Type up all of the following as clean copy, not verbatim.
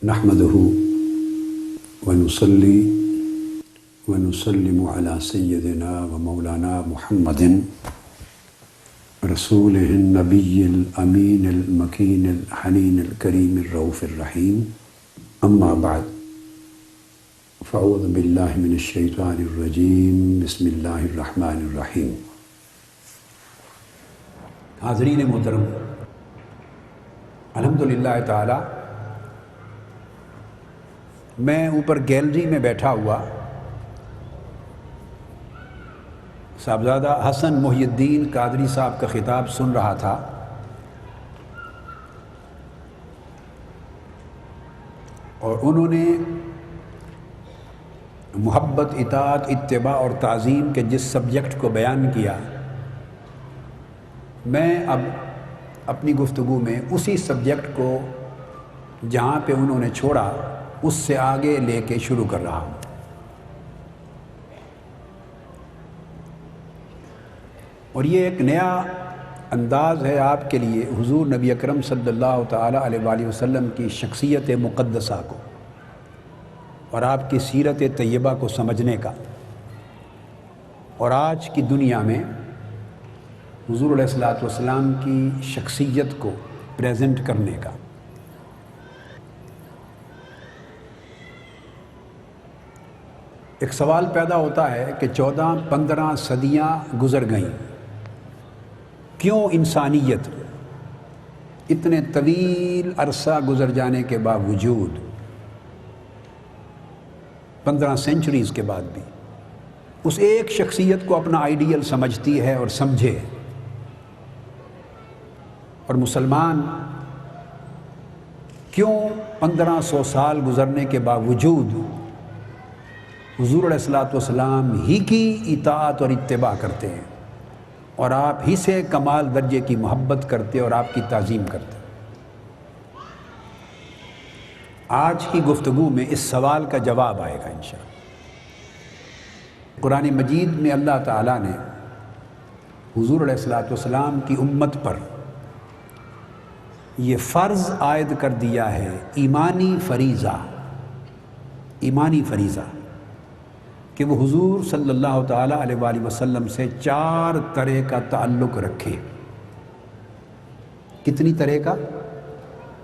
نحمده ونصلي ونسلم على سيدنا ومولانا محمد رسوله النبي الأمين المكين الحنين الكريم الرؤوف الرحيم. أما بعد فأعوذ بالله من الشيطان الرجيم. بسم الله الرحمن الرحيم. حاضرین محترم، الحمدللہ تعالی میں اوپر گیلری میں بیٹھا ہوا صاحبزادہ حسن محی الدین قادری صاحب کا خطاب سن رہا تھا، اور انہوں نے محبت، اطاعت، اتباع اور تعظیم کے جس سبجیکٹ کو بیان کیا، میں اب اپنی گفتگو میں اسی سبجیکٹ کو جہاں پہ انہوں نے چھوڑا اس سے آگے لے کے شروع کر رہا ہوں۔ اور یہ ایک نیا انداز ہے آپ کے لیے حضور نبی اکرم صلی اللہ تعالیٰ علیہ وآلہ وسلم کی شخصیت مقدسہ کو اور آپ کی سیرت طیبہ کو سمجھنے کا، اور آج کی دنیا میں حضور علیہ الصلوۃ والسلام کی شخصیت کو پریزنٹ کرنے کا۔ ایک سوال پیدا ہوتا ہے کہ 14-15 صدیاں گزر گئیں، کیوں انسانیت اتنے طویل عرصہ گزر جانے کے باوجود، 15 سینچریز کے بعد بھی اس ایک شخصیت کو اپنا آئیڈیل سمجھتی ہے اور سمجھے، اور مسلمان کیوں 1500 سال گزرنے کے باوجود حضور علیہ الصلوۃ والسلام ہی کی اطاعت اور اتباع کرتے ہیں، اور آپ ہی سے کمال درجے کی محبت کرتے اور آپ کی تعظیم کرتے۔ آج کی گفتگو میں اس سوال کا جواب آئے گا انشاءاللہ۔ قرآن مجید میں اللہ تعالیٰ نے حضور علیہ الصلوۃ والسلام کی امت پر یہ فرض عائد کر دیا ہے، ایمانی فریضہ کہ وہ حضور صلی اللہ تعالیٰ علیہ وآلہ وسلم سے 4 طرح کا تعلق رکھے۔ کتنی طرح کا؟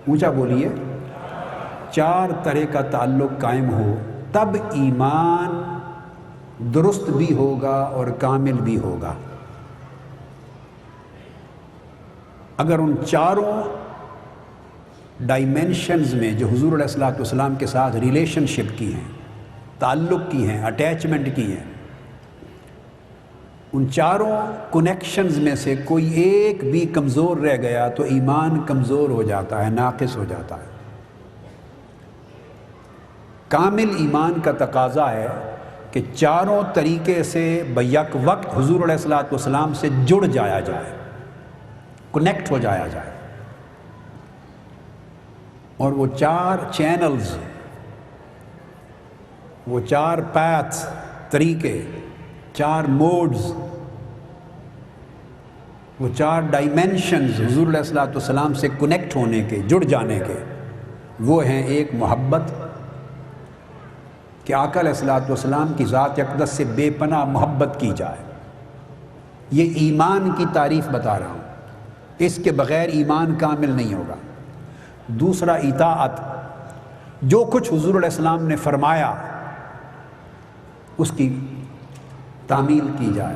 اونچا بولیے۔ 4 طرح کا تعلق قائم ہو، تب ایمان درست بھی ہوگا اور کامل بھی ہوگا۔ اگر ان 4 ڈائمینشنز میں جو حضور علیہ الصلوۃ والسلام کے ساتھ ریلیشن شپ کی ہیں، تعلق کی ہیں، اٹیچمنٹ کی ہیں، ان 4 کنیکشنز میں سے کوئی ایک بھی کمزور رہ گیا تو ایمان کمزور ہو جاتا ہے، ناقص ہو جاتا ہے۔ کامل ایمان کا تقاضا ہے کہ 4 طریقے سے بیک وقت حضور علیہ الصلوۃ والسلام سے جڑ جایا جائے، کنیکٹ ہو جایا جائے، اور وہ 4 چینلز، وہ 4 پیتھس، طریقے، 4 موڈز، وہ 4 ڈائمینشنز حضور علیہ الصلوۃ والسلام سے کنیکٹ ہونے کے، جڑ جانے کے، وہ ہیں: ایک محبت، کہ آقا علیہ الصلوۃ والسلام کی ذات اقدس سے بے پناہ محبت کی جائے۔ یہ ایمان کی تعریف بتا رہا ہوں، اس کے بغیر ایمان کامل نہیں ہوگا۔ دوسرا اطاعت، جو کچھ حضور علیہ السلام نے فرمایا اس کی تعمیل کی جائے۔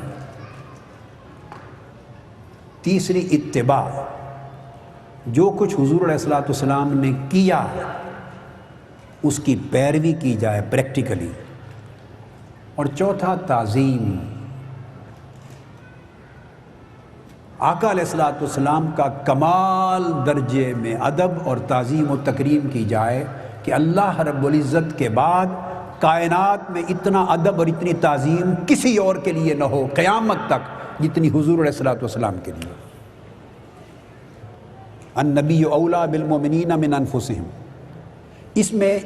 تیسری اتباع، جو کچھ حضور علیہ الصلوۃ والسلام نے کیا اس کی پیروی کی جائے پریکٹیکلی۔ اور چوتھا تعظیم، آقا علیہ الصلوۃ والسلام کا کمال درجے میں ادب اور تعظیم و تکریم کی جائے کہ اللہ رب العزت کے بعد کائنات میں اتنا ادب اور اتنی تعظیم کسی اور کے لیے نہ ہو قیامت تک جتنی حضور علیہ الصلوۃ والسلام کے لیے۔ النبی اولیٰ بالمؤمنین من انفسہم، اس میں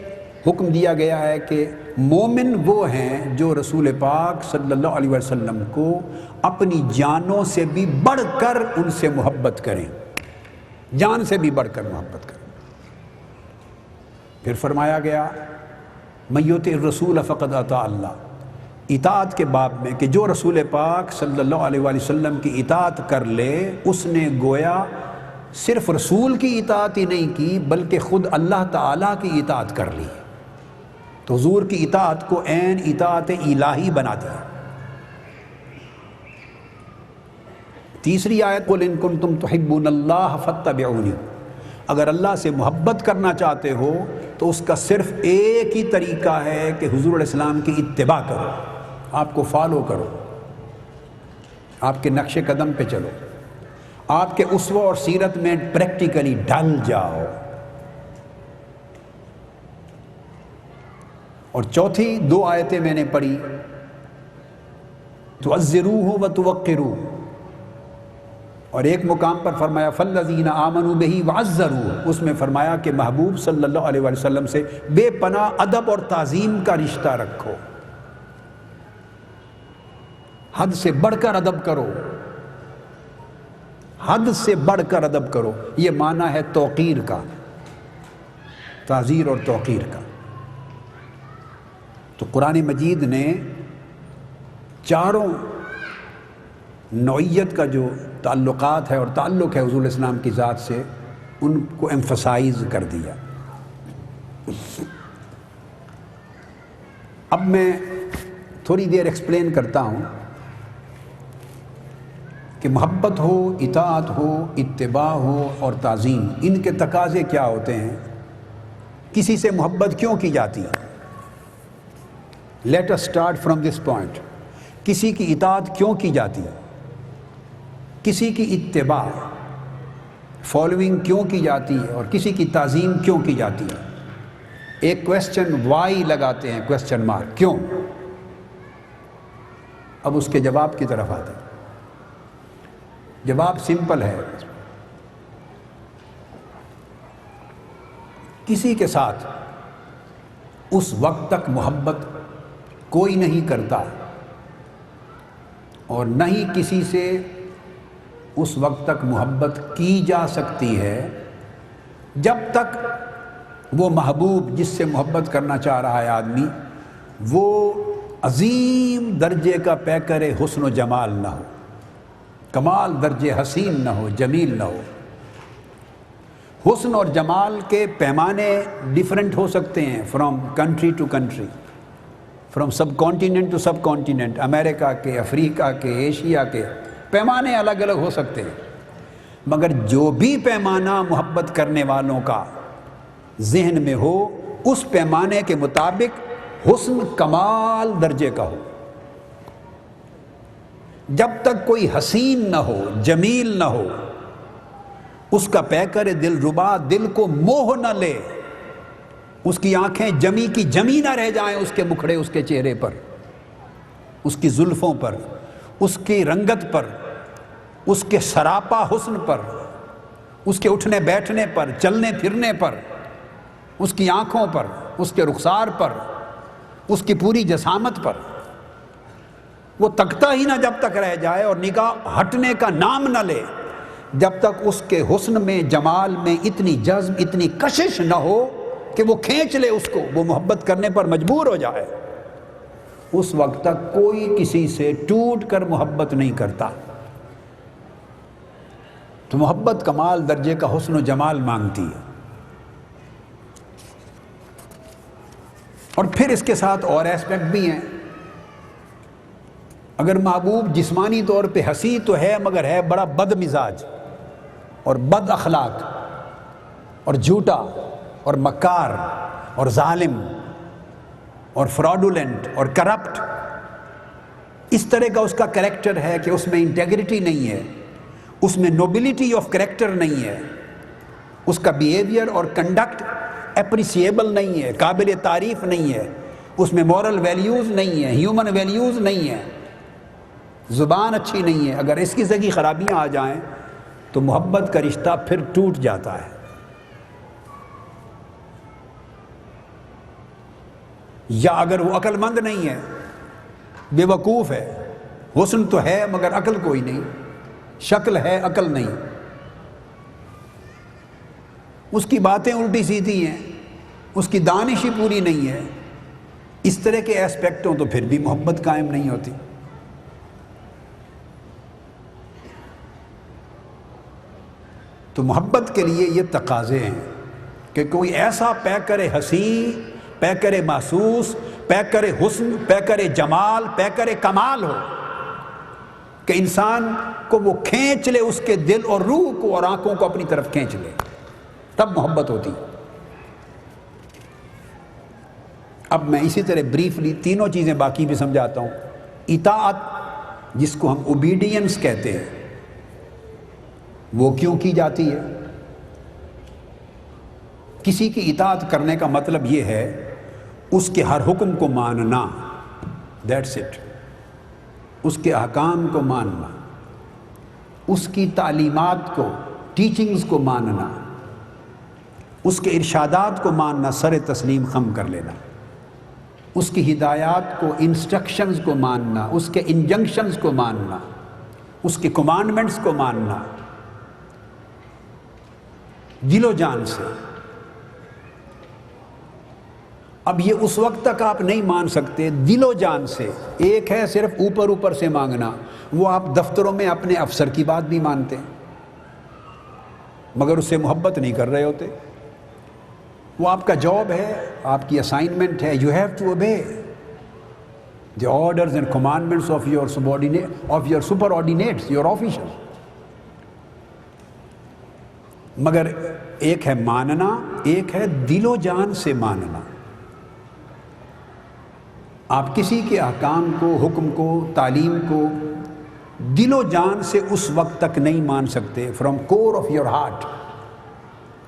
حکم دیا گیا ہے کہ مومن وہ ہیں جو رسول پاک صلی اللہ علیہ وسلم کو اپنی جانوں سے بھی بڑھ کر ان سے محبت کریں، جان سے بھی بڑھ کر محبت کریں۔ پھر فرمایا گیا من یطع الرسول فقد اطاع اللہ، اطاعت کے باب میں کہ جو رسول پاک صلی اللہ علیہ وآلہ وسلم کی اطاعت کر لے اس نے گویا صرف رسول کی اطاعت ہی نہیں کی بلکہ خود اللہ تعالیٰ کی اطاعت کر لی۔ تو حضور کی اطاعت کو عین اطاعت الہی بنا دیا۔ تیسری آیت قل ان کنتم تحبون اللہ فاتبعونی، اگر اللہ سے محبت کرنا چاہتے ہو تو اس کا صرف ایک ہی طریقہ ہے کہ حضور علیہ السلام کی اتباع کرو، آپ کو فالو کرو، آپ کے نقش قدم پہ چلو، آپ کے اسوہ اور سیرت میں پریکٹیکلی ڈھل جاؤ۔ اور چوتھی دو آیتیں میں نے پڑھی، تعزروہ وتوقروہ، اور ایک مقام پر فرمایا فالذین آمنوا بہ وعزروہ، اس میں فرمایا کہ محبوب صلی اللہ علیہ وآلہ وسلم سے بے پناہ ادب اور تعظیم کا رشتہ رکھو، حد سے بڑھ کر ادب کرو، حد سے بڑھ کر ادب کرو۔ یہ معنی ہے توقیر کا، تعزیر اور توقیر کا۔ تو قرآن مجید نے چاروں نوعیت کا جو تعلقات ہے اور تعلق ہے حضور علیہ السلام کی ذات سے، ان کو ایمفسائز کر دیا۔ اب میں تھوڑی دیر ایکسپلین کرتا ہوں کہ محبت ہو، اطاعت ہو، اتباع ہو اور تعظیم، ان کے تقاضے کیا ہوتے ہیں، کسی سے محبت کیوں کی جاتی ہے۔ Let us start from this point. کسی کی اطاعت کیوں کی جاتی ہے، کسی کی اتباع فالوئنگ کیوں کی جاتی ہے، اور کسی کی تعظیم کیوں کی جاتی ہے۔ ایک کویسچن وائی لگاتے ہیں، کویسچن مارک، کیوں؟ اب اس کے جواب کی طرف آتے ہیں۔ جواب سمپل ہے، کسی کے ساتھ اس وقت تک محبت کوئی نہیں کرتا اور نہ ہی کسی سے اس وقت تک محبت کی جا سکتی ہے جب تک وہ محبوب جس سے محبت کرنا چاہ رہا ہے آدمی وہ عظیم درجے کا پیکر حسن و جمال نہ ہو، کمال درجے حسین نہ ہو، جمیل نہ ہو۔ حسن اور جمال کے پیمانے ڈیفرنٹ ہو سکتے ہیں، from country to country, from subcontinent to subcontinent, امریکہ کے، افریقہ کے، ایشیا کے، پیمانے الگ الگ ہو سکتے ہیں، مگر جو بھی پیمانہ محبت کرنے والوں کا ذہن میں ہو اس پیمانے کے مطابق حسن کمال درجے کا ہو۔ جب تک کوئی حسین نہ ہو، جمیل نہ ہو، اس کا پیکر دل ربا دل کو موہ نہ لے، اس کی آنکھیں جمی کی جمی نہ رہ جائیں اس کے مکھڑے، اس کے چہرے پر، اس کی زلفوں پر، اس کی رنگت پر، اس کے سراپا حسن پر، اس کے اٹھنے بیٹھنے پر، چلنے پھرنے پر، اس کی آنکھوں پر، اس کے رخسار پر، اس کی پوری جسامت پر وہ تکتا ہی نہ جب تک رہ جائے اور نگاہ ہٹنے کا نام نہ لے، جب تک اس کے حسن میں، جمال میں اتنی جذب، اتنی کشش نہ ہو کہ وہ کھینچ لے اس کو، وہ محبت کرنے پر مجبور ہو جائے، اس وقت تک کوئی کسی سے ٹوٹ کر محبت نہیں کرتا۔ تو محبت کمال درجے کا حسن و جمال مانگتی ہے۔ اور پھر اس کے ساتھ اور ایسپیکٹ بھی ہیں۔ اگر محبوب جسمانی طور پہ ہنسی تو ہے مگر ہے بڑا بد مزاج اور بد اخلاق اور جھوٹا اور مکار اور ظالم اور فراڈولنٹ اور کرپٹ، اس طرح کا اس کا کریکٹر ہے کہ اس میں انٹیگریٹی نہیں ہے، اس میں نوبلٹی آف کریکٹر نہیں ہے، اس کا بیہیویئر اور کنڈکٹ اپریسیبل نہیں ہے، قابل تعریف نہیں ہے، اس میں مورل ویلیوز نہیں ہے، ہیومن ویلیوز نہیں ہے، زبان اچھی نہیں ہے، اگر اس قسم کی خرابیاں آ جائیں تو محبت کا رشتہ پھر ٹوٹ جاتا ہے۔ یا اگر وہ عقل مند نہیں ہے، بے وقوف ہے، حسن تو ہے مگر عقل کوئی نہیں، شکل ہے عقل نہیں، اس کی باتیں الٹی سیدھی ہیں، اس کی دانش ہی پوری نہیں ہے، اس طرح کے ایسپیکٹ ہوں تو پھر بھی محبت قائم نہیں ہوتی۔ تو محبت کے لیے یہ تقاضے ہیں کہ کوئی ایسا پیکر حسین، پیکر محسوس، پیکر حسن، پیکر جمال، پیکر کمال ہو کہ انسان کو وہ کھینچ لے، اس کے دل اور روح کو اور آنکھوں کو اپنی طرف کھینچ لے، تب محبت ہوتی۔ اب میں اسی طرح بریفلی تینوں چیزیں باقی بھی سمجھاتا ہوں۔ اطاعت، جس کو ہم اوبیڈینس کہتے ہیں، وہ کیوں کی جاتی ہے؟ کسی کی اطاعت کرنے کا مطلب یہ ہے اس کے ہر حکم کو ماننا، دیٹس اٹ، اس کے احکام کو ماننا، اس کی تعلیمات کو، ٹیچنگز کو ماننا، اس کے ارشادات کو ماننا، سر تسلیم خم کر لینا، اس کی ہدایات کو، انسٹرکشنز کو ماننا، اس کے انجنکشنز کو ماننا، اس کے کمانڈمنٹس کو ماننا دل و جان سے۔ اب یہ اس وقت تک آپ نہیں مان سکتے دل و جان سے، ایک ہے صرف اوپر اوپر سے مانگنا، وہ آپ دفتروں میں اپنے افسر کی بات بھی مانتے ہیں مگر اس سے محبت نہیں کر رہے ہوتے۔ وہ آپ کا جاب ہے، آپ کی اسائنمنٹ ہے، you have to obey the orders and commandments of your superordinates, your officers. مگر ایک ہے ماننا، ایک ہے دل و جان سے ماننا۔ آپ کسی کے احکام کو، حکم کو، تعلیم کو دل و جان سے اس وقت تک نہیں مان سکتے، from core of your heart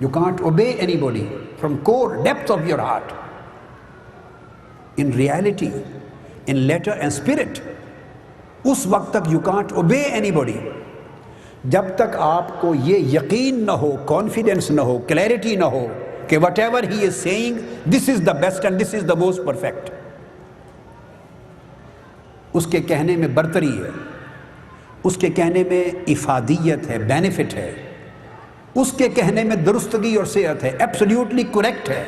you can't obey anybody, from core depth of your heart, in reality, in letter and spirit, اس وقت تک you can't obey anybody جب تک آپ کو یہ یقین نہ ہو، کانفیڈنس نہ ہو، کلیئرٹی نہ ہو کہ whatever he is seeing this is the best and this is the most perfect. اس کے کہنے میں برتری ہے، اس کے کہنے میں افادیت ہے، بینیفٹ ہے، اس کے کہنے میں درستگی اور صحت ہے، ایبسلیوٹلی کریکٹ ہے،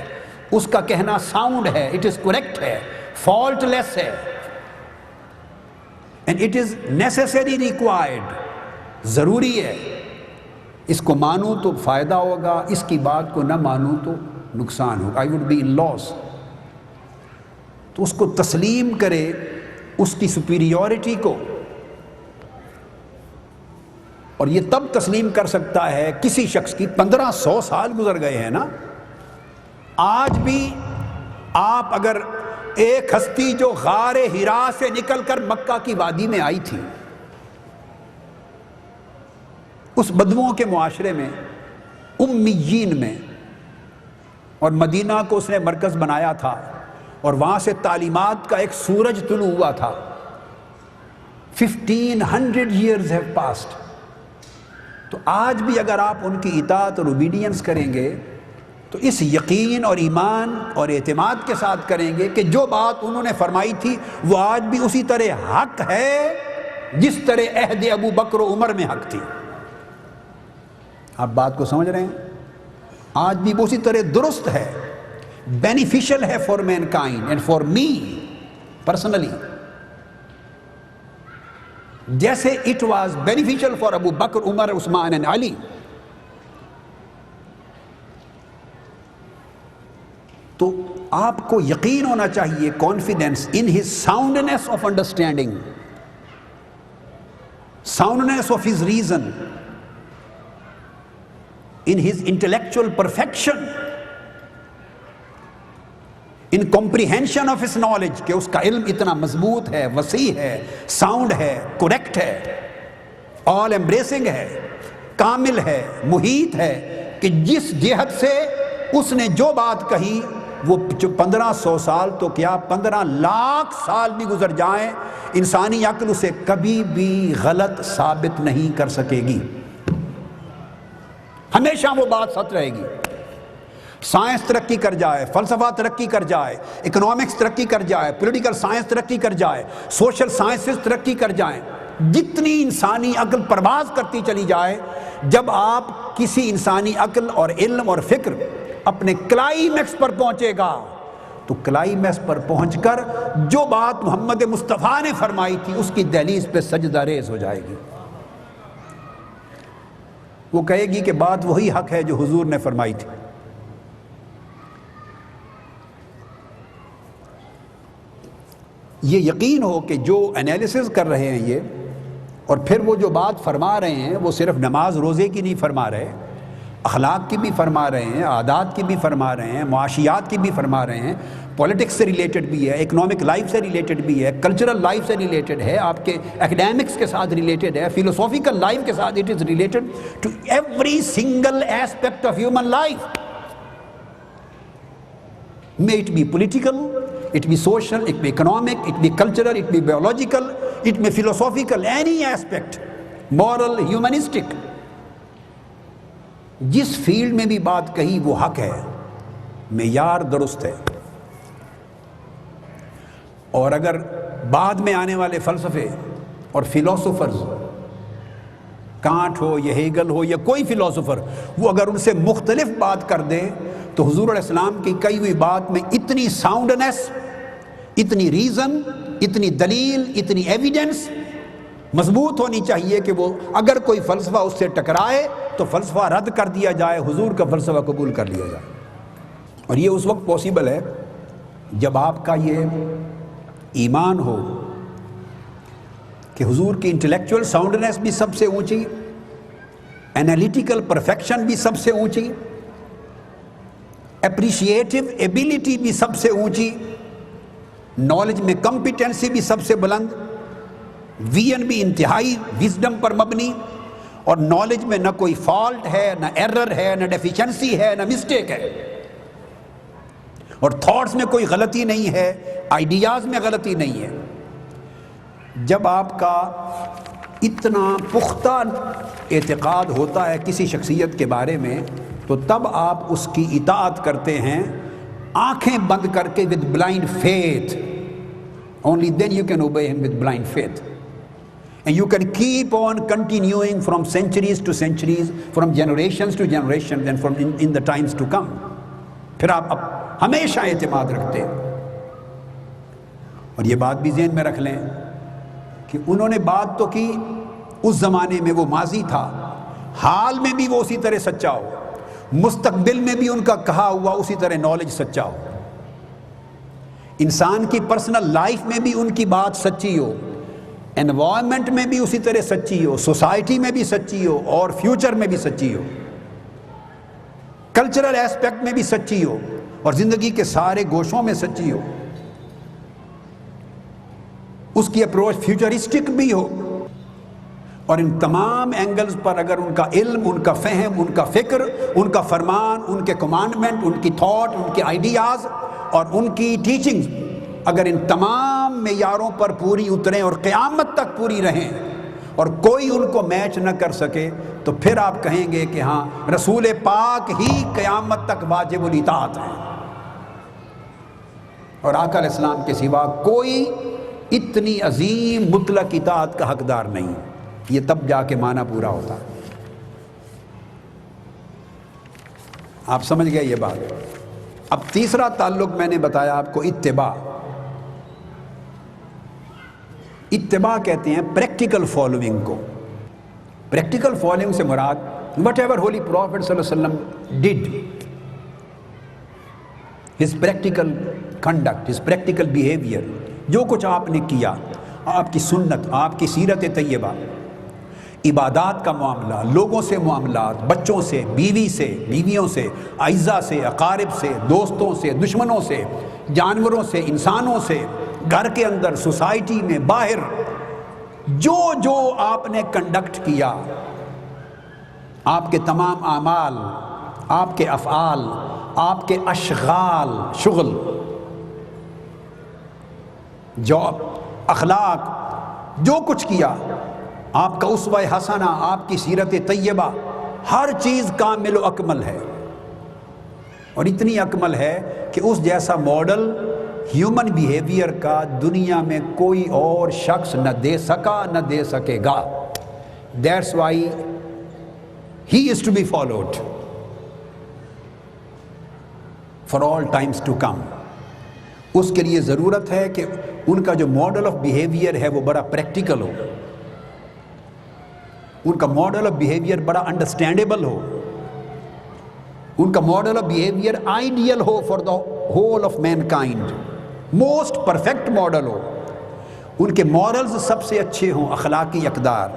اس کا کہنا ساؤنڈ ہے، اٹ از کریکٹ ہے، فالٹ لیس ہے، and it is necessary required, ضروری ہے۔ اس کو مانوں تو فائدہ ہوگا، اس کی بات کو نہ مانوں تو نقصان ہوگا، آئی وڈ بی ان لاس۔ تو اس کو تسلیم کرے، اس کی سپیریورٹی کو، اور یہ تب تسلیم کر سکتا ہے کسی شخص کی 1500 سال گزر گئے ہیں نا، آج بھی آپ اگر ایک ہستی جو غار ہرا سے نکل کر مکہ کی وادی میں آئی تھی، اس بدوؤں کے معاشرے میں، امیین میں، اور مدینہ کو اس نے مرکز بنایا تھا اور وہاں سے تعلیمات کا ایک سورج طلوع ہوا تھا، 1500 years have passed۔ تو آج بھی اگر آپ ان کی اطاعت اور اوبیڈینس کریں گے تو اس یقین اور ایمان اور اعتماد کے ساتھ کریں گے کہ جو بات انہوں نے فرمائی تھی وہ آج بھی اسی طرح حق ہے جس طرح عہد ابو بکر و عمر میں حق تھی۔ آپ بات کو سمجھ رہے ہیں؟ آج بھی وہ اسی طرح درست ہے، بینیفیشل ہے for mankind and for me personally, جیسے it was beneficial for Abu Bakr, Umar, Usman and Ali. تو آپ کو یقین ہونا چاہیے، confidence in his soundness of understanding, soundness of his reason, in his intellectual perfection, in comprehension of his knowledge، کہ اس کا علم اتنا مضبوط ہے، وسیع ہے، ساؤنڈ ہے، کریکٹ ہے، آل ایمبریسنگ ہے، کامل ہے، محیط ہے، کہ جس جہت سے اس نے جو بات کہی وہ 1500 سال تو کیا 15 لاکھ سال بھی گزر جائیں، انسانی عقل اسے کبھی بھی غلط ثابت نہیں کر سکے گی، ہمیشہ وہ بات سچ رہے گی۔ سائنس ترقی کر جائے، فلسفہ ترقی کر جائے، اکنامکس ترقی کر جائے، پولیٹیکل سائنس ترقی کر جائے، سوشل سائنسز ترقی کر جائیں، جتنی انسانی عقل پرواز کرتی چلی جائے، جب آپ کسی انسانی عقل اور علم اور فکر اپنے کلائمیکس پر پہنچے گا تو کلائمیکس پر پہنچ کر جو بات محمد مصطفیٰ نے فرمائی تھی اس کی دہلیز پہ سجدہ ریز ہو جائے گی. وہ کہے گی کہ بات وہی حق ہے جو حضور نے فرمائی تھی. یہ یقین ہو کہ جو انالیسز کر رہے ہیں یہ، اور پھر وہ جو بات فرما رہے ہیں وہ صرف نماز روزے کی نہیں فرما رہے، اخلاق کی بھی فرما رہے ہیں، عادات کی بھی فرما رہے ہیں، معاشیات کی بھی فرما رہے ہیں، پولیٹکس سے ریلیٹڈ بھی ہے، اکنامک لائف سے ریلیٹڈ بھی ہے، کلچرل لائف سے ریلیٹڈ ہے، آپ کے ایکڈیمکس کے ساتھ ریلیٹڈ ہے، فلسافیکل لائف کے ساتھ it is related to every single aspect of human life. May it be political, it be social, it be economic, it be cultural, it be biological, it be philosophical, any aspect, moral, humanistic. جس field میں بھی بات کہی وہ حق ہے، معیار درست ہے. اور اگر بعد میں آنے والے فلسفے اور فلاسفرز، کانٹ ہو یا ہیگل ہو یا کوئی فلاسفر، وہ اگر ان سے مختلف بات کر دے تو حضور علیہ السلام کی کئی ہوئی بات میں اتنی ساؤنڈنس، اتنی ریزن، اتنی دلیل، اتنی ایویڈنس مضبوط ہونی چاہیے کہ وہ اگر کوئی فلسفہ اس سے ٹکرائے تو فلسفہ رد کر دیا جائے، حضور کا فلسفہ قبول کر لیا جائے. اور یہ اس وقت پاسبل ہے جب آپ کا یہ ایمان ہو کہ حضور کی انٹلیکچوئل ساؤنڈنس بھی سب سے اونچی، انالیٹیکل پرفیکشن بھی سب سے اونچی، اپریشیٹو ایبیلٹی بھی سب سے اونچی، نالج میں کمپیٹنسی بھی سب سے بلند، ویژن بھی انتہائی وزڈم پر مبنی، اور نالج میں نہ کوئی فالٹ ہے، نہ ایرر ہے، نہ ڈیفیشنسی ہے، نہ مسٹیک ہے، اور تھاٹس میں کوئی غلطی نہیں ہے، آئیڈیاز میں غلطی نہیں ہے. جب آپ کا اتنا پختہ اعتقاد ہوتا ہے کسی شخصیت کے بارے میں تو تب آپ اس کی اطاعت کرتے ہیں آنکھیں بند کر کے with blind faith. Only then you can obey him with blind faith. And you can keep on continuing from centuries to centuries, from generations to generations, and from in the times to come. پھر آپ ہمیشہ اعتماد رکھتے ہیں. اور یہ بات بھی ذہن میں رکھ لیں کہ انہوں نے بات تو کی اس زمانے میں، وہ ماضی تھا، حال میں بھی وہ اسی طرح سچا ہو، مستقبل میں بھی ان کا کہا ہوا اسی طرح نالج سچا ہو، انسان کی پرسنل لائف میں بھی ان کی بات سچی ہو، انوائرمنٹ میں بھی اسی طرح سچی ہو، سوسائٹی میں بھی سچی ہو، اور فیوچر میں بھی سچی ہو، کلچرل ایسپیکٹ میں بھی سچی ہو، اور زندگی کے سارے گوشوں میں سچی ہو. اس کی اپروچ فیوچرسٹک بھی ہو، اور ان تمام اینگلز پر اگر ان کا علم، ان کا فہم، ان کا فکر، ان کا فرمان، ان کے کمانڈمنٹ، ان کی تھاٹ، ان کے آئیڈیاز اور ان کی ٹیچنگز اگر ان تمام معیاروں پر پوری اتریں اور قیامت تک پوری رہیں اور کوئی ان کو میچ نہ کر سکے تو پھر آپ کہیں گے کہ ہاں رسول پاک ہی قیامت تک واجب الاطاعت ہیں، اور آقا علیہ السلام کے سوا کوئی اتنی عظیم مطلق اطاعت کا حقدار نہیں. یہ تب جا کے معنی پورا ہوتا ہے. آپ سمجھ گئے یہ بات. اب تیسرا تعلق میں نے بتایا آپ کو اتباع. اتباع کہتے ہیں پریکٹیکل فالوئنگ کو. پریکٹیکل فالوئنگ سے مراد وٹ ایور ہولی پروفٹ صلی اللہ علیہ وسلم did, his practical conduct, his practical behaviour, جو کچھ آپ نے کیا، آپ کی سنت، آپ کی سیرت طیبہ، عبادات کا معاملہ، لوگوں سے معاملات، بچوں سے، بیوی سے، بیویوں سے، اعزاء سے، اقارب سے، دوستوں سے، دشمنوں سے، جانوروں سے، انسانوں سے، گھر کے اندر، سوسائٹی میں، باہر، جو جو آپ نے کنڈکٹ کیا، آپ کے تمام اعمال، آپ کے افعال، آپ کے اشغال، شغل، جاب، اخلاق، جو کچھ کیا، آپ کا اسوہ حسنہ، آپ کی سیرت طیبہ، ہر چیز کامل و اکمل ہے. اور اتنی اکمل ہے کہ اس جیسا ماڈل ہیومن بیہیویئر کا دنیا میں کوئی اور شخص نہ دے سکا نہ دے سکے گا. That's why he is to be followed. For all times to come. اس کے لیے ضرورت ہے کہ ان کا جو ماڈل آف بیہیویئر ہے وہ بڑا پریکٹیکل ہو، ان کا ماڈل آف بیہیویئر بڑا انڈرسٹینڈیبل ہو، ان کا ماڈل آف بیہیویئر آئیڈیل ہو for the whole of mankind, most perfect model ہو. ان کے مورلز سب سے اچھے ہوں، اخلاقی اقدار،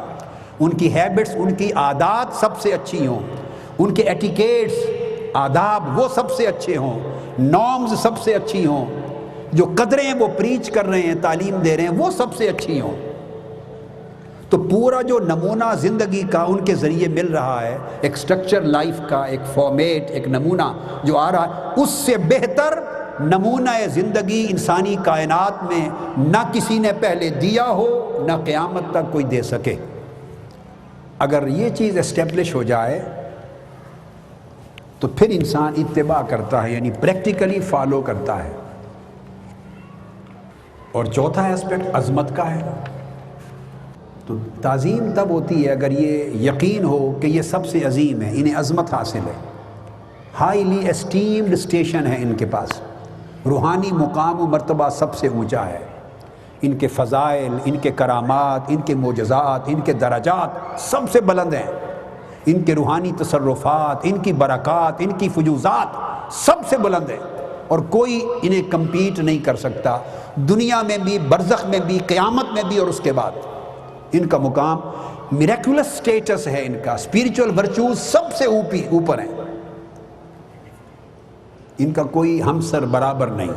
ان کی ہیبٹس، ان کی عادات سب سے اچھی ہوں، ان کے ایٹیکیٹس، آداب وہ سب سے اچھے ہوں، نارمز سب سے اچھی ہوں، جو قدریں وہ پریچ کر رہے ہیں، تعلیم دے رہے ہیں، وہ سب سے اچھی ہوں. تو پورا جو نمونہ زندگی کا ان کے ذریعے مل رہا ہے، ایک سٹرکچر لائف کا، ایک فارمیٹ، ایک نمونہ جو آ رہا ہے، اس سے بہتر نمونہ زندگی انسانی کائنات میں نہ کسی نے پہلے دیا ہو، نہ قیامت تک کوئی دے سکے. اگر یہ چیز اسٹیبلش ہو جائے تو پھر انسان اتباع کرتا ہے، یعنی پریکٹیکلی فالو کرتا ہے. اور چوتھا ایسپیکٹ عظمت کا ہے. تو تعظیم تب ہوتی ہے اگر یہ یقین ہو کہ یہ سب سے عظیم ہے، انہیں عظمت حاصل ہے، ہائیلی اسٹیمڈ اسٹیشن ہے ان کے پاس، روحانی مقام و مرتبہ سب سے اونچا ہے. ان کے فضائل، ان کے کرامات، ان کے معجزات، ان کے درجات سب سے بلند ہیں. ان کے روحانی تصرفات، ان کی برکات، ان کی فیوضات سب سے بلند ہیں، اور کوئی انہیں کمپیٹ نہیں کر سکتا، دنیا میں بھی، برزخ میں بھی، قیامت میں بھی، اور اس کے بعد. ان کا مقام میریکولس سٹیٹس ہے، ان کا اسپیریچول ورچوز سب سے اوپر ہیں. ان کا کوئی ہمسر برابر نہیں.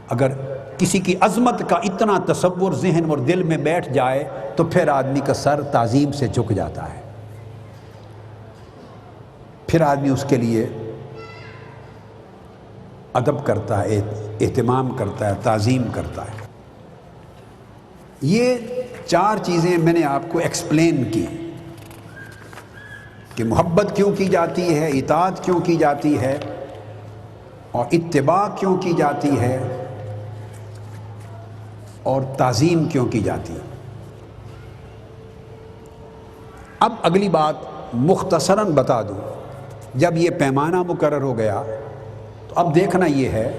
اگر کسی کی عظمت کا اتنا تصور ذہن اور دل میں بیٹھ جائے تو پھر آدمی کا سر تعظیم سے جھک جاتا ہے، پھر آدمی اس کے لیے ادب کرتا ہے، اہتمام کرتا ہے، تعظیم کرتا ہے. یہ 4 چیزیں میں نے آپ کو ایکسپلین کی کہ محبت کیوں کی جاتی ہے، اطاعت کیوں کی جاتی ہے، اور اتباع کیوں کی جاتی ہے، اور تعظیم کیوں کی جاتی ہے. اب اگلی بات مختصراً بتا دوں. جب یہ پیمانہ مقرر ہو گیا تو اب دیکھنا یہ ہے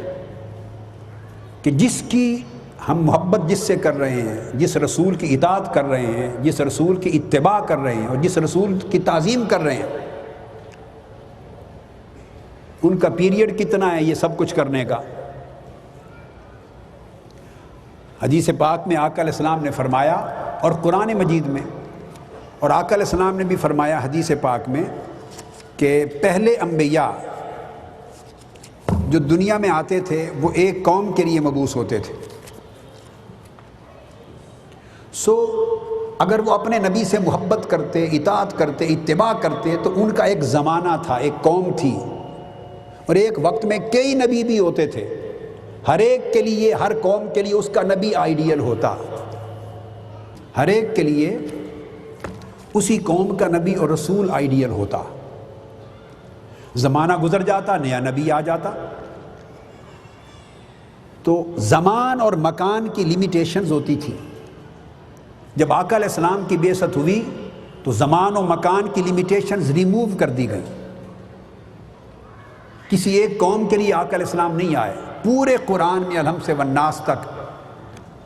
کہ جس کی ہم محبت جس سے کر رہے ہیں، جس رسول کی اطاعت کر رہے ہیں، جس رسول کی اتباع کر رہے ہیں، اور جس رسول کی تعظیم کر رہے ہیں، ان کا پیریڈ کتنا ہے یہ سب کچھ کرنے کا. حدیث پاک میں آقا علیہ السلام نے فرمایا، اور قرآن مجید میں، اور آقا علیہ السلام نے بھی فرمایا حدیث پاک میں کہ پہلے انبیاء جو دنیا میں آتے تھے وہ ایک قوم کے لیے مبعوث ہوتے تھے. اگر وہ اپنے نبی سے محبت کرتے، اطاعت کرتے، اتباع کرتے، تو ان کا ایک زمانہ تھا، ایک قوم تھی، اور ایک وقت میں کئی نبی بھی ہوتے تھے. ہر ایک کے لیے، ہر قوم کے لیے اس کا نبی آئیڈیل ہوتا، ہر ایک کے لیے اسی قوم کا نبی اور رسول آئیڈیل ہوتا. زمانہ گزر جاتا، نیا نبی آ جاتا. تو زمان اور مکان کی لیمیٹیشنز ہوتی تھی. جب آقا علیہ السلام کی بعثت ہوئی تو زمان و مکان کی لیمیٹیشنز ریموو کر دی گئی. کسی ایک قوم کے لیے آقا علیہ السلام نہیں آئے. پورے قرآن میں الحمد سے والناس تک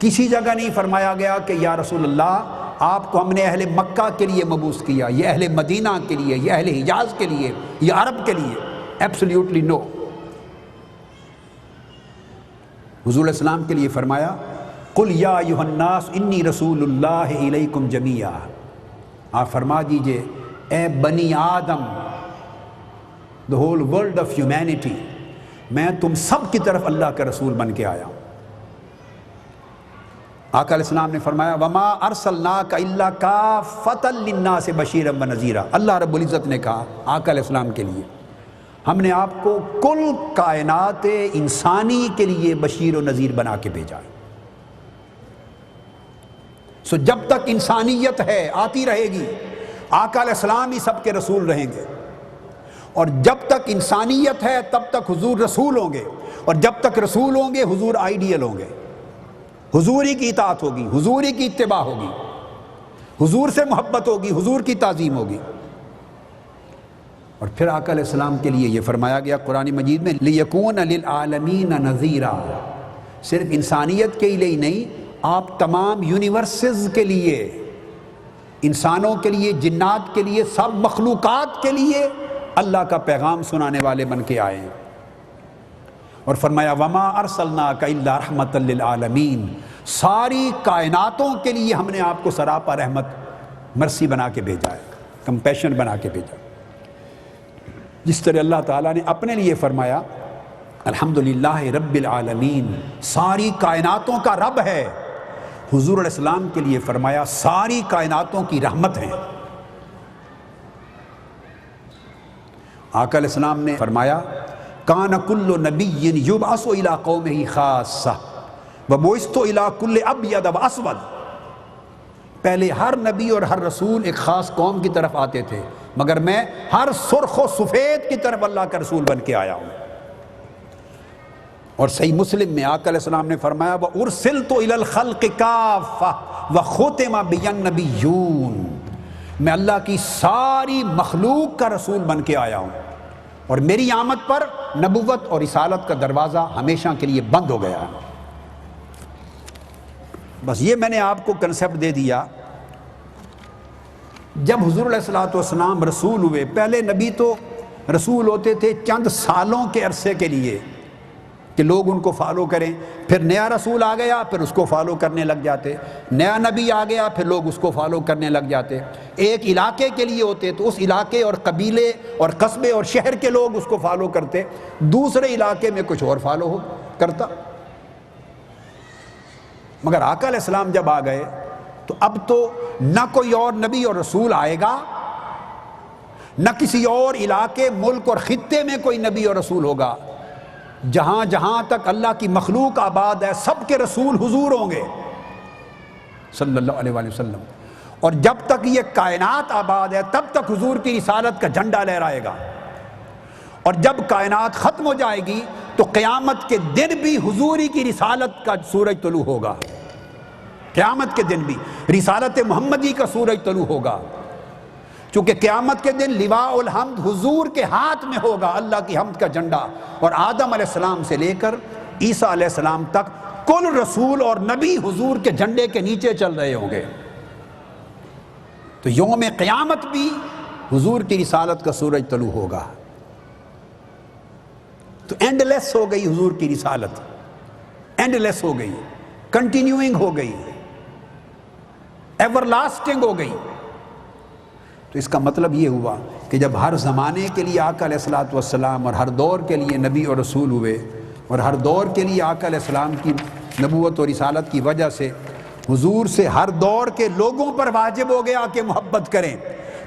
کسی جگہ نہیں فرمایا گیا کہ یا رسول اللہ آپ کو ہم نے اہل مکہ کے لیے مبعوث کیا، یہ اہل مدینہ کے لیے، یہ اہل حجاز کے لیے، یہ عرب کے لیے. Absolutely no. حضور علیہ السلام کے لیے فرمایا قل یا ایھا الناس انی رسول اللہ الیکم جمیعا. آپ فرما دیجئے اے بنی آدم، the whole world of humanity، میں تم سب کی طرف اللہ کا رسول بن کے آیا ہوں. آقا علیہ السلام نے فرمایا وما ارسلناک الا کافۃ للناس بشیرا ونذیرا. اللہ رب العزت نے کہا آقا علیہ السلام کے لیے ہم نے آپ کو کل کائنات انسانی کے لیے بشیر و نذیر بنا کے بھیجا. سو جب تک انسانیت ہے آتی رہے گی، آقا علیہ السلام ہی سب کے رسول رہیں گے. اور جب تک انسانیت ہے تب تک حضور رسول ہوں گے، اور جب تک رسول ہوں گے حضور آئیڈیل ہوں گے. حضور ہی کی اطاعت ہوگی، حضور ہی کی اتباع ہوگی، حضور سے محبت ہوگی، حضور کی تعظیم ہوگی. اور پھر آقا علیہ السلام کے لیے یہ فرمایا گیا قرآن مجید میں لِيَكُونَ لِلْعَالَمِينَ نَذِيرًا، صرف انسانیت کے لیے ہی نہیں، آپ تمام یونیورسز کے لیے، انسانوں کے لیے، جنات کے لیے، سب مخلوقات کے لیے اللہ کا پیغام سنانے والے بن کے آئے ہیں۔ اور فرمایا وَمَا أَرْسَلْنَاكَ إِلَّا رَحْمَةً لِلْعَالَمِينَ، ساری کائناتوں کے لیے ہم نے آپ کو سراپا رحمت، مرسی بنا کے بھیجا ہے، کمپیشن بنا کے بھیجا۔ جس طرح اللہ تعالیٰ نے اپنے لیے فرمایا الحمدللہ رب العالمین، ساری کائناتوں کا رب ہے، حضور علیہ السلام کے لیے فرمایا ساری کائناتوں کی رحمت ہیں۔ آقا علیہ السلام نے فرمایا کان کل نبی یبعث الی قومہ خاصہ وبعثت الی کل ابیض واسود، پہلے ہر نبی اور ہر رسول ایک خاص قوم کی طرف آتے تھے، مگر میں ہر سرخ و سفید کی طرف اللہ کا رسول بن کے آیا ہوں۔ اور صحیح مسلم میں آقا علیہ السلام نے فرمایا وَأُرْسِلْتُ إِلَى الْخَلْقِ كَافَّةً وَخُتِمَ بِيَ النَّبِيُّونَ، میں اللہ کی ساری مخلوق کا رسول بن کے آیا ہوں، اور میری آمد پر نبوت اور رسالت کا دروازہ ہمیشہ کے لیے بند ہو گیا۔ بس یہ میں نے آپ کو کنسیپٹ دے دیا۔ جب حضور علیہ السلام رسول ہوئے، پہلے نبی تو رسول ہوتے تھے چند سالوں کے عرصے کے لیے کہ لوگ ان کو فالو کریں، پھر نیا رسول آ گیا پھر اس کو فالو کرنے لگ جاتے، نیا نبی آ گیا پھر لوگ اس کو فالو کرنے لگ جاتے۔ ایک علاقے کے لیے ہوتے تو اس علاقے اور قبیلے اور قصبے اور شہر کے لوگ اس کو فالو کرتے، دوسرے علاقے میں کچھ اور فالو کرتا۔ مگر آقا علیہ السلام جب آ گئے تو اب تو نہ کوئی اور نبی اور رسول آئے گا، نہ کسی اور علاقے، ملک اور خطے میں کوئی نبی اور رسول ہوگا، جہاں جہاں تک اللہ کی مخلوق آباد ہے سب کے رسول حضور ہوں گے صلی اللہ علیہ وآلہ وسلم، اور جب تک یہ کائنات آباد ہے تب تک حضور کی رسالت کا جھنڈا لہرائے گا، اور جب کائنات ختم ہو جائے گی تو قیامت کے دن بھی حضوری کی رسالت کا سورج طلوع ہوگا، قیامت کے دن بھی رسالت محمدی کا سورج طلوع ہوگا، چونکہ قیامت کے دن لواء الحمد حضور کے ہاتھ میں ہوگا، اللہ کی حمد کا جھنڈا، اور آدم علیہ السلام سے لے کر عیسیٰ علیہ السلام تک کل رسول اور نبی حضور کے جھنڈے کے نیچے چل رہے ہوں گے۔ تو یوم قیامت بھی حضور کی رسالت کا سورج طلوع ہوگا۔ تو اینڈ لیس ہو گئی حضور کی رسالت، اینڈ لیس ہو گئی، کنٹینیوئنگ ہو گئی، ایور لاسٹنگ ہو گئی۔ تو اس کا مطلب یہ ہوا کہ جب ہر زمانے کے لیے آقا علیہ السلام اور ہر دور کے لیے نبی اور رسول ہوئے، اور ہر دور کے لیے آقا علیہ السلام کی نبوت اور رسالت کی وجہ سے حضور سے ہر دور کے لوگوں پر واجب ہو گیا کہ محبت کریں،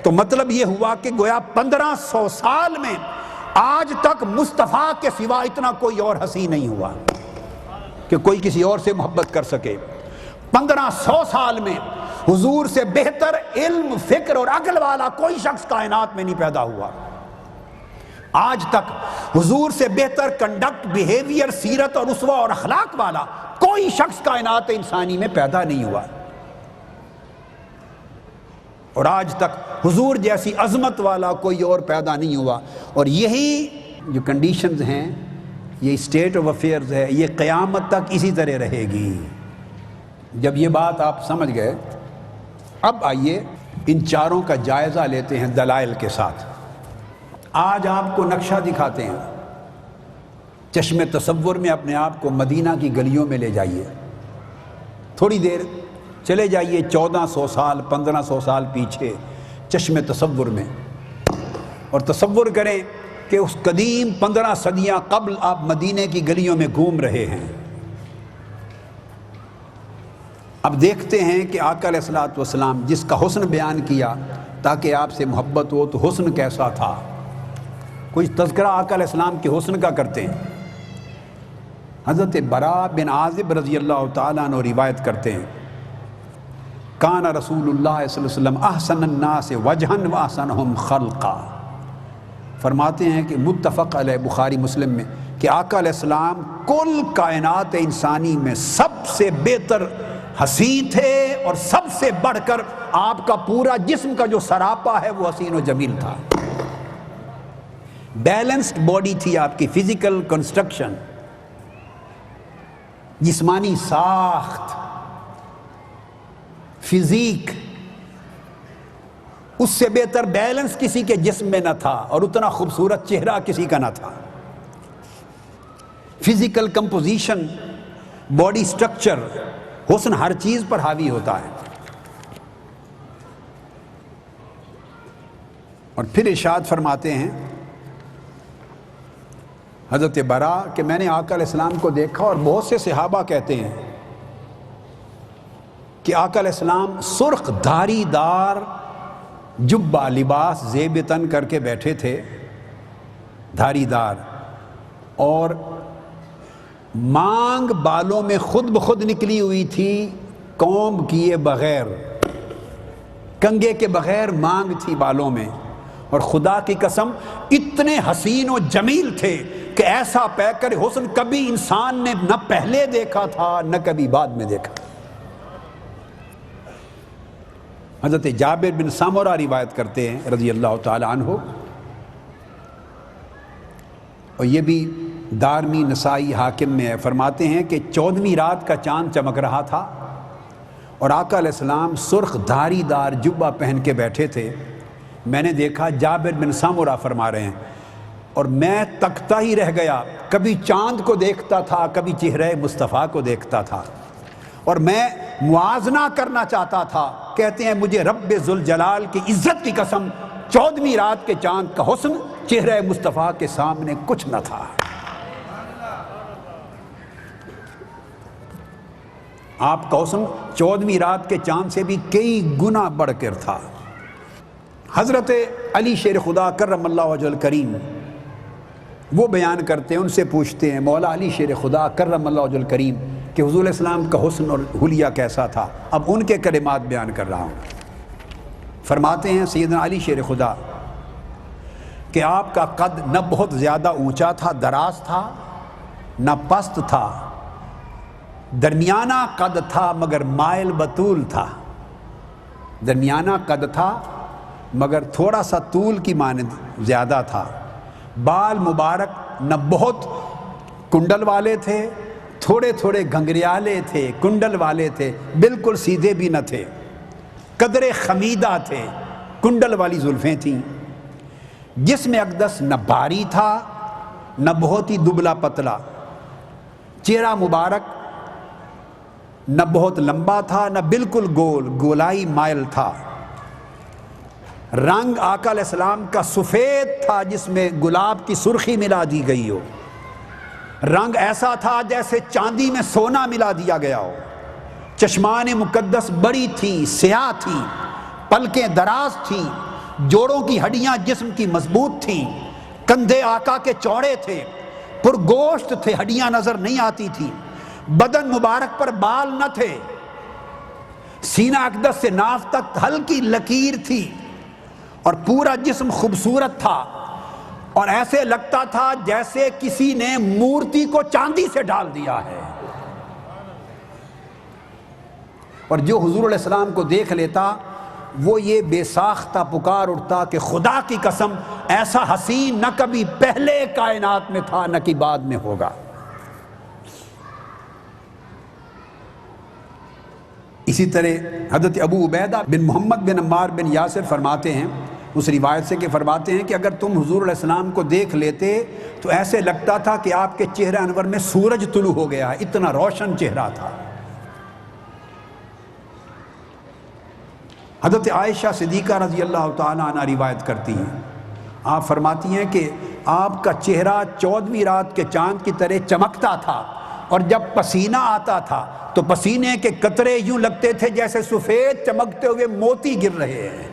تو مطلب یہ ہوا کہ گویا 1500 سال میں آج تک مصطفیٰ کے سوا اتنا کوئی اور ہستی نہیں ہوا کہ کوئی کسی اور سے محبت کر سکے۔ 1500 سال میں حضور سے بہتر علم، فکر اور عقل والا کوئی شخص کائنات میں نہیں پیدا ہوا۔ آج تک حضور سے بہتر کنڈکٹ، بیہیویئر، سیرت اور اسوہ اور اخلاق والا کوئی شخص کائنات انسانی میں پیدا نہیں ہوا، اور آج تک حضور جیسی عظمت والا کوئی اور پیدا نہیں ہوا۔ اور یہی جو کنڈیشنز ہیں، یہ اسٹیٹ آف افیئرز ہے، یہ قیامت تک اسی طرح رہے گی۔ جب یہ بات آپ سمجھ گئے، اب آئیے ان چاروں کا جائزہ لیتے ہیں دلائل کے ساتھ۔ آج آپ کو نقشہ دکھاتے ہیں، چشم تصور میں اپنے آپ کو مدینہ کی گلیوں میں لے جائیے، تھوڑی دیر چلے جائیے 1400 سال 1500 سال پیچھے چشم تصور میں، اور تصور کریں کہ اس قدیم 15 صدیاں قبل آپ مدینے کی گلیوں میں گھوم رہے ہیں۔ اب دیکھتے ہیں کہ آقا علیہ السلام جس کا حسن بیان کیا تاکہ آپ سے محبت ہو، تو حسن کیسا تھا؟ کچھ تذکرہ آقا علیہ السلام کے حسن کا کرتے ہیں۔ حضرت براء بن عازب رضی اللہ تعالیٰ عنہ روایت کرتے ہیں کان رسول اللہ صلی اللہ علیہ وسلم احسن الناس وجہن و احسنہم خلقا، فرماتے ہیں کہ متفق علیہ بخاری مسلم میں کہ آقا علیہ السلام کل کائنات انسانی میں سب سے بہتر حسین تھے، اور سب سے بڑھ کر آپ کا پورا جسم کا جو سراپا ہے وہ حسین و جمیل تھا۔ بیلنسڈ باڈی تھی آپ کی، فزیکل کنسٹرکشن، جسمانی ساخت، فزیک، اس سے بہتر بیلنس کسی کے جسم میں نہ تھا، اور اتنا خوبصورت چہرہ کسی کا نہ تھا۔ فزیکل کمپوزیشن، باڈی سٹرکچر، حسن ہر چیز پر حاوی ہوتا ہے۔ اور پھر ارشاد فرماتے ہیں حضرت برا کہ میں نے آقا علیہ السلام کو دیکھا، اور بہت سے صحابہ کہتے ہیں کہ آقا علیہ السلام سرخ دھاری دار جبہ، لباس زیب تن کر کے بیٹھے تھے، دھاری دار، اور مانگ بالوں میں خود بخود نکلی ہوئی تھی، کومب کیے بغیر، کنگھے کے بغیر مانگ تھی بالوں میں، اور خدا کی قسم اتنے حسین و جمیل تھے کہ ایسا پیکر حسن کبھی انسان نے نہ پہلے دیکھا تھا نہ کبھی بعد میں دیکھا۔ حضرت جابر بن سامورہ روایت کرتے ہیں رضی اللہ تعالی عنہ، اور یہ بھی دارمی، نسائی، حاکم میں ہے، فرماتے ہیں کہ 14ویں رات کا چاند چمک رہا تھا، اور آقا علیہ السلام سرخ دھاری دار جبہ پہن کے بیٹھے تھے۔ میں نے دیکھا، جابر بن سامورہ فرما رہے ہیں، اور میں تکتا ہی رہ گیا، کبھی چاند کو دیکھتا تھا، کبھی چہرہ مصطفیٰ کو دیکھتا تھا، اور میں موازنہ کرنا چاہتا تھا۔ کہتے ہیں مجھے رب ذوالجلال کی عزت کی قسم 14ویں رات کے چاند کا حسن چہرہ مصطفیٰ کے سامنے کچھ نہ تھا۔ آپ کا حسن 14ویں رات کے چاند سے بھی کئی گنا بڑھ کر تھا۔ حضرت علی شیر خدا کرم اللہ وجہ الکریم وہ بیان کرتے ہیں، ان سے پوچھتے ہیں مولا علی شیر خدا کرم اللہ وجہ الکریم کہ حضور علیہ السلام کا حسن اور حلیہ کیسا تھا۔ اب ان کے کلمات بیان کر رہا ہوں۔ فرماتے ہیں سیدنا علی شیر خدا کہ آپ کا قد نہ بہت زیادہ اونچا تھا، دراز تھا، نہ پست تھا، درمیانہ قد تھا مگر مائل بطول تھا۔ درمیانہ قد تھا مگر تھوڑا سا طول کی مانند زیادہ تھا۔ بال مبارک نہ بہت کنڈل والے تھے، تھوڑے تھوڑے گھنگریالے تھے، کنڈل والے تھے، بالکل سیدھے بھی نہ تھے، قدر خمیدہ تھے، کنڈل والی زلفیں تھیں۔ جسم اقدس نہ بھاری تھا نہ بہت ہی دبلا پتلا، چہرہ مبارک نہ بہت لمبا تھا نہ بالکل گول، گولائی مائل تھا۔ رنگ آقا علیہ السلام کا سفید تھا جس میں گلاب کی سرخی ملا دی گئی ہو، رنگ ایسا تھا جیسے چاندی میں سونا ملا دیا گیا ہو۔ چشمان مقدس بڑی تھی، سیاہ تھی، پلکیں دراز تھیں، جوڑوں کی ہڈیاں جسم کی مضبوط تھیں، کندھے آقا کے چوڑے تھے، پرگوشت تھے، ہڈیاں نظر نہیں آتی تھیں، بدن مبارک پر بال نہ تھے، سینہ اقدس سے ناف تک ہلکی لکیر تھی، اور پورا جسم خوبصورت تھا، اور ایسے لگتا تھا جیسے کسی نے مورتی کو چاندی سے ڈال دیا ہے۔ اور جو حضور علیہ السلام کو دیکھ لیتا وہ یہ بے ساختہ پکار اٹھتا کہ خدا کی قسم ایسا حسین نہ کبھی پہلے کائنات میں تھا نہ کہ بعد میں ہوگا۔ اسی طرح حضرت ابو عبیدہ بن محمد بن عمار بن یاسر فرماتے ہیں، اس روایت سے کہ فرماتے ہیں کہ اگر تم حضور علیہ السلام کو دیکھ لیتے تو ایسے لگتا تھا کہ آپ کے چہرہ انور میں سورج طلوع ہو گیا ہے، اتنا روشن چہرہ تھا۔ حضرت عائشہ صدیقہ رضی اللہ تعالیٰ عنہ روایت کرتی ہیں، آپ فرماتی ہیں کہ آپ کا چہرہ 14ویں رات کے چاند کی طرح چمکتا تھا، اور جب پسینہ آتا تھا تو پسینے کے قطرے یوں لگتے تھے جیسے سفید چمکتے ہوئے موتی گر رہے ہیں،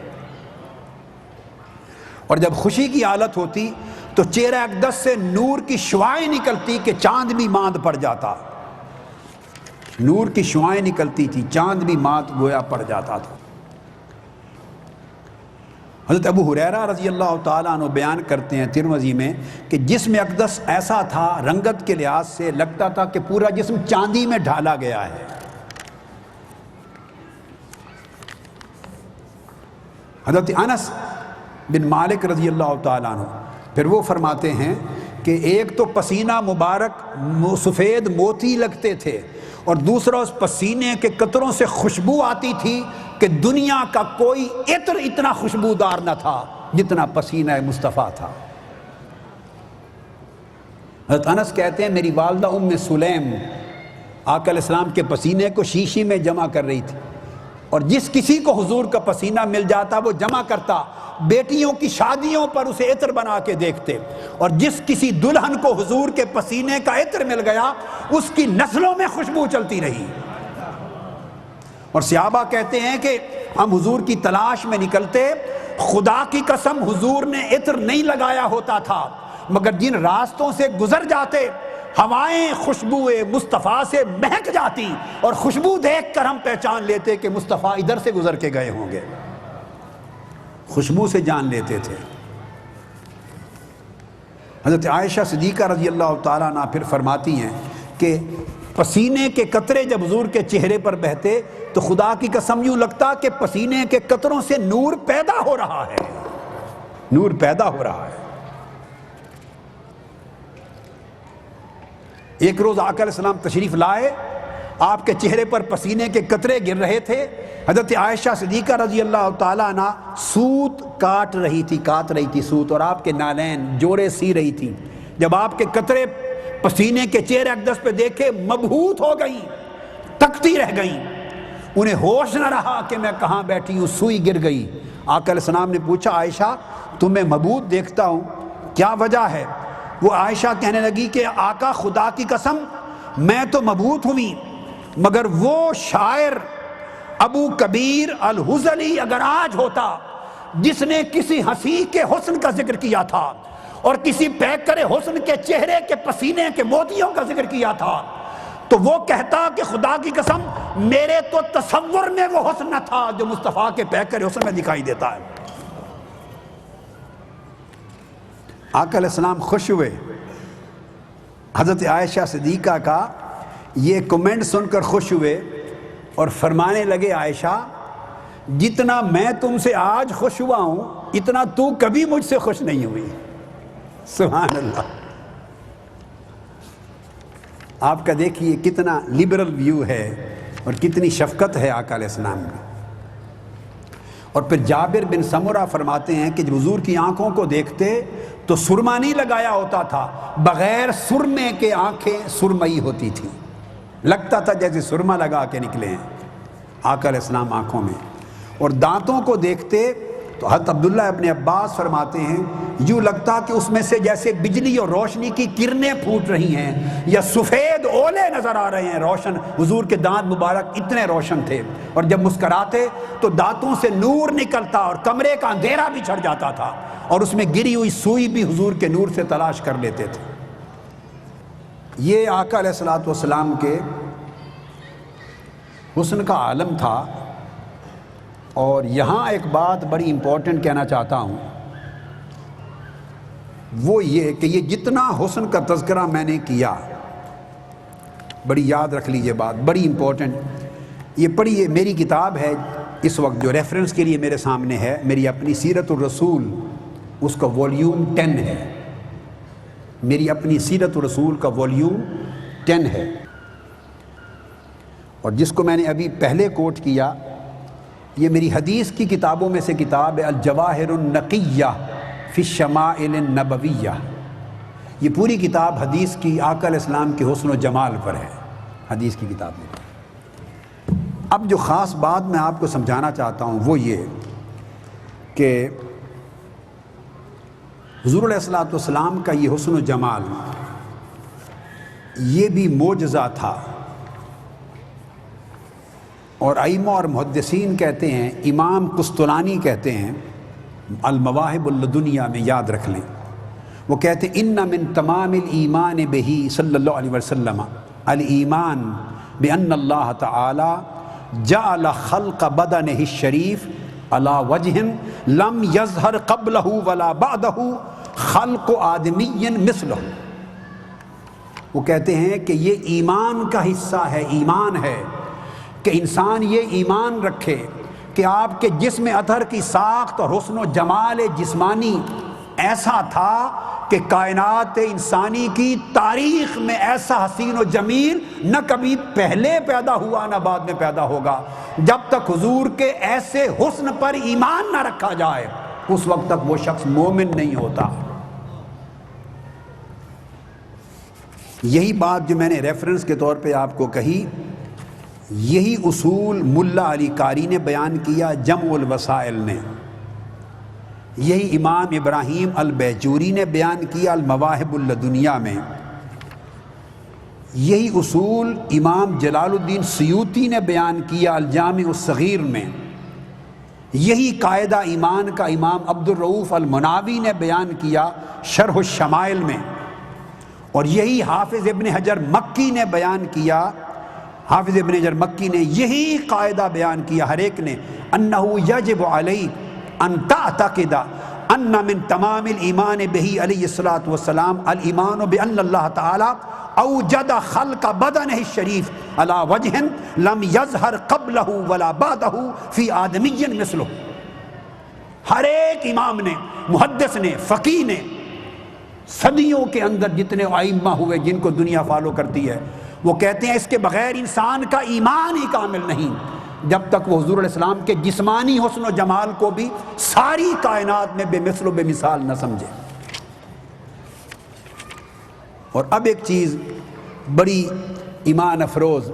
اور جب خوشی کی حالت ہوتی تو چہرہ اقدس سے نور کی شعاعیں نکلتی کہ چاند بھی ماند پڑ جاتا، نور کی شعاعیں نکلتی تھی، چاند بھی ماند گویا پڑ جاتا تھا۔ حضرت ابو ہریرہ رضی اللہ تعالیٰ عنہ بیان کرتے ہیں ترمذی میں کہ جسم اقدس ایسا تھا رنگت کے لحاظ سے لگتا تھا کہ پورا جسم چاندی میں ڈھالا گیا ہے۔ حضرت انس بن مالک رضی اللہ تعالیٰ عنہ پھر وہ فرماتے ہیں کہ ایک تو پسینہ مبارک سفید موتی لگتے تھے، اور دوسرا اس پسینے کے قطروں سے خوشبو آتی تھی کہ دنیا کا کوئی عطر اتنا خوشبودار نہ تھا جتنا پسینہ مصطفیٰ تھا۔ حضرت انس کہتے ہیں میری والدہ ام سلیم آقا علیہ السلام کے پسینے کو شیشی میں جمع کر رہی تھی، اور جس کسی کو حضور کا پسینہ مل جاتا وہ جمع کرتا، بیٹیوں کی شادیوں پر اسے عطر بنا کے دیکھتے، اور جس کسی دلہن کو حضور کے پسینے کا عطر مل گیا اس کی نسلوں میں خوشبو چلتی رہی۔ اور صحابہ کہتے ہیں کہ ہم حضور کی تلاش میں نکلتے، خدا کی قسم حضور نے عطر نہیں لگایا ہوتا تھا، مگر جن راستوں سے گزر جاتے ہوائیں خوشبو مصطفیٰ سے مہک جاتی، اور خوشبو دیکھ کر ہم پہچان لیتے کہ مصطفیٰ ادھر سے گزر کے گئے ہوں گے، خوشبو سے جان لیتے تھے۔ حضرت عائشہ صدیقہ رضی اللہ تعالیٰ عنہ پھر فرماتی ہیں کہ پسینے کے قطرے جب حضور کے چہرے پر بہتے تو خدا کی قسم یوں لگتا کہ پسینے کے قطروں سے نور پیدا ہو رہا ہے، نور پیدا ہو رہا ہے۔ ایک روز آقا علیہ السلام تشریف لائے، آپ کے چہرے پر پسینے کے قطرے گر رہے تھے۔ حضرت عائشہ صدیقہ رضی اللہ تعالیٰ عنہ سوت کاٹ رہی تھی سوت، اور آپ کے نالین جوڑے سی رہی تھی۔ جب آپ کے قطرے پسینے کے چہرے اقدس پہ دیکھے مبہوت ہو گئیں، تکتی رہ گئیں، انہیں ہوش نہ رہا کہ میں کہاں بیٹھی ہوں، سوئی گر گئی۔ آقا علیہ السلام نے پوچھا عائشہ تمہیں مبہوت دیکھتا ہوں، کیا وجہ ہے؟ وہ عائشہ کہنے لگی کہ آقا خدا کی قسم میں تو مبہوت ہوئی، مگر وہ شاعر ابو کبیر الحزلی اگر آج ہوتا جس نے کسی ہنسی کے حسن کا ذکر کیا تھا اور کسی پیکر حسن کے چہرے کے پسینے کے موتیوں کا ذکر کیا تھا، تو وہ کہتا کہ خدا کی قسم میرے تو تصور میں وہ حسن نہ تھا جو مصطفیٰ کے پیکر حسن میں دکھائی دیتا ہے۔ آقا علیہ السلام خوش ہوئے حضرت عائشہ صدیقہ کا یہ کمنٹ سن کر، خوش ہوئے اور فرمانے لگے عائشہ جتنا میں تم سے آج خوش ہوا ہوں اتنا تو کبھی مجھ سے خوش نہیں ہوئی۔ سبحان اللہ۔ آپ کا دیکھیے کتنا لبرل ویو ہے اور کتنی شفقت ہے آقا علیہ السلام کی۔ اور پھر جابر بن سمرہ فرماتے ہیں کہ جب حضور کی آنکھوں کو دیکھتے تو سرما نہیں لگایا ہوتا تھا، بغیر سرمے کے آنکھیں سرمئی ہوتی تھیں، لگتا تھا جیسے سرما لگا کے نکلے ہیں آقا علیہ السلام آنکھوں میں۔ اور دانتوں کو دیکھتے تو حضرت عبداللہ ابن عباس فرماتے ہیں یوں لگتا کہ اس میں سے جیسے بجلی اور روشنی کی کرنیں پھوٹ رہی ہیں یا سفید اولے نظر آ رہے ہیں روشن۔ حضور کے دانت مبارک اتنے روشن تھے، اور جب مسکراتے تو دانتوں سے نور نکلتا اور کمرے کا اندھیرا بھی چھڑ جاتا تھا، اور اس میں گری ہوئی سوئی بھی حضور کے نور سے تلاش کر لیتے تھے۔ یہ آقا علیہ الصلوۃ والسلام کے حسن کا عالم تھا۔ اور یہاں ایک بات بڑی امپورٹنٹ کہنا چاہتا ہوں، وہ یہ کہ یہ جتنا حسن کا تذکرہ میں نے کیا، بڑی یاد رکھ لیجئے بات، بڑی امپورٹنٹ، یہ پڑھیے، میری کتاب ہے اس وقت جو ریفرنس کے لیے میرے سامنے ہے، میری اپنی سیرت الرسول، اس کا والیوم 10 ہے، میری اپنی سیرت الرسول کا والیوم 10 ہے، اور جس کو میں نے ابھی پہلے کوٹ کیا یہ میری حدیث کی کتابوں میں سے کتاب ہے، الجواہر النقیہ فی الشمائل النبویہ۔ یہ پوری کتاب حدیث کی آقا علیہ السلام کے حسن و جمال پر ہے، حدیث کی کتاب میں۔ اب جو خاص بات میں آپ کو سمجھانا چاہتا ہوں وہ یہ کہ حضور علیہ الصلوۃ والسلام کا یہ حسن و جمال یہ بھی معجزہ تھا، اور ائمہ اور محدثین کہتے ہیں، امام قسطلانی کہتے ہیں المواہب اللدنیہ میں، یاد رکھ لیں، وہ کہتے ہیں ان من تمام الایمان بہ صلی اللہ علیہ وسلم الایمان بان اللہ تعالی جعل خلق بدنہ الشریف علی وجہ لم یظہر قبلہ ولا بعدہ خلق آدمی مثلہ۔ وہ کہتے ہیں کہ یہ ایمان کا حصہ ہے، ایمان ہے کہ انسان یہ ایمان رکھے کہ آپ کے جسم اطہر کی ساخت اور حسن و جمال جسمانی ایسا تھا کہ کائنات انسانی کی تاریخ میں ایسا حسین و جمیل نہ کبھی پہلے پیدا ہوا نہ بعد میں پیدا ہوگا۔ جب تک حضور کے ایسے حسن پر ایمان نہ رکھا جائے اس وقت تک وہ شخص مومن نہیں ہوتا۔ یہی بات جو میں نے ریفرنس کے طور پہ آپ کو کہی، یہی اصول ملا علی قاری نے بیان کیا جمع الوسائل نے، یہی امام ابراہیم البیجوری نے بیان کیا المواہب اللدنیہ میں، یہی اصول امام جلال الدین سیوطی نے بیان کیا الجامع الصغیر میں، یہی قاعدہ ایمان کا امام عبد الرؤوف المناوی نے بیان کیا شرح الشمائل میں، اور یہی حافظ ابن حجر مکی نے بیان کیا، حافظ ابن حجر مکی نے یہی قاعدہ بیان کیا ہر ایک نے، انہو یجب علیک ان تعتقد ان من تمام الایمان بہ علیہ الصلاۃ والسلام الایمان بان اللہ تعالی اوجد خلق بدنہ الشریف علی وجہ لم یظہر قبلہ ولا بعدہ فی آدمی مثلہ۔ ہر ایک امام نے، محدث نے، فقیہ نے، صدیوں کے اندر جتنے ائمہ ہوئے جن کو دنیا فالو کرتی ہے، وہ کہتے ہیں اس کے بغیر انسان کا ایمان ہی کامل نہیں جب تک وہ حضور علیہ السلام کے جسمانی حسن و جمال کو بھی ساری کائنات میں بے مثل و بے مثال نہ سمجھے۔ اور اب ایک چیز بڑی ایمان افروز،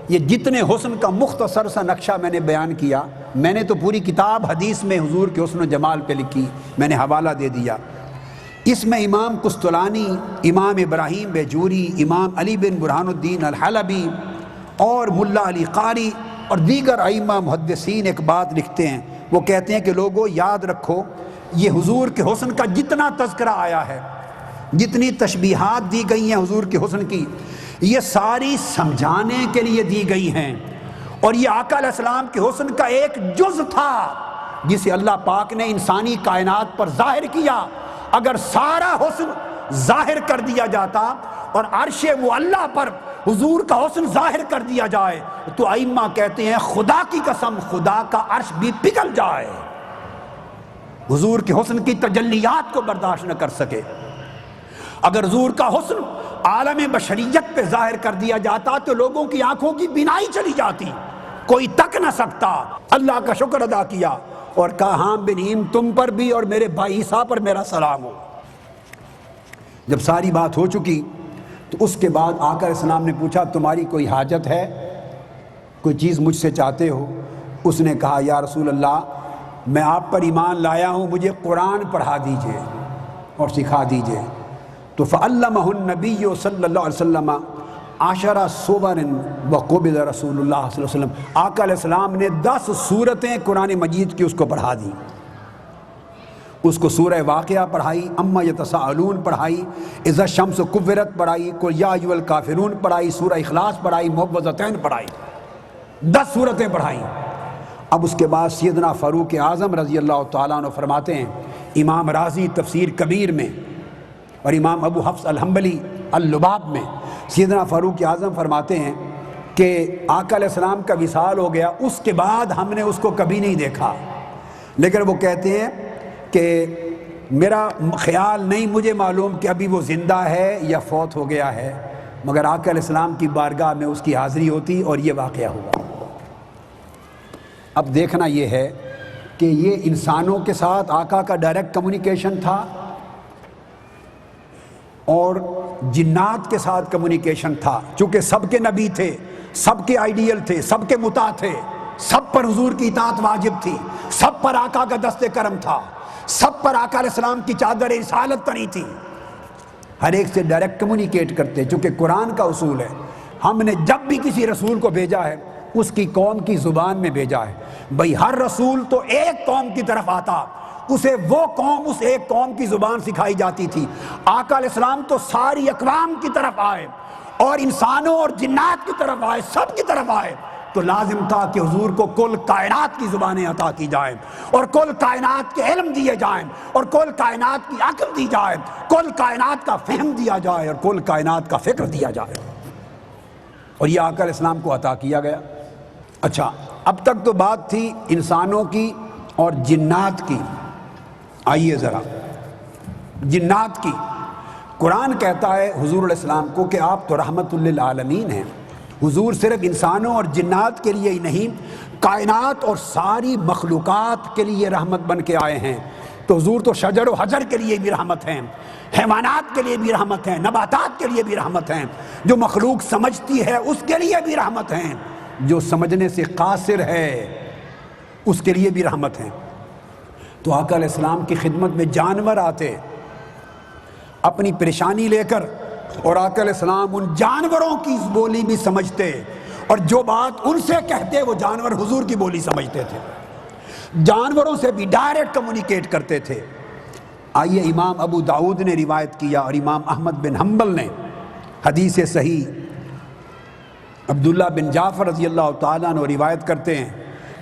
یہ جتنے حسن کا مختصر سا نقشہ میں نے بیان کیا، میں نے تو پوری کتاب حدیث میں حضور کے حسن و جمال پہ لکھی، میں نے حوالہ دے دیا۔ اس میں امام قسطلانی، امام ابراہیم بیجوری، امام علی بن برہان الدین الحلبی اور ملا علی قاری اور دیگر ائمہ محدثین ایک بات لکھتے ہیں، وہ کہتے ہیں کہ لوگوں یاد رکھو یہ حضور کے حسن کا جتنا تذکرہ آیا ہے، جتنی تشبیہات دی گئی ہیں حضور کے حسن کی، یہ ساری سمجھانے کے لیے دی گئی ہیں، اور یہ آقا علیہ السلام کے حسن کا ایک جز تھا جسے اللہ پاک نے انسانی کائنات پر ظاہر کیا۔ اگر سارا حسن ظاہر کر دیا جاتا اور عرش وہ اللہ پر حضور کا حسن ظاہر کر دیا جائے تو ائمہ کہتے ہیں خدا کی قسم خدا کا عرش بھی پگھل جائے، حضور کے حسن کی تجلیات کو برداشت نہ کر سکے۔ اگر حضور کا حسن عالم بشریت پہ ظاہر کر دیا جاتا تو لوگوں کی آنکھوں کی بینائی چلی جاتی، کوئی تک نہ سکتا۔ اللہ کا شکر ادا کیا اور کہا ہاں بنیم تم پر بھی اور میرے بھائی عیسیٰ پر میرا سلام ہو۔ جب ساری بات ہو چکی تو اس کے بعد آقا علیہ السلام نے پوچھا تمہاری کوئی حاجت ہے، کوئی چیز مجھ سے چاہتے ہو؟ اس نے کہا یا رسول اللہ میں آپ پر ایمان لایا ہوں، مجھے قرآن پڑھا دیجئے اور سکھا دیجئے۔ تو فعلمہ النبی صلی اللہ علیہ وسلم 10 سور وقبض رسول اللہ صلی اللہ علیہ وسلم، آقا علیہ السلام نے 10 سورتیں قرآن مجید کی اس کو پڑھا دی۔ اس کو سورہ واقعہ پڑھائی، اما یتساءلون پڑھائی، اذا الشمس کورت پڑھائی، قل یا ایھا الکافرون پڑھائی، سورہ اخلاص پڑھائی، معوذتین پڑھائی، 10 سورتیں پڑھائی۔ اب اس کے بعد سیدنا فاروق اعظم رضی اللہ تعالیٰ عنہ فرماتے ہیں، امام رازی تفسیر کبیر میں اور امام ابو حفص الحنبلی اللباب میں، سیدنا فاروق اعظم فرماتے ہیں کہ آقا علیہ السلام کا وصال ہو گیا، اس کے بعد ہم نے اس کو کبھی نہیں دیکھا، لیکن وہ کہتے ہیں کہ میرا خیال نہیں، مجھے معلوم کہ ابھی وہ زندہ ہے یا فوت ہو گیا ہے، مگر آقا علیہ السلام کی بارگاہ میں اس کی حاضری ہوتی اور یہ واقعہ ہوا۔ اب دیکھنا یہ ہے کہ یہ انسانوں کے ساتھ آقا کا ڈائریکٹ کمیونیکیشن تھا اور جنات کے ساتھ کمیونیکیشن تھا، چونکہ سب کے نبی تھے، سب کے آئیڈیل تھے، سب کے مطاع تھے، سب پر حضور کی اطاعت واجب تھی، سب پر آقا کا دست کرم تھا، سب پر آقا علیہ السلام کی چادر رسالت تنی تھی، ہر ایک سے ڈائریکٹ کمیونیکیٹ کرتے، چونکہ قرآن کا اصول ہے ہم نے جب بھی کسی رسول کو بھیجا ہے اس کی قوم کی زبان میں بھیجا ہے۔ بھئی ہر رسول تو ایک قوم کی طرف آتا، اسے وہ قوم اس ایک قوم کی زبان سکھائی جاتی تھی، آقا علیہ السلام تو ساری اقوام کی طرف آئے اور انسانوں اور جنات کی طرف آئے، سب کی طرف آئے، تو لازم تھا کہ حضور کو کل کائنات کی زبانیں عطا کی جائیں اور کل کائنات کے علم دیے جائیں اور کل کائنات کی عقل دی جائے، کل کائنات کا فہم دیا جائے اور کل کائنات کا فکر دیا جائے، اور یہ آقا علیہ السلام کو عطا کیا گیا۔ اچھا، اب تک تو بات تھی انسانوں کی اور جنات کی، آئیے ذرا جنات کی۔ قرآن کہتا ہے حضور علیہ السلام کو کہ آپ تو رحمت للعالمین ہیں، حضور صرف انسانوں اور جنات کے لیے ہی نہیں، کائنات اور ساری مخلوقات کے لیے رحمت بن کے آئے ہیں۔ تو حضور تو شجر و حجر کے لیے بھی رحمت ہیں، حیوانات کے لیے بھی رحمت ہیں، نباتات کے لیے بھی رحمت ہیں، جو مخلوق سمجھتی ہے اس کے لیے بھی رحمت ہیں، جو سمجھنے سے قاصر ہے اس کے لیے بھی رحمت ہیں۔ تو آقا علیہ السلام کی خدمت میں جانور آتے اپنی پریشانی لے کر، اور آقا علیہ السلام ان جانوروں کی بولی بھی سمجھتے، اور جو بات ان سے کہتے وہ جانور حضور کی بولی سمجھتے تھے، جانوروں سے بھی ڈائریکٹ کمیونیکیٹ کرتے تھے۔ آئیے امام ابو داؤد نے روایت کیا اور امام احمد بن حنبل نے حدیث صحیح عبداللہ بن جعفر رضی اللہ تعالیٰ عنہ روایت کرتے ہیں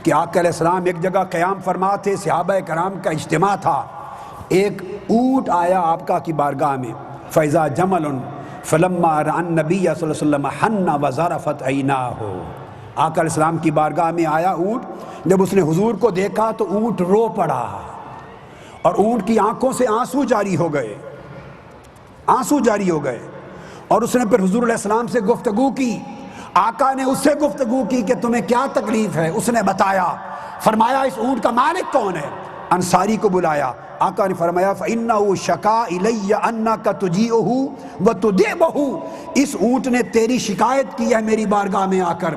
کہ آقا علیہ السلام ایک جگہ قیام فرما تھے، صحابہ کرام کا اجتماع تھا، ایک اونٹ آیا آپ کا کی بارگاہ میں، فیضا جمل فلما رأى النبی صلی اللہ علیہ وسلم حن وزرفت عیناہ، آقا علیہ السلام کی بارگاہ میں آیا اونٹ، جب اس نے حضور کو دیکھا تو اونٹ رو پڑا، اور اونٹ کی آنکھوں سے آنسو جاری ہو گئے، آنسو جاری ہو گئے، اور اس نے پھر حضور علیہ السلام سے گفتگو کی۔ آقا نے اس سے گفتگو کی کہ تمہیں کیا تکلیف ہے، اس نے بتایا، فرمایا اس اونٹ کا مالک کون ہے؟ انصاری کو بلایا، آقا نے فرمایا فَإِنَّهُ شَكَا إِلَيَّ أَنَّكَ تُجِيئُهُ وَتُدِعُهُ، اس اونٹ نے تیری شکایت کی ہے میری بارگاہ میں آ کر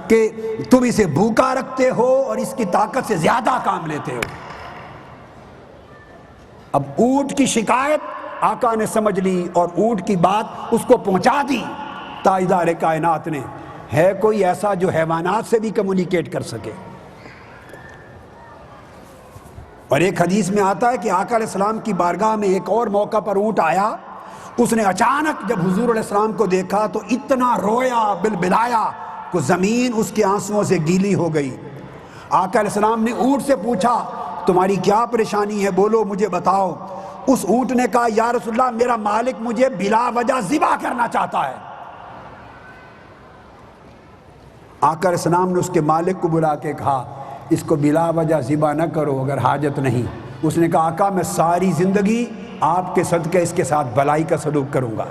کہ تم اسے بھوکا رکھتے ہو اور اس کی طاقت سے زیادہ کام لیتے ہو۔ اب اونٹ کی شکایت آقا نے سمجھ لی اور اونٹ کی بات اس کو پہنچا دی تاجدار کائنات نے۔ ہے کوئی ایسا جو حیوانات سے بھی کمیونیکیٹ کر سکے؟ اور ایک حدیث میں آتا ہے کہ آقا علیہ السلام کی بارگاہ میں ایک اور موقع پر اونٹ آیا، اس نے اچانک جب حضور علیہ السلام کو دیکھا تو اتنا رویا بلبلایا کہ زمین اس کے آنسوؤں سے گیلی ہو گئی۔ آقا علیہ السلام نے اونٹ سے پوچھا تمہاری کیا پریشانی ہے، بولو مجھے بتاؤ۔ اس اونٹ نے کہا یا رسول اللہ میرا مالک مجھے بلا وجہ ذبح کرنا چاہتا ہے۔ آقا علیہ السلام نے اس کے مالک کو بلا کے کہا اس کو بلا وجہ ذبح نہ کرو اگر حاجت نہیں۔ اس نے کہا آقا میں ساری زندگی آپ کے صدقے اس کے ساتھ بھلائی کا سلوک کروں گا۔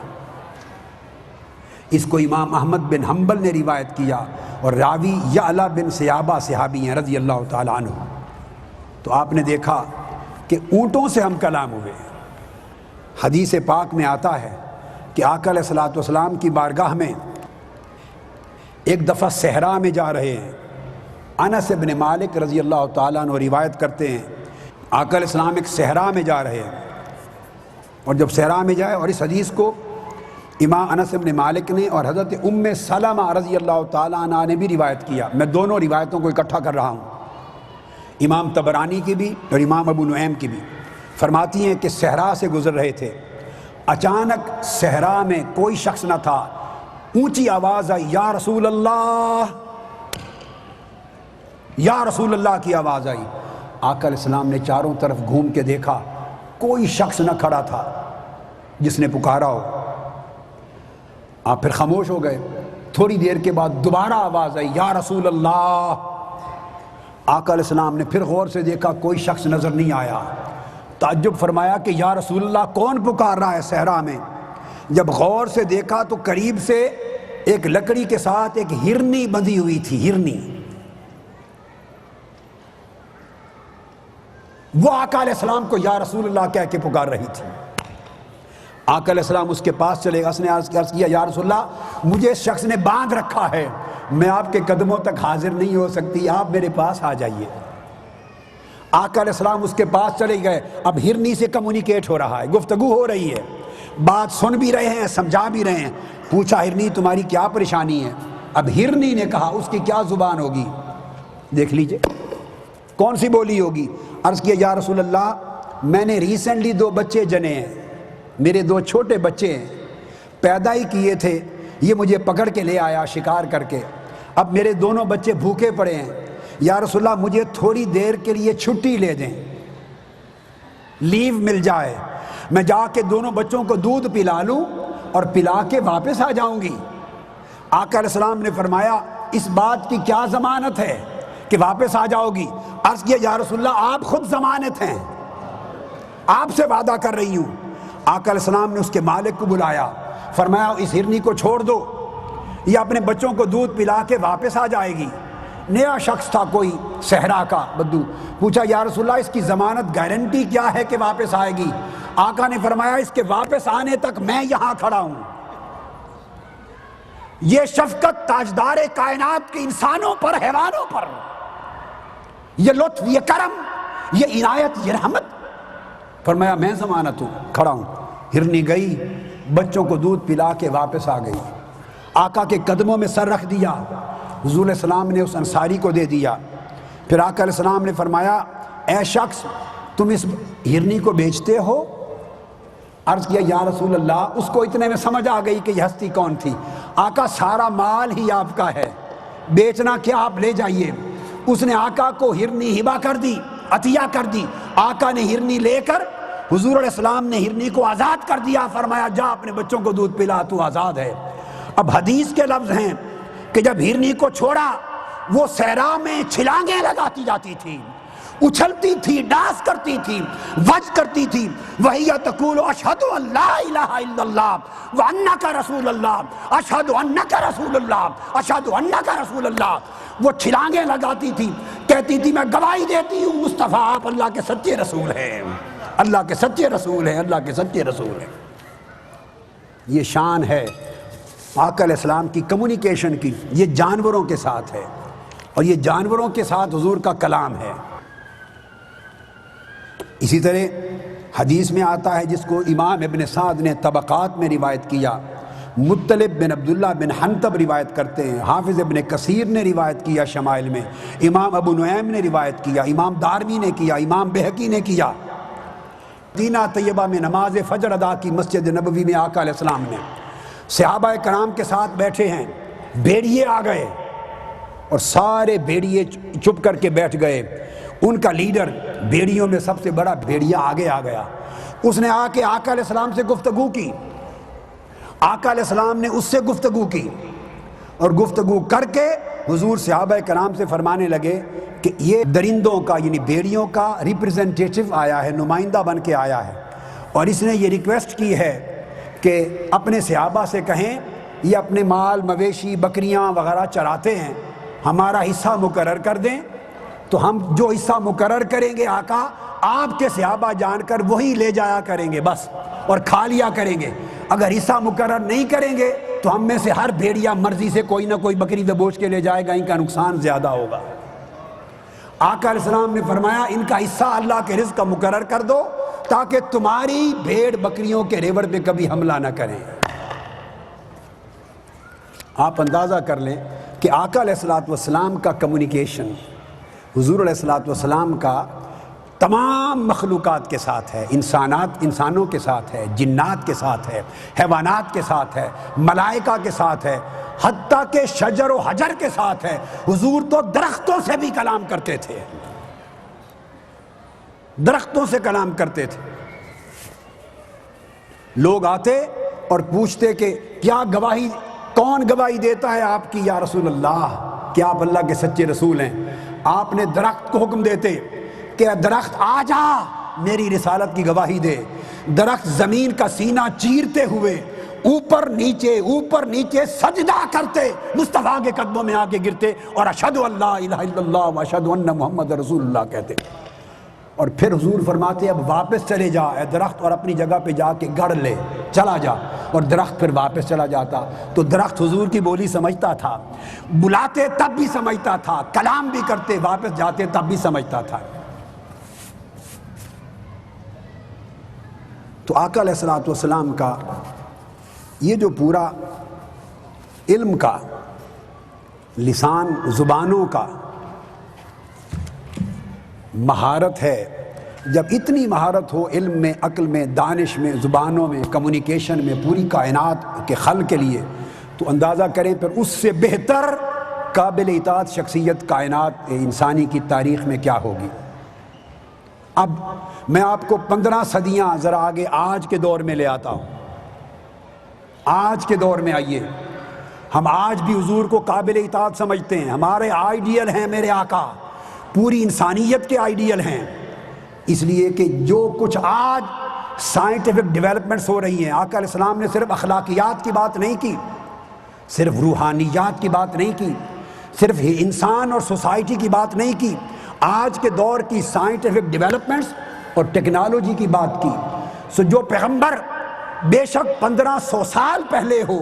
اس کو امام احمد بن حنبل نے روایت کیا، اور راوی یعلا بن سیابہ صحابی ہیں رضی اللہ تعالیٰ عنہ۔ تو آپ نے دیکھا کہ اونٹوں سے ہم کلام ہوئے۔ حدیث پاک میں آتا ہے کہ آقا علیہ السلام کی بارگاہ میں ایک دفعہ صحرا میں جا رہے ہیں، انس بن مالک رضی اللہ تعالیٰ عنہ روایت کرتے ہیں آقا علیہ السلام ایک صحرا میں جا رہے ہیں، اور جب صحرا میں جائے، اور اس حدیث کو امام انس بن مالک نے اور حضرت ام سلمہ رضی اللہ تعالیٰ عنہ نے بھی روایت کیا، میں دونوں روایتوں کو اکٹھا کر رہا ہوں، امام طبرانی کی بھی اور امام ابو نعیم کی بھی، فرماتی ہیں کہ صحرا سے گزر رہے تھے، اچانک صحرا میں کوئی شخص نہ تھا، اونچی آواز آئی یا رسول اللہ، یا رسول اللہ کی آواز آئی۔ آقا علیہ السلام نے چاروں طرف گھوم کے دیکھا، کوئی شخص نہ کھڑا تھا جس نے پکارا ہو۔ آپ پھر خاموش ہو گئے، تھوڑی دیر کے بعد دوبارہ آواز آئی یا رسول اللہ۔ آقا علیہ السلام نے پھر غور سے دیکھا، کوئی شخص نظر نہیں آیا، تعجب فرمایا کہ یا رسول اللہ کون پکار رہا ہے صحرا میں؟ جب غور سے دیکھا تو قریب سے ایک لکڑی کے ساتھ ایک ہرنی بندھی ہوئی تھی، ہرنی، وہ آقا علیہ السلام کو یا رسول اللہ کہہ کے پکار رہی تھی۔ آقا علیہ السلام اس کے پاس چلے گا، اس نے عرض کیا یا رسول اللہ مجھے اس شخص نے باندھ رکھا ہے، میں آپ کے قدموں تک حاضر نہیں ہو سکتی، آپ میرے پاس آ جائیے۔ آقا علیہ السلام اس کے پاس چلے گئے، اب ہرنی سے کمیونیکیٹ ہو رہا ہے، گفتگو ہو رہی ہے، بات سن بھی رہے ہیں سمجھا بھی رہے ہیں۔ پوچھا ہرنی تمہاری کیا پریشانی ہے؟ اب ہرنی نے کہا، اس کی کیا زبان ہوگی، دیکھ لیجئے کون سی بولی ہوگی۔ عرض کیا یا رسول اللہ میں نے ریسنٹلی 2 بچے جنے ہیں، میرے 2 چھوٹے بچے ہیں، پیدا ہی کیے تھے، یہ مجھے پکڑ کے لے آیا شکار کر کے، اب میرے دونوں بچے بھوکے پڑے ہیں، یا رسول اللہ مجھے تھوڑی دیر کے لیے چھٹی لے دیں، لیو مل جائے، میں جا کے دونوں بچوں کو دودھ پلا لوں اور پلا کے واپس آ جاؤں گی۔ آقا علیہ السلام نے فرمایا اس بات کی کیا ضمانت ہے کہ واپس آ جاؤ گی؟ عرض کیا یا رسول اللہ آپ خود ضمانت ہیں، آپ سے وعدہ کر رہی ہوں۔ آقا علیہ السلام نے اس کے مالک کو بلایا، فرمایا اس ہرنی کو چھوڑ دو، یہ اپنے بچوں کو دودھ پلا کے واپس آ جائے گی۔ نیا شخص تھا کوئی صحرا کا بدو، پوچھا یا رسول اللہ اس کی ضمانت گارنٹی کیا ہے کہ واپس آئے گی؟ آقا نے فرمایا اس کے واپس آنے تک میں یہاں کھڑا ہوں۔ یہ شفقت تاجدار کائنات کے انسانوں پر، حیوانوں پر، یہ لطف، یہ کرم، یہ عنایت، یہ رحمت۔ فرمایا میں ضمانت ہوں، کھڑا ہوں۔ ہرنی گئی، بچوں کو دودھ پلا کے واپس آ گئی، آقا کے قدموں میں سر رکھ دیا، حضور علیہ السلام نے اس انصاری کو دے دیا۔ پھر آقا علیہ السلام نے فرمایا اے شخص تم اس ہرنی کو بیچتے ہو؟ عرض کیا یا رسول اللہ، اس کو اتنے میں سمجھ آ گئی کہ یہ ہستی کون تھی۔ آقا سارا مال ہی آپ کا ہے، بیچنا کیا، آپ لے جائیے۔ اس نے آقا کو ہرنی ہبہ کر دی، عطیہ کر دی۔ آقا نے ہرنی لے کر، حضور علیہ السلام نے ہرنی کو آزاد کر دیا، فرمایا جا اپنے بچوں کو دودھ پلا، تو آزاد ہے۔ اب حدیث کے لفظ ہیں کہ جب ہرنی کو چھوڑا، وہ صحرا میں چھلانگیں لگاتی جاتی تھی، اچھلتی تھی، ڈانس کرتی تھی، وج کرتی تھی۔ وَهِيَ تَقُولُ أَشْهَدُ أَن لَّا إِلَٰهَ إِلَّا اللَّهُ وَأَنَّكَ رَسُولُ اللَّهُ أَشْهَدُ أَنَّكَ رَسُولُ اللَّهُ أَشْهَدُ أَنَّكَ رَسُولُ اللَّهُ۔ وہ چھلانگیں لگاتی تھی، کہتی تھی میں گواہی دیتی ہوں مصطفیٰ آپ اللہ کے سچے رسول ہیں، اللہ کے سچے رسول ہیں، اللہ کے سچے رسول ہیں۔ یہ شان ہے آقا علیہ السلام کی کمیونیکیشن کی، یہ جانوروں کے ساتھ ہے، اور یہ جانوروں کے ساتھ حضور کا کلام ہے۔ اسی طرح حدیث میں آتا ہے، جس کو امام ابن سعد نے طبقات میں روایت کیا، مطلب بن عبداللہ بن حنطب روایت کرتے ہیں، حافظ ابن کثیر نے روایت کیا شمائل میں، امام ابو نعیم نے روایت کیا، امام دارمی نے کیا، امام بہقی نے کیا۔ مدینہ طیبہ میں نماز فجر ادا کی، مسجد نبوی میں آقا علیہ السلام نے، صحابہ کرام کے ساتھ بیٹھے ہیں، بھیڑیے آ گئے اور سارے بھیڑیے چپ کر کے بیٹھ گئے۔ ان کا لیڈر، بھیڑیوں میں سب سے بڑا بھیڑیا آگے آ گیا، اس نے آ کے آقا علیہ السلام سے گفتگو کی۔ آقا علیہ السلام نے اس سے گفتگو کی، اور گفتگو کر کے حضور صحابہ کرام سے فرمانے لگے کہ یہ درندوں کا، یعنی بھیڑیوں کا ریپرزنٹیٹیو آیا ہے، نمائندہ بن کے آیا ہے، اور اس نے یہ ریکویسٹ کی ہے کہ اپنے صحابہ سے کہیں یہ اپنے مال مویشی بکریاں وغیرہ چراتے ہیں، ہمارا حصہ مقرر کر دیں، تو ہم جو حصہ مقرر کریں گے آقا آپ کے صحابہ جان کر وہی لے جایا کریں گے بس، اور کھا لیا کریں گے۔ اگر حصہ مقرر نہیں کریں گے تو ہم میں سے ہر بھیڑیا مرضی سے کوئی نہ کوئی بکری دبوچ کے لے جائے گا، ان کا نقصان زیادہ ہوگا۔ آقا علیہ السلام نے فرمایا ان کا حصہ اللہ کے رزق کا مقرر کر دو، تاکہ تمہاری بھیڑ بکریوں کے ریوڑ پہ کبھی حملہ نہ کریں۔ آپ اندازہ کر لیں کہ آقا علیہ السلام کا کمیونیکیشن حضور علیہ السلام کا تمام مخلوقات کے ساتھ ہے، انسانوں کے ساتھ ہے، جنات کے ساتھ ہے، حیوانات کے ساتھ ہے، ملائکہ کے ساتھ ہے، حتیٰ کہ شجر و حجر کے ساتھ ہے۔ حضور تو درختوں سے بھی کلام کرتے تھے، درختوں سے کلام کرتے تھے۔ لوگ آتے اور پوچھتے کہ کیا گواہی، کون گواہی دیتا ہے آپ کی یا رسول اللہ کہ آپ اللہ کے سچے رسول ہیں؟ آپ نے درخت کو حکم دیتے کہ درخت آ جا میری رسالت کی گواہی دے۔ درخت زمین کا سینہ چیرتے ہوئے اوپر نیچے سجدہ کرتے مصطفیٰ کے قدموں میں آ کے گرتے، اور اشہد ان لا الہ الا اللہ و اشہد ان محمد رسول اللہ کہتے۔ اور پھر حضور فرماتے اب واپس چلے جا اے درخت، اور اپنی جگہ پہ جا کے گڑ لے، چلا جا، اور درخت پھر واپس چلا جاتا۔ تو درخت حضور کی بولی سمجھتا تھا، بلاتے تب بھی سمجھتا تھا، کلام بھی کرتے واپس جاتے تب بھی سمجھتا تھا۔ تو آقا علیہ السلام کا یہ جو پورا علم کا، لسان، زبانوں کا مہارت ہے، جب اتنی مہارت ہو علم میں، عقل میں، دانش میں، زبانوں میں، کمیونیکیشن میں، پوری کائنات کے خلق کے لیے، تو اندازہ کریں پھر اس سے بہتر قابل اطاعت شخصیت کائنات انسانی کی تاریخ میں کیا ہوگی۔ اب میں آپ کو 15 صدیاں ذرا آگے آج کے دور میں لے آتا ہوں۔ آج کے دور میں آئیے، ہم آج بھی حضور کو قابل اطاعت سمجھتے ہیں، ہمارے آئیڈیل ہیں میرے آقا، پوری انسانیت کے آئیڈیل ہیں، اس لیے کہ جو کچھ آج سائنٹیفک ڈیولپمنٹس ہو رہی ہیں. آقا علیہ السلام نے صرف اخلاقیات کی بات نہیں کی, صرف روحانیات کی بات نہیں کی, صرف انسان اور سوسائٹی کی بات نہیں کی, آج کے دور کی سائنٹیفک ڈیولپمنٹس اور ٹیکنالوجی کی بات کی. سو جو پیغمبر بے شک 1500 سال پہلے ہو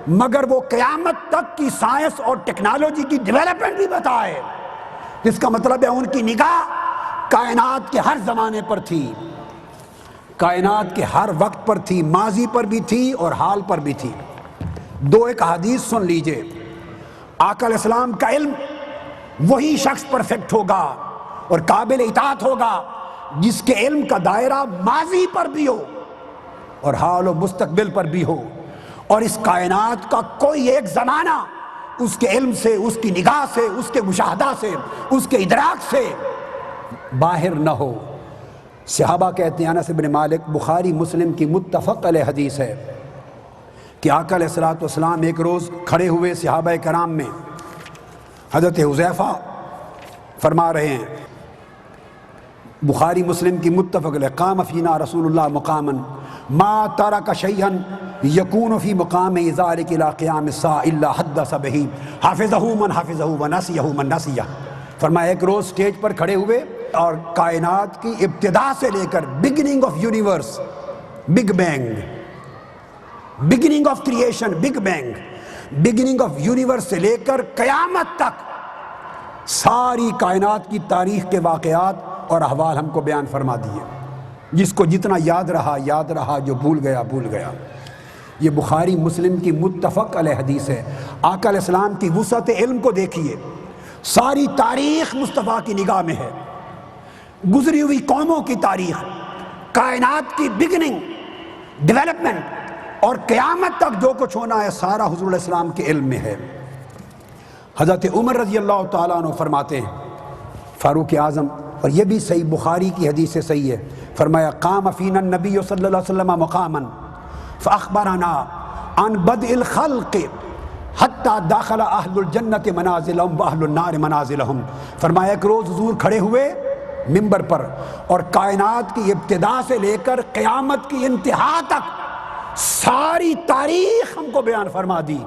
مگر وہ قیامت تک کی سائنس اور ٹیکنالوجی کی ڈیولپمنٹ بھی بتائے, جس کا مطلب ہے ان کی نگاہ کائنات کے ہر زمانے پر تھی, کائنات کے ہر وقت پر تھی, ماضی پر بھی تھی اور حال پر بھی تھی. دو ایک حدیث سن لیجئے. آقا علیہ السلام کا علم وہی شخص پرفیکٹ ہوگا اور قابل اطاعت ہوگا جس کے علم کا دائرہ ماضی پر بھی ہو اور حال و مستقبل پر بھی ہو, اور اس کائنات کا کوئی ایک زمانہ اس کے علم سے, اس کی نگاہ سے, اس کے مشاہدہ سے, اس کے ادراک سے باہر نہ ہو. صحابہ کہتے ہیں, انس بن مالک, بخاری مسلم کی متفق علیہ حدیث ہے کہ آقا علیہ السلام ایک روز کھڑے ہوئے صحابہ کرام میں. حضرت حذیفہ فرما رہے ہیں, بخاری مسلم کی متفق علیہ, قام فینا رسول اللہ مقاما ما ترک شیئا یکون فی مقام ذلک الی قیام الساعہ الا حدث بہ حافظہ من حفظہ ونسیہ من نسیہ. فرمایا ایک روز سٹیج پر کھڑے ہوئے اور کائنات کی ابتدا سے لے کر beginning of universe, big bang, beginning of creation, big bang, beginning of universe سے لے کر قیامت تک ساری کائنات کی تاریخ کے واقعات اور احوال ہم کو بیان فرما دیے. جس کو جتنا یاد رہا یاد رہا, جو بھول گیا بھول گیا. یہ بخاری مسلم کی متفق علیہ حدیث ہے. آقا علیہ السلام کی وسعت علم کو دیکھیے, ساری تاریخ مصطفیٰ کی نگاہ میں ہے, گزری ہوئی قوموں کی تاریخ, کائنات کی بگننگ, ڈیولپمنٹ اور قیامت تک جو کچھ ہونا ہے سارا حضور علیہ السلام کے علم میں ہے. حضرت عمر رضی اللہ تعالیٰ عنہ فرماتے ہیں, فاروق اعظم, اور یہ بھی صحیح بخاری کی حدیث سے صحیح ہے, فرمایا قام فینا النبی صلی اللہ علیہ وسلم مقاما فاخبرنا عن بدء الخلق حتی داخل اہل الجنت منازلہم واہل النار منازلہم. فرمایا ایک روز حضور کھڑے ہوئے منبر پر اور کائنات کی ابتدا سے لے کر قیامت کی انتہا تک ساری تاریخ ہم کو بیان فرما دی,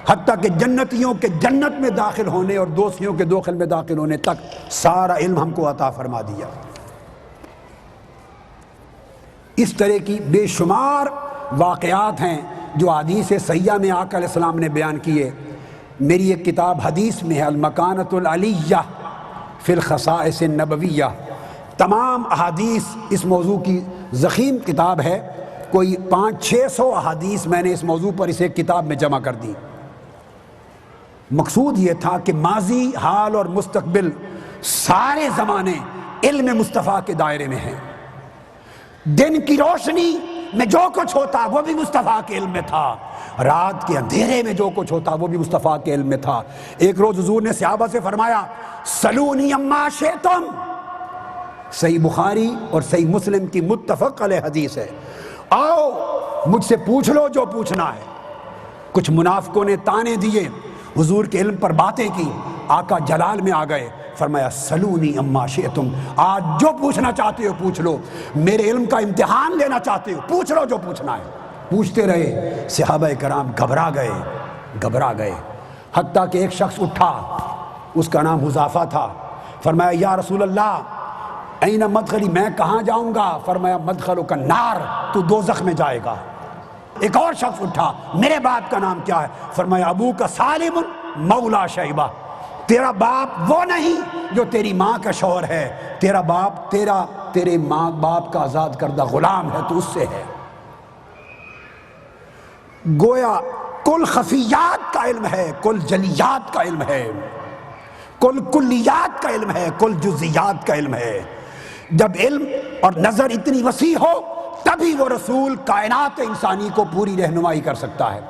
حتیٰ کہ جنتیوں کے جنت میں داخل ہونے اور دوزخیوں کے دوزخ میں داخل ہونے تک سارا علم ہم کو عطا فرما دیا. اس طرح کی بے شمار واقعات ہیں جو حدیث صحیحہ میں آقا علیہ السلام نے بیان کیے. میری ایک کتاب حدیث میں ہے, المکانۃ العلیہ فی الخصائص النبویہ, تمام احادیث اس موضوع کی ضخیم کتاب ہے, کوئی 500-600 احادیث میں نے اس موضوع پر اس ایک کتاب میں جمع کر دی. مقصود یہ تھا کہ ماضی, حال اور مستقبل سارے زمانے علم مصطفیٰ کے دائرے میں ہیں. دن کی روشنی میں جو کچھ ہوتا وہ بھی مصطفیٰ کے علم میں تھا, رات کے اندھیرے میں جو کچھ ہوتا وہ بھی مصطفیٰ کے علم میں تھا. ایک روز حضور نے صحابہ سے فرمایا, سلونی اما شئتم, صحیح بخاری اور صحیح مسلم کی متفق علیہ حدیث ہے, آؤ مجھ سے پوچھ لو جو پوچھنا ہے. کچھ منافقوں نے تانے دیے, حضور کے علم پر باتیں کی, آقا جلال میں آ گئے, فرمایا سلونی اما شئتم, آج جو پوچھنا چاہتے ہو پوچھ لو, میرے علم کا امتحان لینا چاہتے ہو پوچھ لو جو پوچھنا ہے. پوچھتے رہے. صحابہ کرام گھبرا گئے, حتیٰ کہ ایک شخص اٹھا, اس کا نام حذیفہ تھا, فرمایا یا رسول اللہ این مدخلی, میں کہاں جاؤں گا؟ فرمایا مدخلک النار, تو دوزخ میں جائے گا. ایک اور شخص اٹھا, میرے باپ کا نام کیا ہے؟ فرمایا ابو کا سالم مولا شیبہ, تیرا باپ وہ نہیں جو تیری ماں کا شوہر ہے, تیرا باپ تیرے ماں باپ کا آزاد کردہ غلام ہے, تو اس سے ہے. گویا کل خفیات کا علم ہے, کل جلیات کا علم ہے, کل کلیات کا علم ہے, کل جزیات کا علم ہے. جب علم اور نظر اتنی وسیع ہو تبھی وہ رسول کائنات انسانی کو پوری رہنمائی کر سکتا ہے.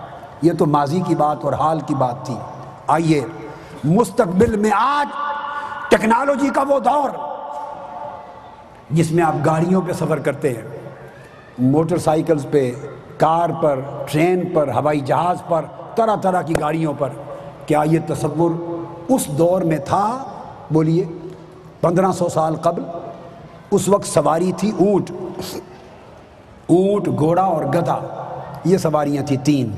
یہ تو ماضی کی بات اور حال کی بات تھی. آئیے مستقبل میں, آج ٹیکنالوجی کا وہ دور جس میں آپ گاڑیوں پہ سفر کرتے ہیں, موٹر سائیکلز پہ, کار پر, ٹرین پر, ہوائی جہاز پر, طرح طرح کی گاڑیوں پر. کیا یہ تصور اس دور میں تھا؟ بولیے. 1500 سال قبل اس وقت سواری تھی اونٹ, اونٹ، گھوڑا اور گدھا، یہ سواریاں تھیں تین،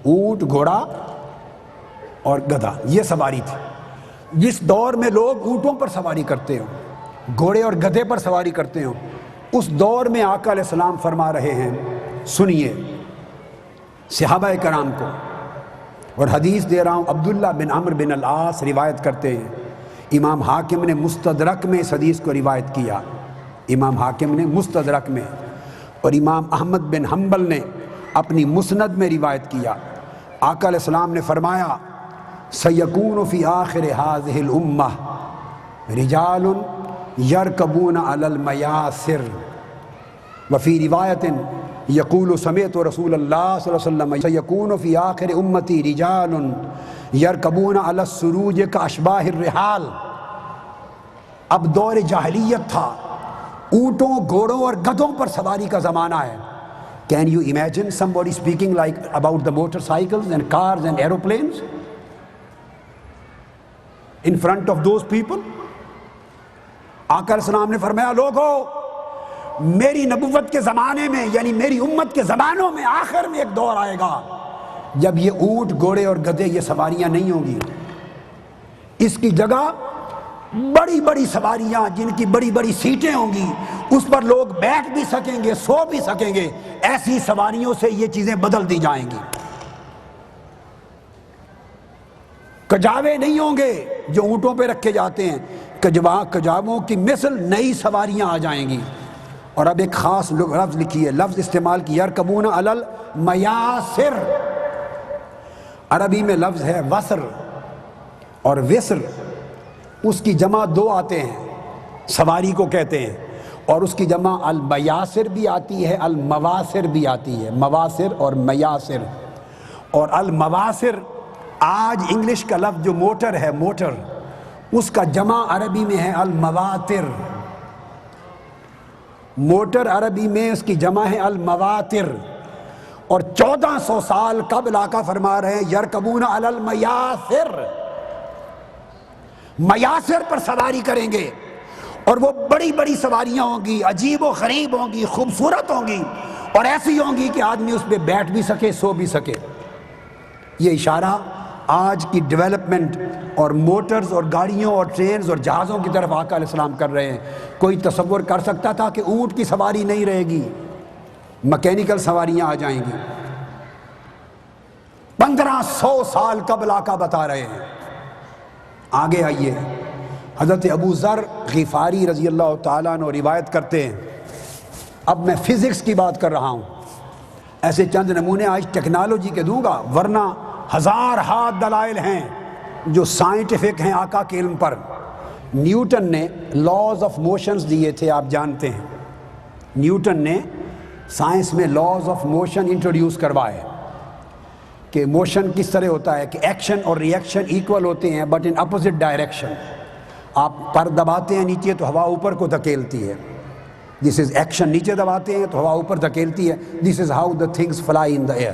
اونٹ، گھوڑا اور گدھا، یہ سواری تھی۔ جس دور میں لوگ اونٹوں پر سواری کرتے ہوں، گھوڑے اور گدھے پر سواری کرتے ہوں، اس دور میں آقا علیہ السلام فرما رہے ہیں، سنیے صحابہ کرام کو، اور حدیث دے رہا ہوں، عبداللہ بن عمرو بن العاص روایت کرتے ہیں، امام حاکم نے مستدرک میں اس حدیث کو روایت کیا، امام حاکم نے مستدرک میں، اور امام احمد بن حنبل نے اپنی مسند میں روایت کیا۔ آقا علیہ السلام نے فرمایا، سیکون فی آخر ہذہ الامہ رجال یرکبون علی المیاسر، وفی روایت یقول سمعت رسول اللہ صلی اللہ علیہ وسلم سیکون فی آخر امتی رجال یرکبون علی السروج کاشباہ الرحال۔ اب دور جاہلیت تھا، اونٹوں، گھوڑوں اور گدھوں پر سواری کا زمانہ ہے۔ Can you imagine somebody speaking like about the motorcycles and cars and aeroplanes in front of those people؟ آقا علیہ السلام نے فرمایا، لوگو میری نبوت کے زمانے میں، یعنی میری امت کے زمانوں میں آخر میں ایک دور آئے گا جب یہ اونٹ، گھوڑے اور گدھے یہ سواریاں نہیں ہوں گی، اس کی جگہ بڑی بڑی سواریاں جن کی بڑی بڑی سیٹیں ہوں گی، اس پر لوگ بیٹھ بھی سکیں گے، سو بھی سکیں گے، ایسی سواریوں سے یہ چیزیں بدل دی جائیں گی۔ کجاوے نہیں ہوں گے جو اونٹوں پہ رکھے جاتے ہیں، کجاووں کی مثل نئی سواریاں آ جائیں گی۔ اور اب ایک خاص لفظ لکھیے، لفظ استعمال کی، یرکبون علی المیاسر، عربی میں لفظ ہے وسر اور وسر، اس کی جمع دو آتے ہیں، سواری کو کہتے ہیں، اور اس کی جمع المیاسر بھی آتی ہے، المواسر بھی آتی ہے، مواسر اور میاسر۔ اور المواسر آج انگلش کا لفظ جو موٹر ہے، موٹر، اس کا جمع عربی میں ہے المواتر، موٹر عربی میں اس کی جمع ہے المواتر۔ اور 1400 سال قبل آقا فرما رہے ہیں، یرکبون علی المیاسر، میاسر پر سواری کریں گے، اور وہ بڑی بڑی سواریاں ہوں گی، عجیب و غریب ہوں گی، خوبصورت ہوں گی، اور ایسی ہوں گی کہ آدمی اس پہ بیٹھ بھی سکے، سو بھی سکے۔ یہ اشارہ آج کی ڈیولپمنٹ اور موٹرز اور گاڑیوں اور ٹرینز اور جہازوں کی طرف آقا علیہ السلام کر رہے ہیں۔ کوئی تصور کر سکتا تھا کہ اونٹ کی سواری نہیں رہے گی، مکینیکل سواریاں آ جائیں گی؟ 1500 سال قبل آقا بتا رہے ہیں۔ آگے آئیے، حضرت ابو ذر غفاری رضی اللہ تعالیٰ عنہ روایت کرتے ہیں، اب میں فزکس کی بات کر رہا ہوں، ایسے چند نمونے آج ٹیکنالوجی کے دوں گا، ورنہ ہزار ہاتھ دلائل ہیں جو سائنٹیفک ہیں آقا کے علم پر۔ نیوٹن نے لاز آف موشنز دیے تھے، آپ جانتے ہیں، نیوٹن نے سائنس میں لاز آف موشن انٹروڈیوس کروائے کہ موشن کس طرح ہوتا ہے کہ ایکشن اور ری ایکشن ایکول ہوتے ہیں بٹ ان اپوزٹ ڈائریکشن۔ آپ پر دباتے ہیں نیچے تو ہوا اوپر کو دھکیلتی ہے، دس از ایکشن، نیچے دباتے ہیں تو ہوا اوپر دھکیلتی ہے، this is how the things fly in the air.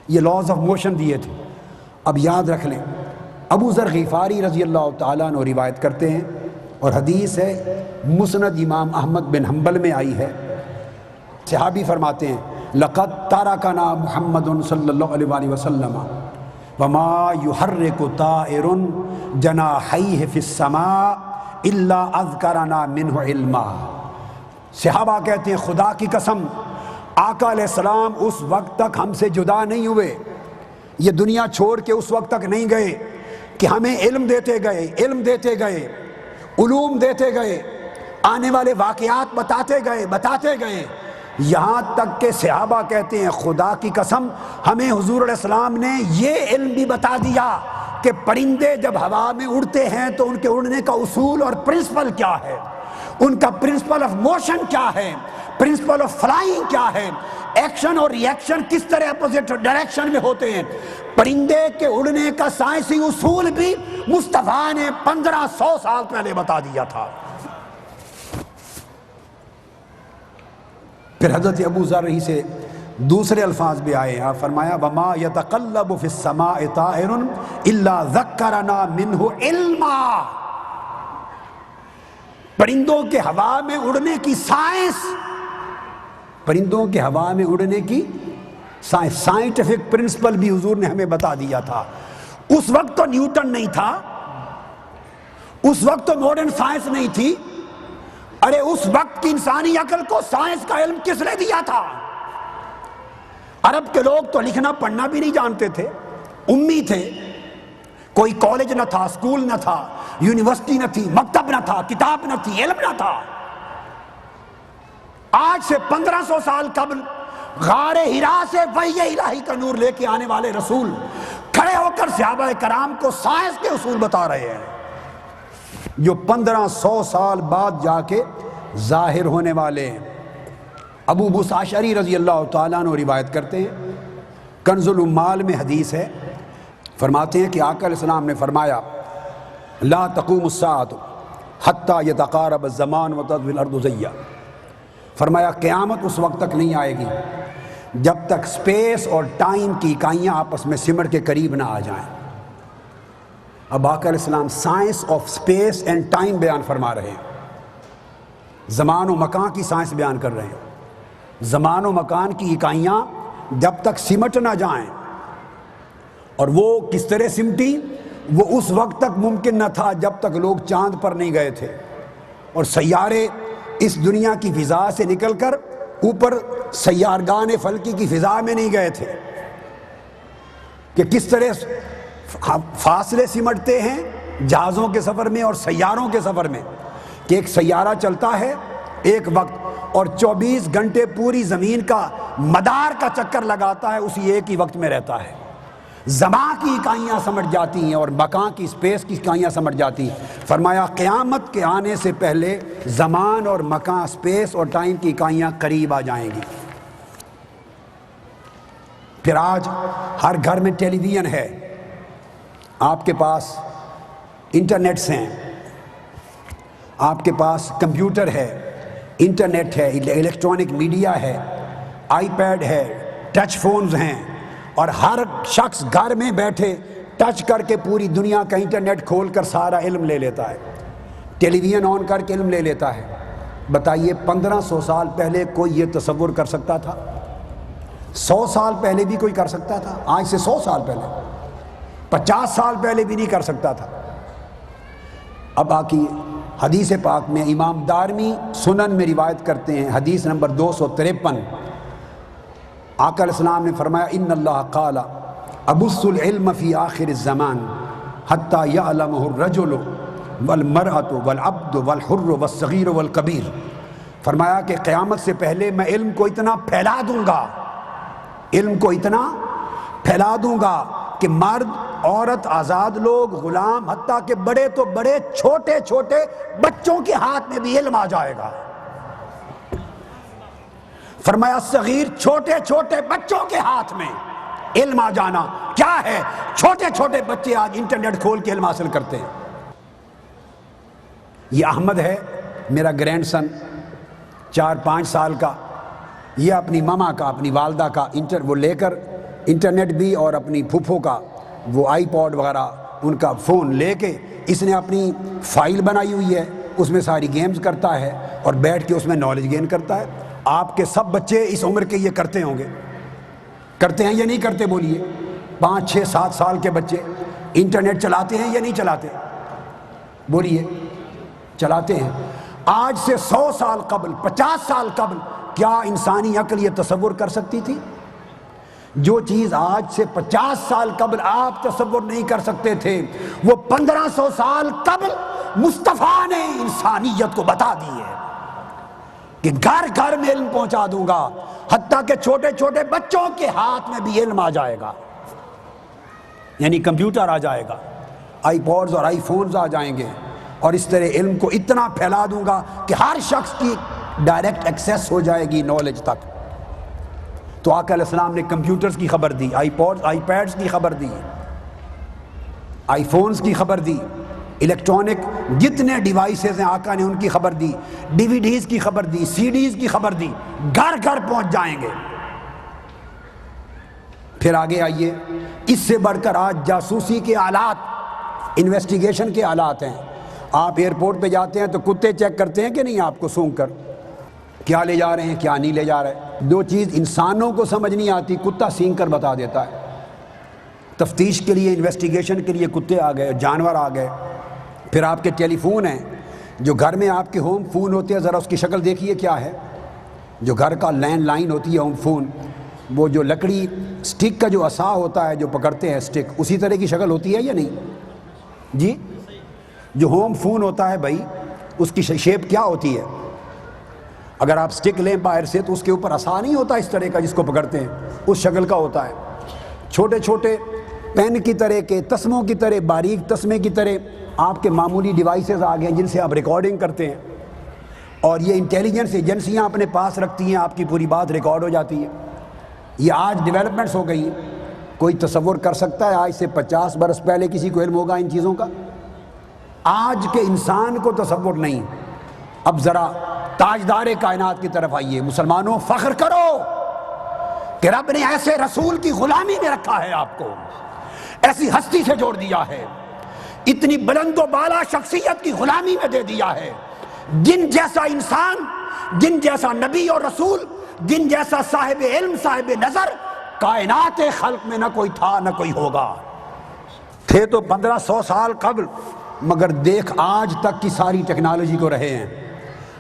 یہ لاز آف موشن دیے تھے۔ اب یاد رکھ لیں، ابو ذر غفاری رضی اللہ تعالیٰ عنہ روایت کرتے ہیں، اور حدیث ہے مسند امام احمد بن حنبل میں آئی ہے، صحابی فرماتے ہیں، لقد ترکنا محمد صلی اللہ علیہ وآلہ وسلم وما يحرك طائر جناحيه في السماء الا اذكرنا منه علما۔ صحابہ کہتے ہیں، خدا کی قسم، آقا علیہ السلام اس وقت تک ہم سے جدا نہیں ہوئے، یہ دنیا چھوڑ کے اس وقت تک نہیں گئے کہ ہمیں علم دیتے گئے، علم دیتے گئے، علوم دیتے گئے، آنے والے واقعات بتاتے گئے، یہاں تک کہ صحابہ کہتے ہیں، خدا کی قسم ہمیں حضور علیہ السلام نے یہ علم بھی بتا دیا کہ پرندے جب ہوا میں اڑتے ہیں تو ان کے اڑنے کا اصول اور پرنسپل کیا ہے، ان کا پرنسپل آف موشن کیا ہے، پرنسپل آف فلائنگ کیا ہے، ایکشن اور ری ایکشن کس طرح اپوزٹ ڈائریکشن میں ہوتے ہیں۔ پرندے کے اڑنے کا سائنسی اصول بھی مصطفیٰ نے 1500 سال پہلے بتا دیا تھا۔ پھر حضرت ابو ذر ہی سے دوسرے الفاظ بھی آئے، آپ فرمایا، وَمَا يَتَقَلَّبُ فِي السَّمَاءِ طَائِرٌ إِلَّا ذَكَّرَنَا مِنْهُ عِلْمًا۔ پرندوں کے ہوا میں اڑنے کی سائنس پرندوں کے ہوا میں اڑنے کی سائنٹیفک پرنسپل بھی حضور نے ہمیں بتا دیا تھا۔ اس وقت تو نیوٹن نہیں تھا، اس وقت تو ماڈرن سائنس نہیں تھی، ارے اس وقت کی انسانی عقل کو سائنس کا علم کس نے دیا تھا؟ عرب کے لوگ تو لکھنا پڑھنا بھی نہیں جانتے تھے، امی تھے، کوئی کالج نہ تھا، اسکول نہ تھا، یونیورسٹی نہ تھی، مکتب نہ تھا، کتاب نہ تھی، علم نہ تھا۔ آج سے 1500 سال قبل غار حرا سے وحی الہی کا نور لے کے آنے والے رسول کھڑے ہو کر صحابہ کرام کو سائنس کے اصول بتا رہے ہیں، جو 1500 سال بعد جا کے ظاہر ہونے والے ہیں۔ ابو موسیٰ اشعری رضی اللہ تعالیٰ عنہ روایت کرتے ہیں، کنز العمال میں حدیث ہے، فرماتے ہیں کہ آقا علیہ السلام نے فرمایا لا تقوم الساعۃ حتی یتقارب الزمان وتطوی الارض زیا، فرمایا قیامت اس وقت تک نہیں آئے گی جب تک سپیس اور ٹائم کی اکائیاں آپس میں سمٹ کے قریب نہ آ جائیں۔ اب آقا علیہ السلام science of space and time بیان فرما رہے ہیں، زمان و مکان کی سائنس بیان کر رہے ہیں۔ زمان و مکان کی اکائیاں جب تک سمٹ نہ جائیں، اور وہ کس طرح سمٹی، وہ اس وقت تک ممکن نہ تھا جب تک لوگ چاند پر نہیں گئے تھے، اور سیارے اس دنیا کی فضا سے نکل کر اوپر سیارگان فلکی کی فضا میں نہیں گئے تھے، کہ کس طرح فاصلے سمٹتے ہیں جہازوں کے سفر میں اور سیاروں کے سفر میں، کہ ایک سیارہ چلتا ہے ایک وقت اور 24 گھنٹے پوری زمین کا مدار کا چکر لگاتا ہے، اسی ایک ہی وقت میں رہتا ہے۔ زمان کی اکائیاں سمٹ جاتی ہیں اور مکان کی سپیس کی اکائیاں سمٹ جاتی ہیں۔ فرمایا قیامت کے آنے سے پہلے زمان اور مکان، سپیس اور ٹائم کی اکائیاں قریب آ جائیں گی۔ پھر آج ہر گھر میں ٹیلی ویژن ہے، آپ کے پاس انٹرنیٹس ہیں، آپ کے پاس کمپیوٹر ہے، انٹرنیٹ ہے، الیکٹرانک میڈیا ہے، آئی پیڈ ہے، ٹچ فونز ہیں، اور ہر شخص گھر میں بیٹھے ٹچ کر کے پوری دنیا کا انٹرنیٹ کھول کر سارا علم لے لیتا ہے، ٹیلی ویژن آن کر کے علم لے لیتا ہے۔ بتائیے 1500 سال پہلے کوئی یہ تصور کر سکتا تھا؟ 100 سال پہلے بھی کوئی کر سکتا تھا؟ آج سے 100 سال پہلے، 50 سال پہلے بھی نہیں کر سکتا تھا۔ اب باقی حدیث پاک میں امام دارمی سنن میں روایت کرتے ہیں، حدیث نمبر 253، آقا علیہ السلام نے فرمایا ان اللہ قال ابث العلم فی آخر الزمان حتی یعلمہ الرجل والمرأة والعبد والحر والصغیر والکبیر، فرمایا کہ قیامت سے پہلے میں علم کو اتنا پھیلا دوں گا، علم کو اتنا پھیلا دوں گا کہ مرد، عورت، آزاد لوگ، غلام، حتیٰ کہ بڑے تو بڑے چھوٹے چھوٹے بچوں کے ہاتھ میں بھی علم آ جائے گا۔ فرمایا صغیر، چھوٹے چھوٹے بچوں کے ہاتھ میں علم آ جانا کیا ہے؟ چھوٹے چھوٹے بچے آج انٹرنیٹ کھول کے علم حاصل کرتے ہیں۔ یہ احمد ہے میرا گرینڈ سن، 4-5 سال کا، یہ اپنی ماما کا، اپنی والدہ کا وہ لے کر انٹرنیٹ بھی، اور اپنی پھوپھو کا وہ آئی پوڈ وغیرہ ان کا فون لے کے اس نے اپنی فائل بنائی ہوئی ہے، اس میں ساری گیمز کرتا ہے اور بیٹھ کے اس میں نالج گین کرتا ہے۔ آپ کے سب بچے اس عمر کے یہ کرتے ہوں گے، کرتے ہیں یا نہیں کرتے؟ بولیے۔ 5, 6, 7 سال کے بچے انٹرنیٹ چلاتے ہیں یا نہیں چلاتے؟ بولیے، چلاتے ہیں۔ آج سے 100 سال قبل، 50 سال قبل کیا انسانی عقل یہ تصور کر سکتی تھی؟ جو چیز آج سے 50 سال قبل آپ تصور نہیں کر سکتے تھے، وہ 1500 سال قبل مصطفیٰ نے انسانیت کو بتا دی ہے کہ گھر گھر میں علم پہنچا دوں گا، حتیٰ کہ چھوٹے چھوٹے بچوں کے ہاتھ میں بھی علم آ جائے گا، یعنی کمپیوٹر آ جائے گا، آئی پوڈز اور آئی فونز آ جائیں گے، اور اس طرح علم کو اتنا پھیلا دوں گا کہ ہر شخص کی ڈائریکٹ ایکسیس ہو جائے گی نالج تک۔ تو آقا علیہ السلام نے کمپیوٹرز کی خبر دی، آئی پوڈز، آئی پیڈز کی خبر دی، آئی فونز کی خبر دی، الیکٹرانک جتنے ڈیوائسز ہیں آقا نے ان کی خبر دی، ڈی وی ڈیز کی خبر دی، سی ڈیز کی خبر دی، گھر گھر پہنچ جائیں گے۔ پھر آگے آئیے، اس سے بڑھ کر آج جاسوسی کے آلات، انویسٹیگیشن کے آلات ہیں۔ آپ ایئرپورٹ پہ جاتے ہیں تو کتے چیک کرتے ہیں کہ نہیں آپ کو سونگ کر؟ کیا لے جا رہے ہیں کیا نہیں لے جا رہے. دو چیز انسانوں کو سمجھ نہیں آتی، کتا سینگ کر بتا دیتا ہے. تفتیش کے لیے، انویسٹیگیشن کے لیے کتے آ گئے، جانور آ گئے. پھر آپ کے ٹیلی فون ہیں، جو گھر میں آپ کے ہوم فون ہوتے ہیں، ذرا اس کی شکل دیکھیے کیا ہے. جو گھر کا لینڈ لائن ہوتی ہے ہوم فون، وہ جو لکڑی سٹک کا جو عصا ہوتا ہے جو پکڑتے ہیں سٹک، اسی طرح کی شکل ہوتی ہے یا نہیں جی؟ جو ہوم فون ہوتا ہے بھائی، اس کی شیپ کیا ہوتی ہے؟ اگر آپ سٹک لیں باہر سے تو اس کے اوپر عصا نہیں ہوتا اس طرح کا جس کو پکڑتے ہیں، اس شکل کا ہوتا ہے. چھوٹے چھوٹے پین کی طرح کے، تسموں کی طرح، باریک تسمے کی طرح آپ کے معمولی ڈیوائسز آ گئے ہیں جن سے آپ ریکارڈنگ کرتے ہیں، اور یہ انٹیلیجنس ایجنسیاں اپنے پاس رکھتی ہیں، آپ کی پوری بات ریکارڈ ہو جاتی ہے. یہ آج ڈیولپمنٹس ہو گئی. کوئی تصور کر سکتا ہے آج سے 50 برس پہلے کسی کو علم ہوگا ان چیزوں کا؟ آج کے انسان کو تصور نہیں. اب ذرا تاجدار کائنات کی طرف آئیے. مسلمانوں فخر کرو کہ رب نے ایسے رسول کی غلامی میں رکھا ہے، آپ کو ایسی ہستی سے جوڑ دیا ہے، اتنی بلند و بالا شخصیت کی غلامی میں دے دیا ہے. جن جیسا انسان، جن جیسا نبی اور رسول، جن جیسا صاحب علم، صاحب نظر کائنات خلق میں نہ کوئی تھا نہ کوئی ہوگا. تھے تو 1500 سال قبل، مگر دیکھ آج تک کی ساری ٹیکنالوجی کو رہے ہیں.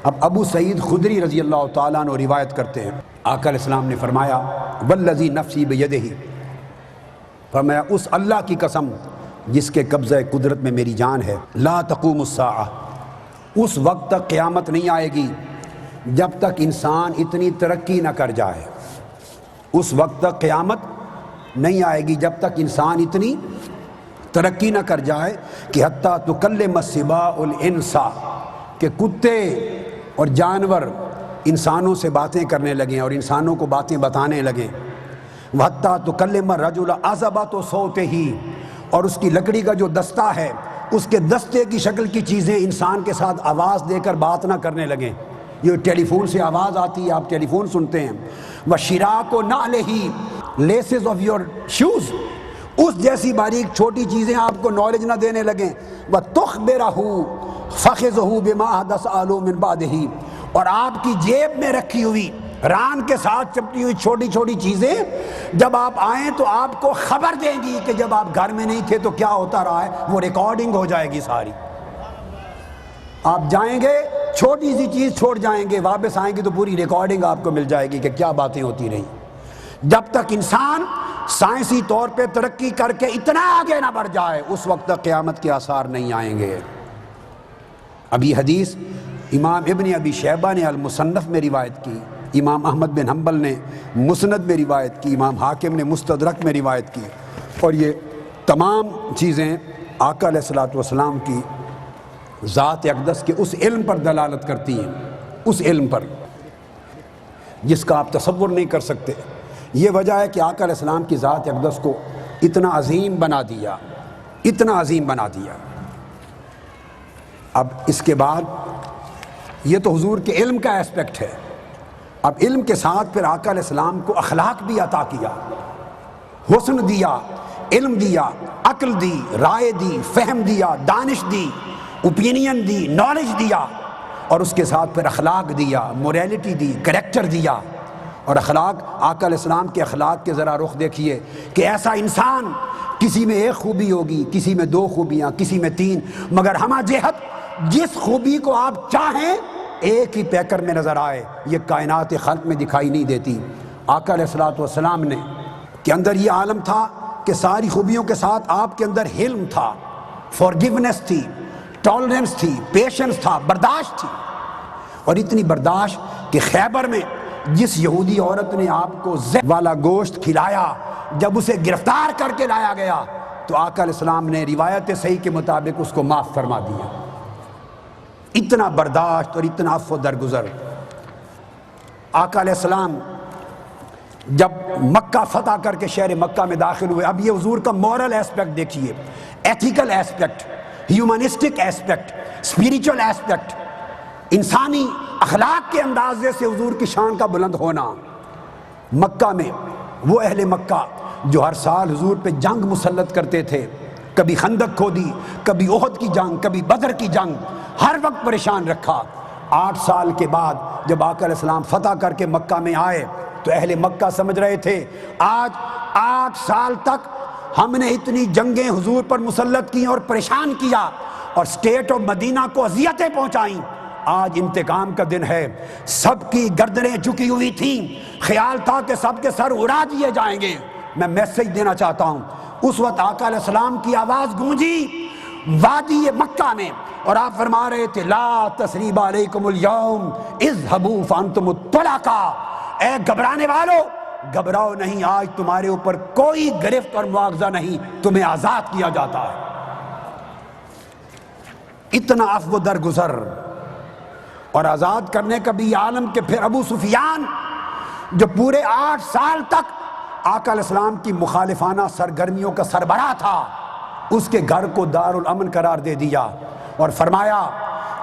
اب ابو سعید خدری رضی اللہ تعالیٰ عنہ روایت کرتے ہیں، آقا علیہ السلام نے فرمایا والذی نفسی بیدہ، فرمایا اس اللہ کی قسم جس کے قبضہ قدرت میں میری جان ہے، لا تقوم الساعہ، اس وقت تک قیامت نہیں آئے گی جب تک انسان اتنی ترقی نہ کر جائے. اس وقت تک قیامت نہیں آئے گی جب تک انسان اتنی ترقی نہ کر جائے کہ حتیٰ تکلم السباع الانس، کہ کتے اور جانور انسانوں سے باتیں کرنے لگیں اور انسانوں کو باتیں بتانے لگیں. وحتیٰ تکلم الرجل عصبۃ صوتہ، اور اس کی لکڑی کا جو دستہ ہے، اس کے دستے کی شکل کی چیزیں انسان کے ساتھ آواز دے کر بات نہ کرنے لگیں. یہ ٹیلی فون سے آواز آتی ہے، آپ ٹیلی فون سنتے ہیں. وَشِرَاكُ نَعْلِهِ، لیسز آف یور شوز، اس جیسی باریک چھوٹی چیزیں آپ کو نالج نہ دینے لگیں. وَتُخْبِرَهُ فَخِذُهُ بِمَا أَحْدَثَ أَهْلُ مِنْ بَعْدِهِ، اور آپ کی جیب میں رکھی ہوئی ران کے ساتھ چپٹی ہوئی چھوٹی چھوٹی چیزیں جب آپ آئیں تو آپ کو خبر دیں گی کہ جب آپ گھر میں نہیں تھے تو کیا ہوتا رہا ہے. وہ ریکارڈنگ ہو جائے گی ساری. آپ جائیں گے چھوٹی سی چیز چھوڑ جائیں گے، واپس آئیں گے تو پوری ریکارڈنگ آپ کو مل جائے گی کہ کیا باتیں ہوتی رہیں. جب تک انسان سائنسی طور پہ ترقی کر کے اتنا آگے نہ بڑھ جائے اس وقت تک قیامت کے آثار نہیں آئیں گے. ابھی حدیث امام ابن ابی شیبہ نے المصنف میں روایت کی، امام احمد بن حنبل نے مسند میں روایت کی، امام حاکم نے مستدرک میں روایت کی، اور یہ تمام چیزیں آقا علیہ الصلوۃ والسلام کی ذات اقدس کے اس علم پر دلالت کرتی ہیں، اس علم پر جس کا آپ تصور نہیں کر سکتے. یہ وجہ ہے کہ آقا علیہ السلام کی ذات اقدس کو اتنا عظیم بنا دیا، اتنا عظیم بنا دیا. اب اس کے بعد یہ تو حضور کے علم کا اسپیکٹ ہے. اب علم کے ساتھ پھر آقا علیہ السلام کو اخلاق بھی عطا کیا، حسن دیا، علم دیا، عقل دی، رائے دی، فہم دیا، دانش دی، اوپینین دی، نالج دیا، اور اس کے ساتھ پھر اخلاق دیا، موریلٹی دی، کریکٹر دیا. اور اخلاق، آقا علیہ السلام کے اخلاق کے ذرا رخ دیکھیے کہ ایسا انسان کسی میں ایک خوبی ہوگی، کسی میں 2 خوبیاں، کسی میں 3، مگر ہمہ جہت جس خوبی کو آپ چاہیں ایک ہی پیکر میں نظر آئے، یہ کائنات خلق میں دکھائی نہیں دیتی. آقا علیہ الصلوۃ والسلام نے کے اندر یہ عالم تھا کہ ساری خوبیوں کے ساتھ آپ کے اندر حلم تھا، فارگیونیس تھی، ٹالرنس تھی، پیشنس تھا، برداشت تھی. اور اتنی برداشت کہ خیبر میں جس یہودی عورت نے آپ کو زہر والا گوشت کھلایا، جب اسے گرفتار کر کے لایا گیا تو آقا علیہ السلام نے روایت صحیح کے مطابق اس کو معاف فرما دیا. اتنا برداشت اور اتنا عفو درگزر. آقا علیہ السلام جب مکہ فتح کر کے شہر مکہ میں داخل ہوئے، اب یہ حضور کا مورل ایسپیکٹ دیکھیے، ethical aspect, humanistic aspect, spiritual aspect, انسانی اخلاق کے اندازے سے حضور کی شان کا بلند ہونا. مکہ میں وہ اہل مکہ جو ہر سال حضور پہ جنگ مسلط کرتے تھے، کبھی خندق کھودی، کبھی احد کی جنگ، کبھی بدر کی جنگ، ہر وقت پریشان رکھا. 8 سال کے بعد جب آقا علیہ السلام فتح کر کے مکہ میں آئے تو اہل مکہ سمجھ رہے تھے آج 8 سال تک ہم نے اتنی جنگیں حضور پر مسلط کی اور پریشان کیا اور اسٹیٹ آف مدینہ کو اذیتیں پہنچائیں، آج انتقام کا دن ہے۔ سب کی گردنیں جھکی ہوئی تھیں، خیال تھا کہ سب کے سر اڑا دیے جائیں گے۔ میں میسج دینا چاہتا ہوں، اس وقت آقا علیہ السلام کی آواز گونجی وادی مکہ میں اور آپ فرما رہے تھے لا تثریب علیکم اليوم اذهبوا فانتم الطلقاء، اے گھبرانے والو گھبراؤ نہیں، آج تمہارے اوپر کوئی گرفت اور مواخذہ نہیں، تمہیں آزاد کیا جاتا ہے۔ اتنا عفو درگزر اور آزاد کرنے کا بھی عالم کہ پھر ابو سفیان جو پورے 8 سال تک آقا علیہ السلام کی مخالفانہ سرگرمیوں کا سربراہ تھا، اس کے گھر کو دارالامن قرار دے دیا اور فرمایا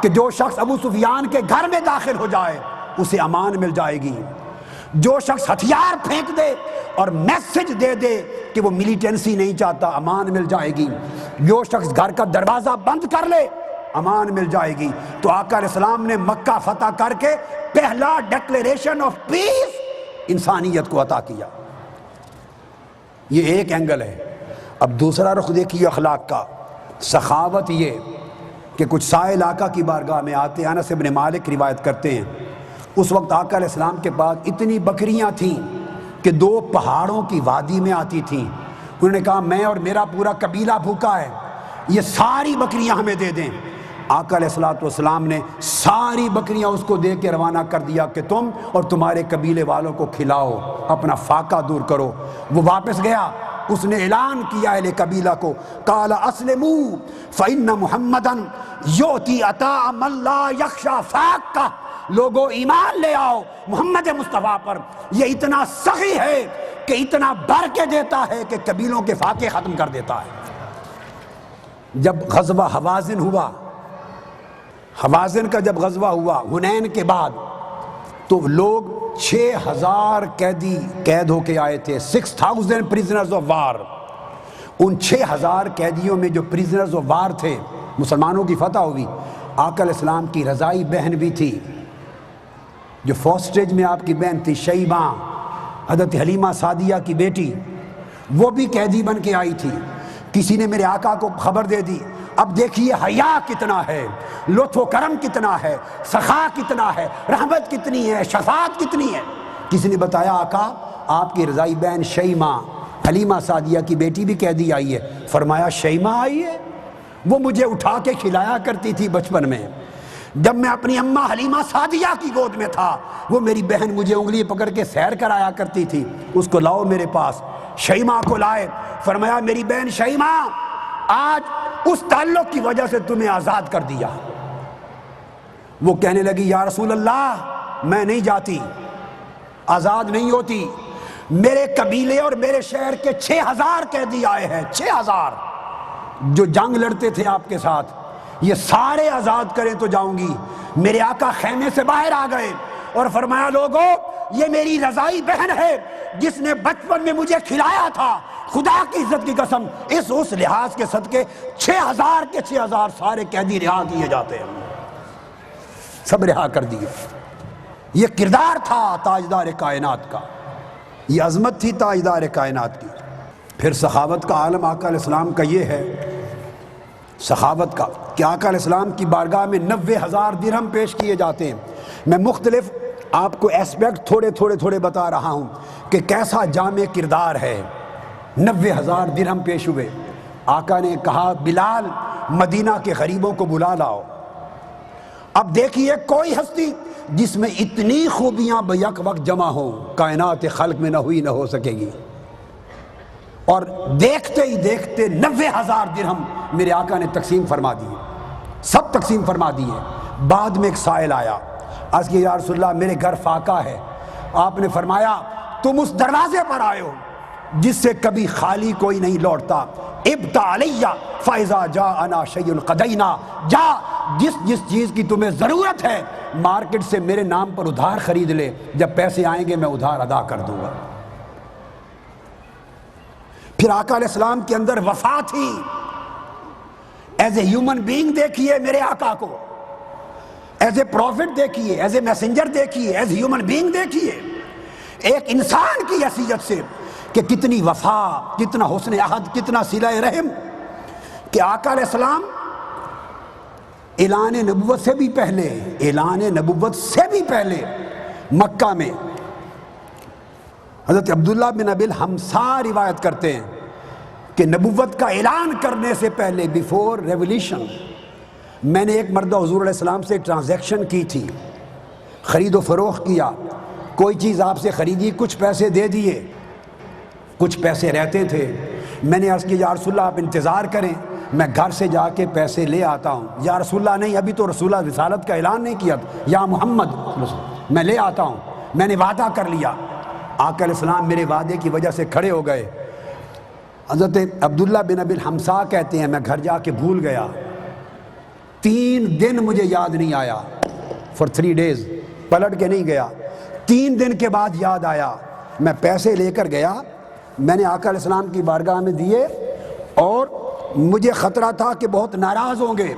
کہ جو شخص ابو سفیان کے گھر میں داخل ہو جائے اسے امان مل جائے گی، جو شخص ہتھیار پھینک دے اور میسج دے دے کہ وہ ملیٹنسی نہیں چاہتا امان مل جائے گی، جو شخص گھر کا دروازہ بند کر لے امان مل جائے گی۔ تو آقا علیہ السلام نے مکہ فتح کر کے پہلا ڈکلیریشن آف پیس انسانیت کو عطا کیا۔ یہ ایک اینگل ہے۔ اب دوسرا رخ دیکھیے اخلاق کا، سخاوت یہ کہ کچھ سائل آقا کی بارگاہ میں آتے ہیں، انس بن مالک روایت کرتے ہیں اس وقت آقا علیہ السلام کے پاس اتنی بکریاں تھیں کہ 2 پہاڑوں کی وادی میں آتی تھیں۔ انہوں نے کہا میں اور میرا پورا قبیلہ بھوکا ہے، یہ ساری بکریاں ہمیں دے دیں۔ آقا علیہ السلام نے ساری بکریاں اس کو دے کے روانہ کر دیا کہ تم اور تمہارے قبیلے والوں کو کھلاؤ، اپنا فاقہ دور کرو۔ وہ واپس گیا، اس نے اعلان کیا اہل قبیلہ کو، قال اسلموا فإن محمدًا یؤتی عطاء من لا یخشی فاقہ، لوگوں ایمان لے آؤ محمد مصطفیٰ پر، یہ اتنا سخی ہے کہ اتنا بھر کے دیتا ہے کہ قبیلوں کے فاقے ختم کر دیتا ہے۔ جب غزوہ حوازن ہوا، حوازن کا جب غزوہ ہوا حنین کے بعد، تو لوگ 6000 قیدی قید ہو کے آئے تھے، 6000 پریزنرز آف وار۔ ان 6000 قیدیوں میں جو پریزنرز آف وار تھے، مسلمانوں کی فتح ہوئی، آقا علیہ السلام کی رضائی بہن بھی تھی، جو فوسٹیج میں آپ کی بہن تھی شیبہ، حضرت حلیمہ سعدیہ کی بیٹی، وہ بھی قیدی بن کے آئی تھی۔ کسی نے میرے آقا کو خبر دے دی، اب دیکھیے حیا کتنا ہے، لطف و کرم کتنا ہے، سخا کتنا ہے، رحمت کتنی ہے، شفاعت کتنی ہے۔ کسی نے بتایا آقا آپ کی رضائی بہن شیمہ حلیمہ سعدیہ کی بیٹی بھی قیدی آئی ہے۔ فرمایا شیمہ آئی ہے؟ وہ مجھے اٹھا کے کھلایا کرتی تھی بچپن میں، جب میں اپنی اماں حلیمہ سعدیہ کی گود میں تھا، وہ میری بہن مجھے انگلی پکڑ کے سیر کرایا کرتی تھی، اس کو لاؤ میرے پاس۔ شیمہ کو لائے، فرمایا میری بہن شیمہ آج اس تعلق کی وجہ سے تمہیں آزاد کر دیا۔ وہ کہنے لگی یا رسول اللہ میں نہیں جاتی، آزاد نہیں ہوتی، میرے قبیلے اور میرے شہر کے 6000 قیدی آئے ہیں، 6000 جو جنگ لڑتے تھے آپ کے ساتھ، یہ سارے آزاد کریں تو جاؤں گی۔ میرے آقا خیمے سے باہر آ گئے اور فرمایا لوگوں یہ میری رضائی بہن ہے جس نے بچپن میں مجھے کھلایا تھا، خدا کی عزت کی قسم اس لحاظ کے صدقے 6000 کے 6000 سارے قیدی رہا کیے جاتے ہیں، سب رہا کر دیے۔ یہ کردار تھا تاجدار کائنات کا، یہ عظمت تھی تاجدار کائنات کی۔ پھر سخاوت کا عالم آقا علیہ السلام کا یہ ہے، سخاوت کا کہ آقا علیہ السلام کی بارگاہ میں 90,000 درہم پیش کیے جاتے ہیں۔ میں مختلف آپ کو ایسپیکٹ تھوڑے بتا رہا ہوں کہ کیسا جامع کردار ہے۔ 90,000 درہم پیش ہوئے۔ آقا نے کہا بلال مدینہ کے غریبوں کو بلا لاؤ۔ اب دیکھیے کوئی ہستی جس میں اتنی خوبیاں بیک وقت جمع ہوں کائنات خلق میں نہ ہوئی نہ ہو سکے گی، اور دیکھتے ہی دیکھتے 90,000 درہم میرے آقا نے تقسیم فرما دیے، سب تقسیم فرما دیے۔ بعد میں ایک سائل آیا، عرض کیا یا رسول اللہ میرے گھر فاقہ ہے۔ آپ نے فرمایا تم اس دروازے پر آئے ہو جس سے کبھی خالی کوئی نہیں لوٹتا، ابتا علیہ فاذا جاءنا شیء قضینا، جا جس چیز کی تمہیں ضرورت ہے مارکیٹ سے میرے نام پر ادھار خرید لے، جب پیسے آئیں گے میں ادھار ادا کر دوں گا۔ پھر آقا علیہ السلام کے اندر وفا تھی، ایز اے ہیومن بینگ دیکھیے میرے آقا کو، ایز اے پروفٹ دیکھیے، ایز اے میسنجر دیکھیے، ایز ہیومن بینگ دیکھیے، ایک انسان کی حیثیت سے کہ کتنی وفا، کتنا حسن عہد، کتنا صلہ رحم، کہ آقا علیہ السلام اعلان نبوت سے بھی پہلے، اعلان نبوت سے بھی پہلے مکہ میں حضرت عبداللہ بن ابی الحمصا روایت کرتے ہیں کہ نبوت کا اعلان کرنے سے پہلے، بیفور ریولیوشن، میں نے ایک مرتبہ حضور علیہ السلام سے ٹرانزیکشن کی تھی، خرید و فروخت کیا، کوئی چیز آپ سے خریدی، کچھ پیسے دے دیے، کچھ پیسے رہتے تھے، میں نے عرض کیا یا رسول اللہ آپ انتظار کریں، میں گھر سے جا کے پیسے لے آتا ہوں۔ یا رسول اللہ نہیں، ابھی تو رسول اللہ رسالت کا اعلان نہیں کیا، یا محمد میں لے آتا ہوں، میں نے وعدہ کر لیا۔ آقا علیہ السلام میرے وعدے کی وجہ سے کھڑے ہو گئے۔ حضرت عبداللہ بن ابی الحمصا کہتے ہیں میں گھر جا کے بھول گیا، 3 دن مجھے یاد نہیں آیا، فار 3 days، پلٹ کے نہیں گیا، 3 دن کے بعد یاد آیا، میں پیسے لے کر گیا، میں نے آقا علیہ السلام کی بارگاہ میں دیے، اور مجھے خطرہ تھا کہ بہت ناراض ہوں گے،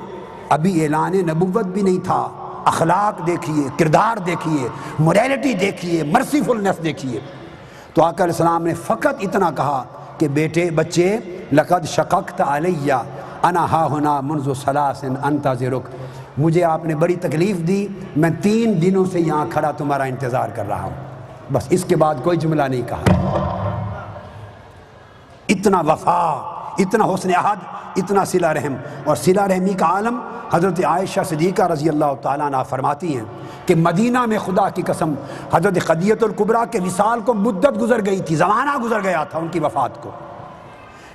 ابھی اعلان نبوت بھی نہیں تھا۔ اخلاق دیکھیے، کردار دیکھیے، موریلٹی دیکھیے، مرسیفلنس دیکھیے۔ تو آقا علیہ السلام نے فقط اتنا کہا کہ بیٹے، بچے، لقد شققت علی انا ہا ہنا منذ 3 انتظرک، مجھے آپ نے بڑی تکلیف دی، میں 3 دنوں سے یہاں کھڑا تمہارا انتظار کر رہا ہوں۔ بس اس کے بعد کوئی جملہ نہیں کہا۔ اتنا وفا، اتنا حسن عہد، اتنا صلہ رحم، اور صلہ رحمی کا عالم حضرت عائشہ صدیقہ رضی اللہ تعالیٰ عنہ فرماتی ہیں کہ مدینہ میں خدا کی قسم حضرت خدیجہ الکبریٰ کے وصال کو مدت گزر گئی تھی، زمانہ گزر گیا تھا ان کی وفات کو،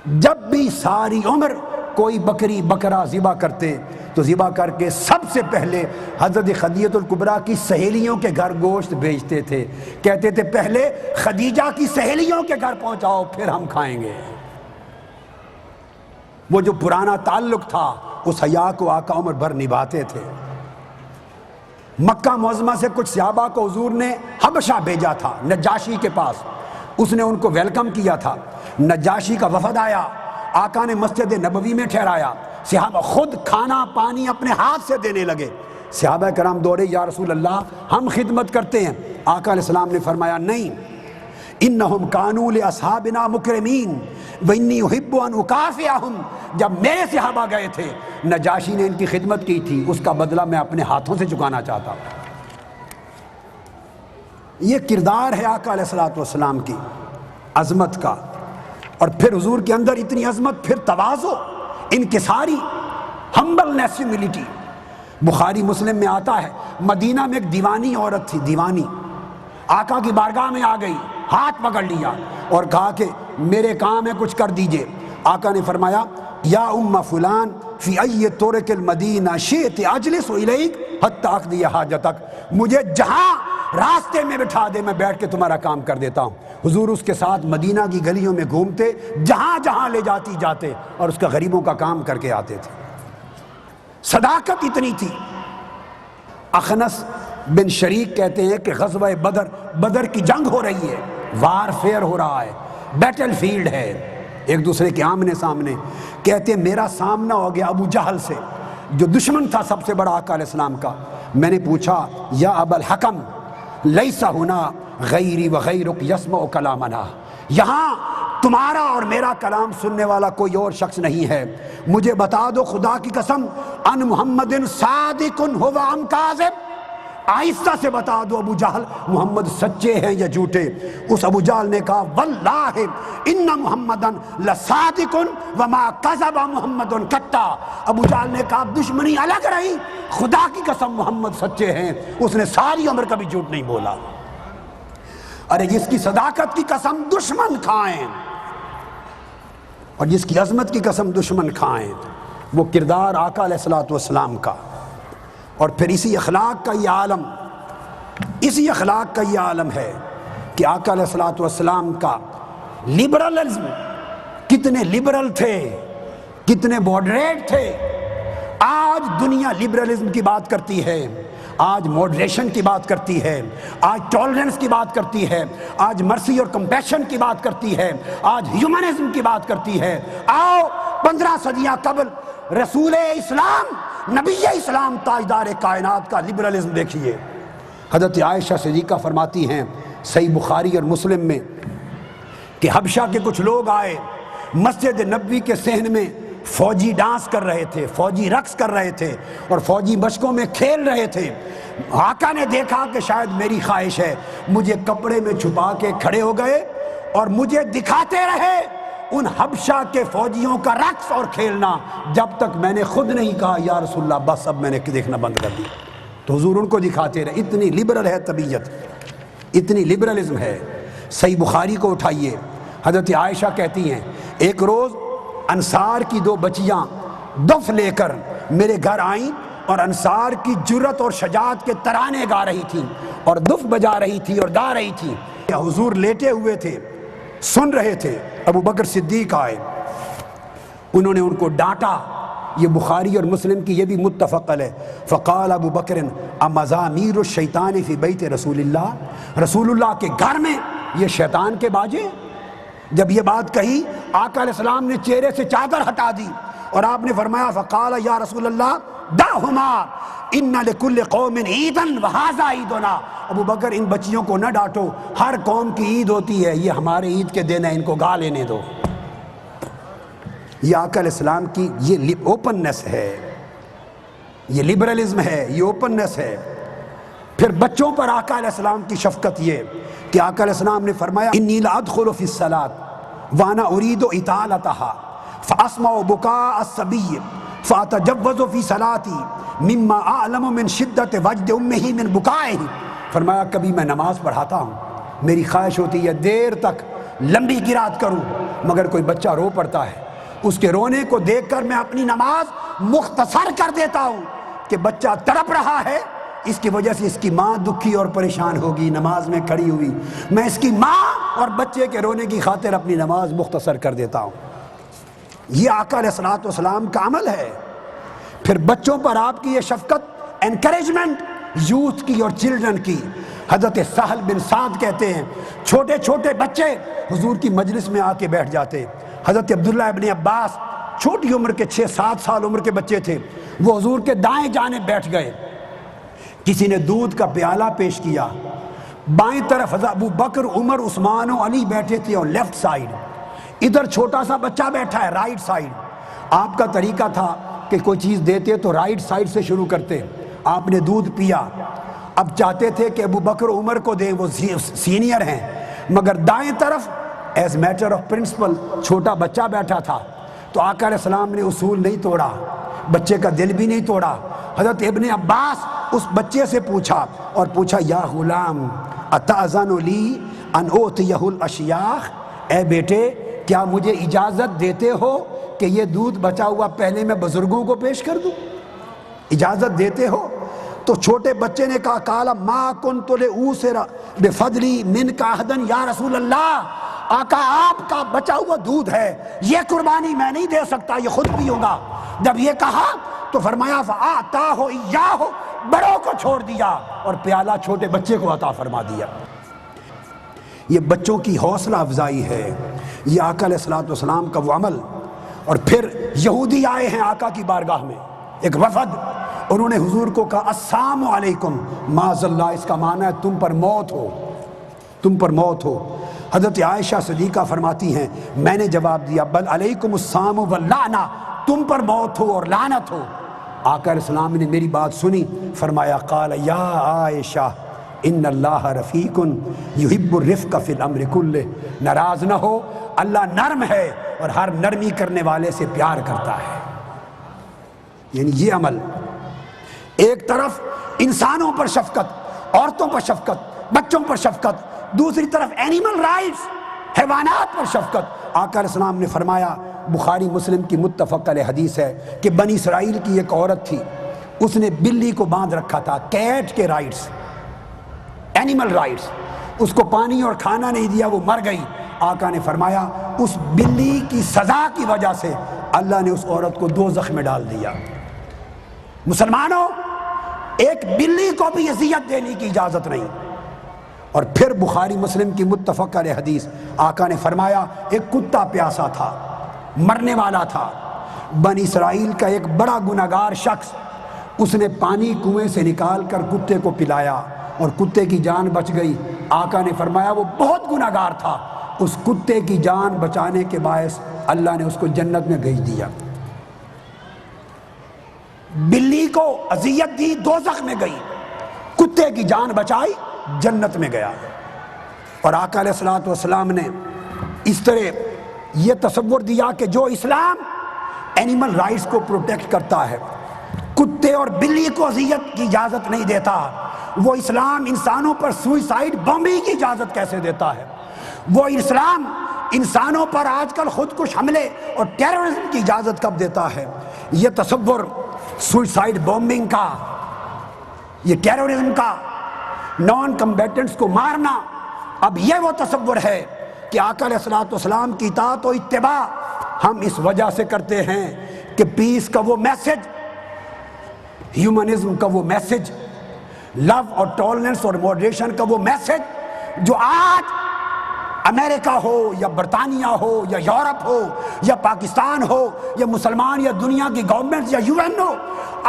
جب بھی ساری عمر کوئی بکری بکرا ذبح کرتے تو ذبح کر کے سب سے پہلے حضرت خدیجہ الکبریٰ کی سہیلیوں کے گھر گوشت بھیجتے تھے، کہتے تھے پہلے خدیجہ کی سہیلیوں کے گھر پہنچاؤ پھر ہم کھائیں گے۔ وہ جو پرانا تعلق تھا اس حیا کو آقا عمر بھر نبھاتے تھے۔ مکہ معظمہ سے کچھ صحابہ کو حضور نے حبشہ بھیجا تھا، نجاشی کے پاس، اس نے ان کو ویلکم کیا تھا۔ نجاشی کا وفد آیا، آقا نے مسجد نبوی میں ٹھہرایا، صحابہ خود کھانا پانی اپنے ہاتھ سے دینے لگے۔ صحابہ کرام دوڑے، یا رسول اللہ ہم خدمت کرتے ہیں۔ آقا علیہ السلام نے فرمایا نہیں، انہم کانوا لاصحابنا مکرمین وانی احب ان اکافئہم، جب میرے صحابہ گئے تھے نجاشی نے ان کی خدمت کی تھی، اس کا بدلہ میں اپنے ہاتھوں سے چکانا چاہتا ہوں۔ یہ کردار ہے آقا علیہ السلام کی عظمت کا، اور پھر حضور کے اندر اتنی عظمت، پھر تواضع، انکساری، ہمبلنس، ہیوملٹی۔ بخاری مسلم میں آتا ہے مدینہ میں ایک دیوانی عورت تھی، دیوانی، آقا کی بارگاہ میں آ گئی، ہاتھ پکڑ لیا اور کہا کہ میرے کام ہے کچھ کر دیجئے۔ آقا نے فرمایا یا ام فلان فی ای طرق المدینہ شئت اجلس الیک حتی اقضی حاجتک، مجھے جہاں راستے میں بٹھا دے میں بیٹھ کے تمہارا کام کر دیتا ہوں۔ حضور اس کے ساتھ مدینہ کی گلیوں میں گھومتے، جہاں جہاں لے جاتی جاتے، اور اس کا غریبوں کا کام کر کے آتے تھے۔ صداقت اتنی تھی۔ اخنس بن شریک کہتے ہیں کہ غزوہ بدر کی جنگ ہو رہی ہے، وار فیئر ہو رہا ہے، بیٹل فیلڈ ہے، ایک دوسرے کے آمنے سامنے۔ کہتے ہیں میرا سامنا ہو گیا ابو جہل سے، جو دشمن تھا سب سے بڑا آقا علیہ السلام کا۔ میں نے پوچھا یا ابا الحکم لیس ہنا غیری وغیرک یسمع کلامنا، یہاں تمہارا اور میرا کلام سننے والا کوئی اور شخص نہیں ہے، مجھے بتا دو خدا کی قسم ان محمد صادق هو ام کاذب، آہستہ سے بتا دو ابو جہل محمد سچے ہیں یا جھوٹے۔ اس ابو جہل نے کہا واللہ ان محمدا لصادق وما کذب محمد قطع، ابو جہل نے کہا دشمنی الگ رہی، خدا کی قسم محمد سچے ہیں، اس نے ساری عمر کبھی جھوٹ نہیں بولا۔ ارے جس کی صداقت کی قسم دشمن کھائیں اور جس کی عظمت کی قسم دشمن کھائیں، وہ کردار آقا علیہ السلام کا، اور پھر اسی اخلاق کا یہ عالم، اسی اخلاق کا یہ عالم ہے کہ آقا علیہ السلام کا لبرلزم، کتنے لبرل تھے، کتنے ماڈریٹ تھے۔ آج دنیا لبرلزم کی بات کرتی ہے، آج ماڈریشن کی بات کرتی ہے، آج ٹالرنس کی بات کرتی ہے، آج مرسی اور کمپیشن کی بات کرتی ہے، آج ہیومنزم کی بات کرتی ہے۔ آؤ 15 صدیاں قبل رسول اسلام، نبی اسلام، تاجدار کائنات کا لبرلزم دیکھیے۔ حضرت عائشہ صدیقہ فرماتی ہیں صحیح بخاری اور مسلم میں کہ حبشہ کے کچھ لوگ آئے، مسجد نبوی کے صحن میں فوجی ڈانس کر رہے تھے، فوجی رقص کر رہے تھے اور فوجی مشقوں میں کھیل رہے تھے۔ آقا نے دیکھا کہ شاید میری خواہش ہے، مجھے کپڑے میں چھپا کے کھڑے ہو گئے اور مجھے دکھاتے رہے ان حبشہ کے فوجیوں کا رقص اور کھیلنا، جب تک میں نے خود نہیں کہا یا رسول اللہ بس اب میں نے دیکھنا بند کر دیا۔ تو حضور ان کو دکھاتے رہے۔ اتنی لبرل ہے طبیعت، اتنی لبرلزم ہے۔ صحیح بخاری کو اٹھائیے، حضرت عائشہ کہتی ہیں ایک روز انصار کی 2 بچیاں دف لے کر میرے گھر آئیں اور انصار کی جرت اور شجاعت کے ترانے گا رہی تھیں اور دف بجا رہی تھی اور گا رہی تھی۔ حضور لیٹے ہوئے تھے، سن رہے تھے۔ ابو بکر صدیق آئے، انہوں نے ان کو ڈانٹا۔ یہ بخاری اور مسلم کی یہ بھی متفق ہے۔ فقال ابو بکر امزامیر الشیطان فی بیت رسول اللہ، رسول اللہ کے گھر میں یہ شیطان کے باجے؟ جب یہ بات کہی آقا علیہ السلام نے چہرے سے چادر ہٹا دی اور آپ نے فرمایا فقال یا رسول اللہ دعہما ان لکل قوم عیدا وہذا عیدنا۔ ابو بکر ان بچیوں کو نہ ڈانٹو، ہر قوم کی عید ہوتی ہے، یہ ہمارے عید کے دن ہے، ان کو گا لینے دو۔ یہ آقا علیہ السلام کی یہ اوپننس ہے، یہ لبرلزم ہے، یہ اوپننس ہے۔ پھر بچوں پر آقا علیہ السلام کی شفقت یہ کہ آقا علیہ السلام نے فرمایا انی لادخل فی الصلاۃ وانا ارید اطالتها فاسمع بکاء الصبی فاتجوز فی صلاتی مما اعلم من شدت وجد امہ من بکائہ۔ فرمایا کبھی میں نماز پڑھاتا ہوں، میری خواہش ہوتی ہے دیر تک لمبی قرات کروں، مگر کوئی بچہ رو پڑتا ہے، اس کے رونے کو دیکھ کر میں اپنی نماز مختصر کر دیتا ہوں کہ بچہ تڑپ رہا ہے، اس کی وجہ سے اس کی ماں دکھی اور پریشان ہوگی، نماز میں کھڑی ہوئی، میں اس کی ماں اور بچے کے رونے کی خاطر اپنی نماز مختصر کر دیتا ہوں۔ یہ آقا علیہ الصلوۃ والسلام کا عمل ہے۔ پھر بچوں پر آپ کی یہ شفقت، انکریجمنٹ یوتھ کی اور چلڈرن کی۔ حضرت سہل بن سعد کہتے ہیں چھوٹے چھوٹے بچے حضور کی مجلس میں آ کے بیٹھ جاتے۔ حضرت عبداللہ ابن عباس چھوٹی عمر کے 6-7 سال عمر کے بچے تھے، وہ حضور کے دائیں جانب بیٹھ گئے۔ کسی نے دودھ کا پیالہ پیش کیا، بائیں طرف حضرت ابو بکر، عمر، عثمان و علی بیٹھے تھے اور لیفٹ سائیڈ ادھر چھوٹا سا بچہ بیٹھا ہے رائٹ سائیڈ۔ آپ کا طریقہ تھا کہ کوئی چیز دیتے تو رائٹ سائیڈ سے شروع کرتے۔ آپ نے دودھ پیا، اب چاہتے تھے کہ ابو بکر عمر کو دیں، وہ سینئر ہیں، مگر دائیں طرف ایز میٹر آف پرنسپل چھوٹا بچہ بیٹھا تھا۔ تو آقا علیہ السلام نے اصول نہیں توڑا، بچے کا دل بھی نہیں توڑا۔ حضرت ابن عباس اس بچے سے پوچھا اور پوچھا یا غلام اتأذن لی ان اوتیہ الاشیاخ، اے بیٹے کیا مجھے اجازت دیتے ہو کہ یہ دودھ بچا ہوا پہلے میں بزرگوں کو پیش کر دوں؟ اجازت دیتے ہو؟ تو چھوٹے بچے نے کہا قال ما کنت لأوسر بفضلی منک احدا یا رسول اللہ، آقا آپ کا بچا ہوا دودھ ہے، یہ قربانی میں نہیں دے سکتا، یہ خود پیوں گا۔ جب یہ کہا تو فرمایا فآتاہ ایاہ، بڑوں کو چھوڑ دیا اور پیالہ چھوٹے بچے کو عطا فرما دیا۔ یہ بچوں کی حوصلہ افزائی ہے، یہ آقا علیہ الصلوۃ والسلام کا وہ عمل۔ اور پھر یہودی آئے ہیں آقا کی بارگاہ میں، ایک وفد، انہوں نے حضور کو کہا السلام علیکم، معاذ اللہ، اس کا معنی ہے تم پر موت ہو، تم پر موت ہو۔ حضرت عائشہ صدیقہ فرماتی ہیں میں نے جواب دیا بل علیکم السلام واللعنہ، تم پر موت ہو اور لعنت ہو۔ آقا علیہ السلام نے میری بات سنی، فرمایا قال یا عائشہ ان اللہ رفیق یحب الرفق فی الامر کلہ، ناراض نہ ہو، اللہ نرم ہے اور ہر نرمی کرنے والے سے پیار کرتا ہے۔ یعنی یہ عمل، ایک طرف انسانوں پر شفقت، عورتوں پر شفقت، بچوں پر شفقت، دوسری طرف اینیمل رائٹس، حیوانات پر شفقت۔ آقا علیہ السلام نے فرمایا، بخاری مسلم کی متفق علیہ حدیث ہے کہ بنی اسرائیل کی ایک عورت تھی، اس نے بلی کو باندھ رکھا تھا، کیٹ کے رائٹس، اینیمل رائٹس، اس کو پانی اور کھانا نہیں دیا، وہ مر گئی۔ آقا نے فرمایا اس بلی کی سزا کی وجہ سے اللہ نے اس عورت کو دوزخ میں ڈال دیا۔ مسلمانوں، ایک بلی کو بھی اذیت دینے کی اجازت نہیں۔ اور پھر بخاری مسلم کی متفق علیہ حدیث، آقا نے فرمایا ایک کتا پیاسا تھا، مرنے والا تھا، بنی اسرائیل کا ایک بڑا گنہگار شخص، اس نے پانی کنویں سے نکال کر کتے کو پلایا اور کتے کی جان بچ گئی۔ آقا نے فرمایا وہ بہت گنہگار تھا، اس کتے کی جان بچانے کے باعث اللہ نے اس کو جنت میں بھیج دیا۔ بلی کو اذیت دی، دوزخ میں گئی، کتے کی جان بچائی، جنت میں گیا۔ اور آقا علیہ الصلوۃ والسلام نے اس طرح یہ تصور دیا کہ جو اسلام اینیمل رائٹس کو پروٹیکٹ کرتا ہے، کتے اور بلی کو اذیت کی اجازت نہیں دیتا، وہ اسلام انسانوں پر سوئسائڈ بمبنگ کی اجازت کیسے دیتا ہے؟ وہ اسلام انسانوں پر آج کل خودکش حملے اور ٹیررزم کی اجازت کب دیتا ہے؟ یہ تصور سوئسائڈ بمبنگ کا، یہ ٹیررزم کا، نان کمبیٹنٹس کو مارنا، اب یہ وہ تصور ہے کہ آقا علیہ الصلوۃ والسلام کی اطاعت و اتباع ہم اس وجہ سے کرتے ہیں کہ پیس کا وہ میسج، ہیومنزم کا وہ میسج، لو اور ٹالرنس اور ماڈریشن کا وہ میسج جو آج امریکہ ہو یا برطانیہ ہو یا یورپ ہو یا پاکستان ہو یا مسلمان یا دنیا کی گورنمنٹ یا یو این ہو،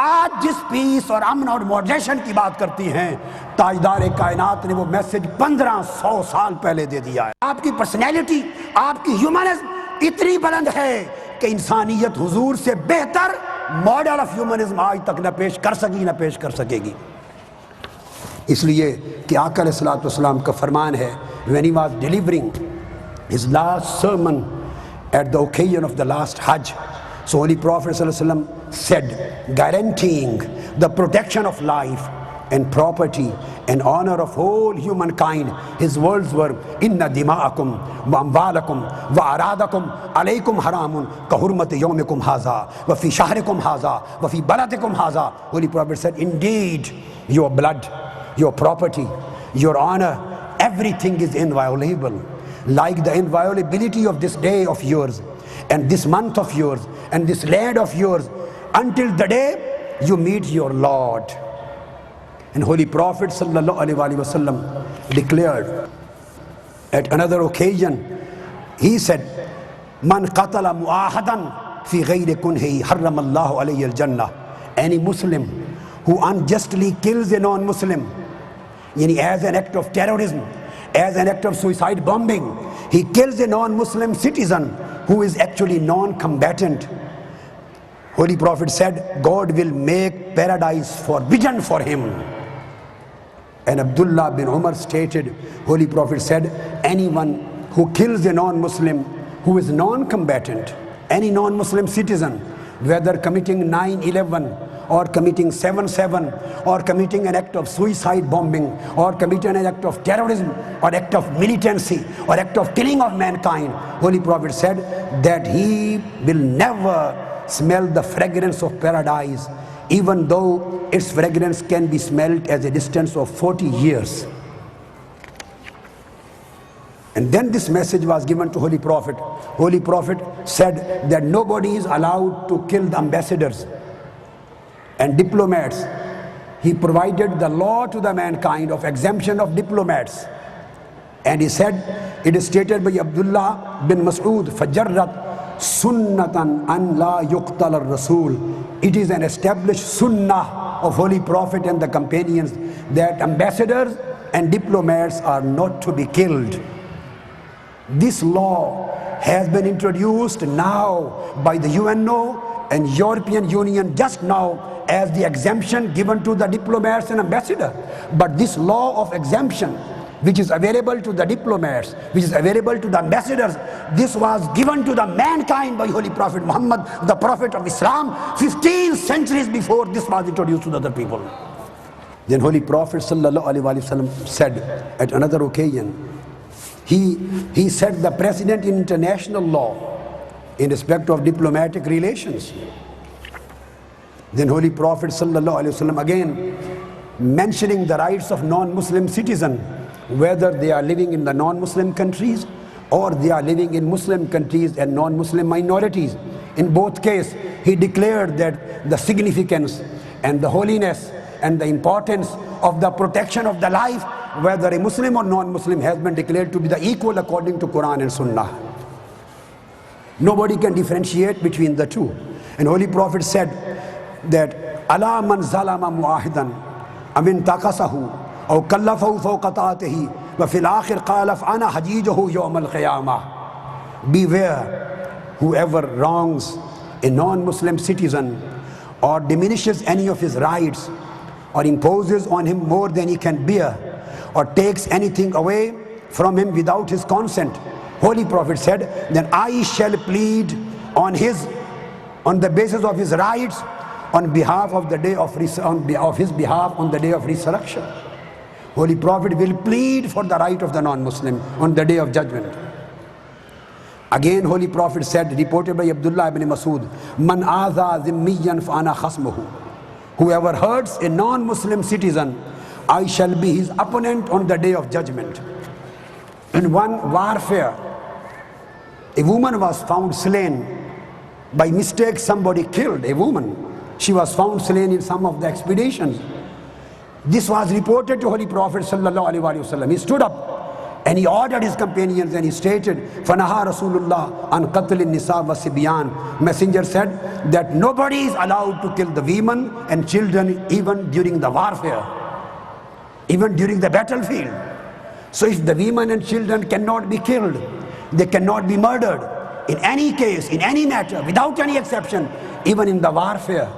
آج جس پیس اور امن اور ماڈریشن کی بات کرتی ہیں، تاجدار کائنات نے وہ میسج 1500 سال پہلے دے دیا ہے۔ آپ کی پرسنالٹی، آپ کی ہیومنزم اتنی بلند ہے کہ انسانیت حضور سے بہتر ماڈل آف ہیومنزم آج تک نہ پیش کر سکی، نہ پیش کر سکے گی۔ اس لیے کہ آقا علیہ الصلوۃ والسلام کا فرمان ہے، when he was delivering his last sermon at the occasion of the last Hajj, so Holy Prophet ﷺ said, guaranteeing the protection of life and property and honor of whole humankind, his words were, inna dima'akum wa amwalakum wa aradakum alaykum haramun ka hurmati yawmikum haza wa fi shahrikum haza wa fi baladikum haza. Holy Prophet said, indeed your blood, your property, your honor, everything is inviolable, like the inviolability of this day of yours and this month of yours and this land of yours until the day you meet your Lord. And Holy Prophet sallallahu alaihi wasallam declared at another occasion, he said, man qatala mu'ahadan fi ghayri kunhi harram Allahu alayhi al-jannah. Any Muslim who unjustly kills a non-Muslim, yani as an act of terrorism, as an act of suicide bombing, he kills a non-Muslim citizen who is actually non-combatant. Holy Prophet said, God will make paradise forbidden for him. And Abdullah bin Umar stated, Holy Prophet said, anyone who kills a non-Muslim who is non-combatant, any non-Muslim citizen, whether committing 9/11 or committing 7/7 or committing an act of suicide bombing or committing an act of terrorism or act of militancy or act of killing of mankind, Holy Prophet said that he will never smell the fragrance of paradise, even though its fragrance can be smelled at a distance of 40 years. And then this message was given to Holy Prophet. Holy Prophet said that nobody is allowed to kill the ambassadors and diplomats. He provided the law to the mankind of exemption of diplomats. And he said, it is stated by Abdullah bin Mas'ud, فَجَرَّتْ sunnatan an la yuqtal ar-rasul. It is an established sunnah of Holy Prophet and the companions that ambassadors and diplomats are not to be killed. This law has been introduced now by the UNO and European Union just now as the exemption given to the diplomats and ambassadors. But this law of exemption, which is available to the diplomats, which is available to the ambassadors, this was given to the mankind by Holy Prophet Muhammad, the Prophet of Islam, 15 centuries before this was introduced to the other people. Then Holy Prophet sallallahu alaihi wasallam said at another occasion, he said the precedent in international law in respect of diplomatic relations. Then Holy Prophet sallallahu alaihi wasallam again mentioning the rights of non-Muslim citizens, whether they are living in the non-Muslim countries or they are living in Muslim countries and non-Muslim minorities. In both cases, he declared that the significance and the holiness and the importance of the protection of the life, whether a Muslim or non-Muslim, has been declared to be the equal according to Quran and Sunnah. Nobody can differentiate between the two. And Holy Prophet said that Allah man zalama muahidan amin taqasahu aw kallafahu fawqa ta'atihi wa fil akhir qala ana hajijuhu yawm al-qiyamah. Beware, whoever wrongs a non-Muslim citizen or diminishes any of his rights or imposes on him more than he can bear or takes anything away from him without his consent, Holy Prophet said, then I shall plead on the basis of his rights on behalf of the day of his behalf on the day of resurrection. Holy Prophet will plead for the right of the non-Muslim on the day of judgment. Again, Holy Prophet said, reported by Abdullah ibn Masud, Man aza zimmiyan fa ana khasmuhu. Whoever hurts a non-Muslim citizen, I shall be his opponent on the day of judgment. In one warfare, a woman was found slain. By mistake, somebody killed a woman. She was found slain in some of the expeditions. This was reported to Holy Prophet sallallahu alaihi wasallam. He stood up and he ordered his companions and he stated, Fanaha Rasulullah an qatl nisa wa sibyan. Messenger said that nobody is allowed to kill the women and children even during the warfare, even during the battlefield. So if the women and children cannot be killed, they cannot be murdered in any case, in any matter, without any exception, even in the warfare,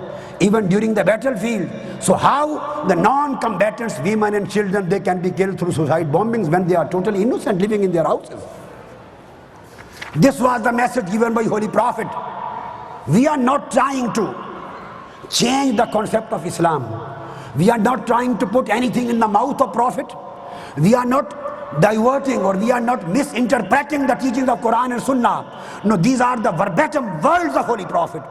even during the battlefield. So how the non-combatants, women and children, they can be killed through suicide bombings when they are totally innocent living in their houses? This was the message given by Holy Prophet. We are not trying to change the concept of Islam. We are not trying to put anything in the mouth of Prophet. We are not diverting or we are not misinterpreting the teachings of Quran and Sunnah. No, these are the verbatim words of Holy Prophet.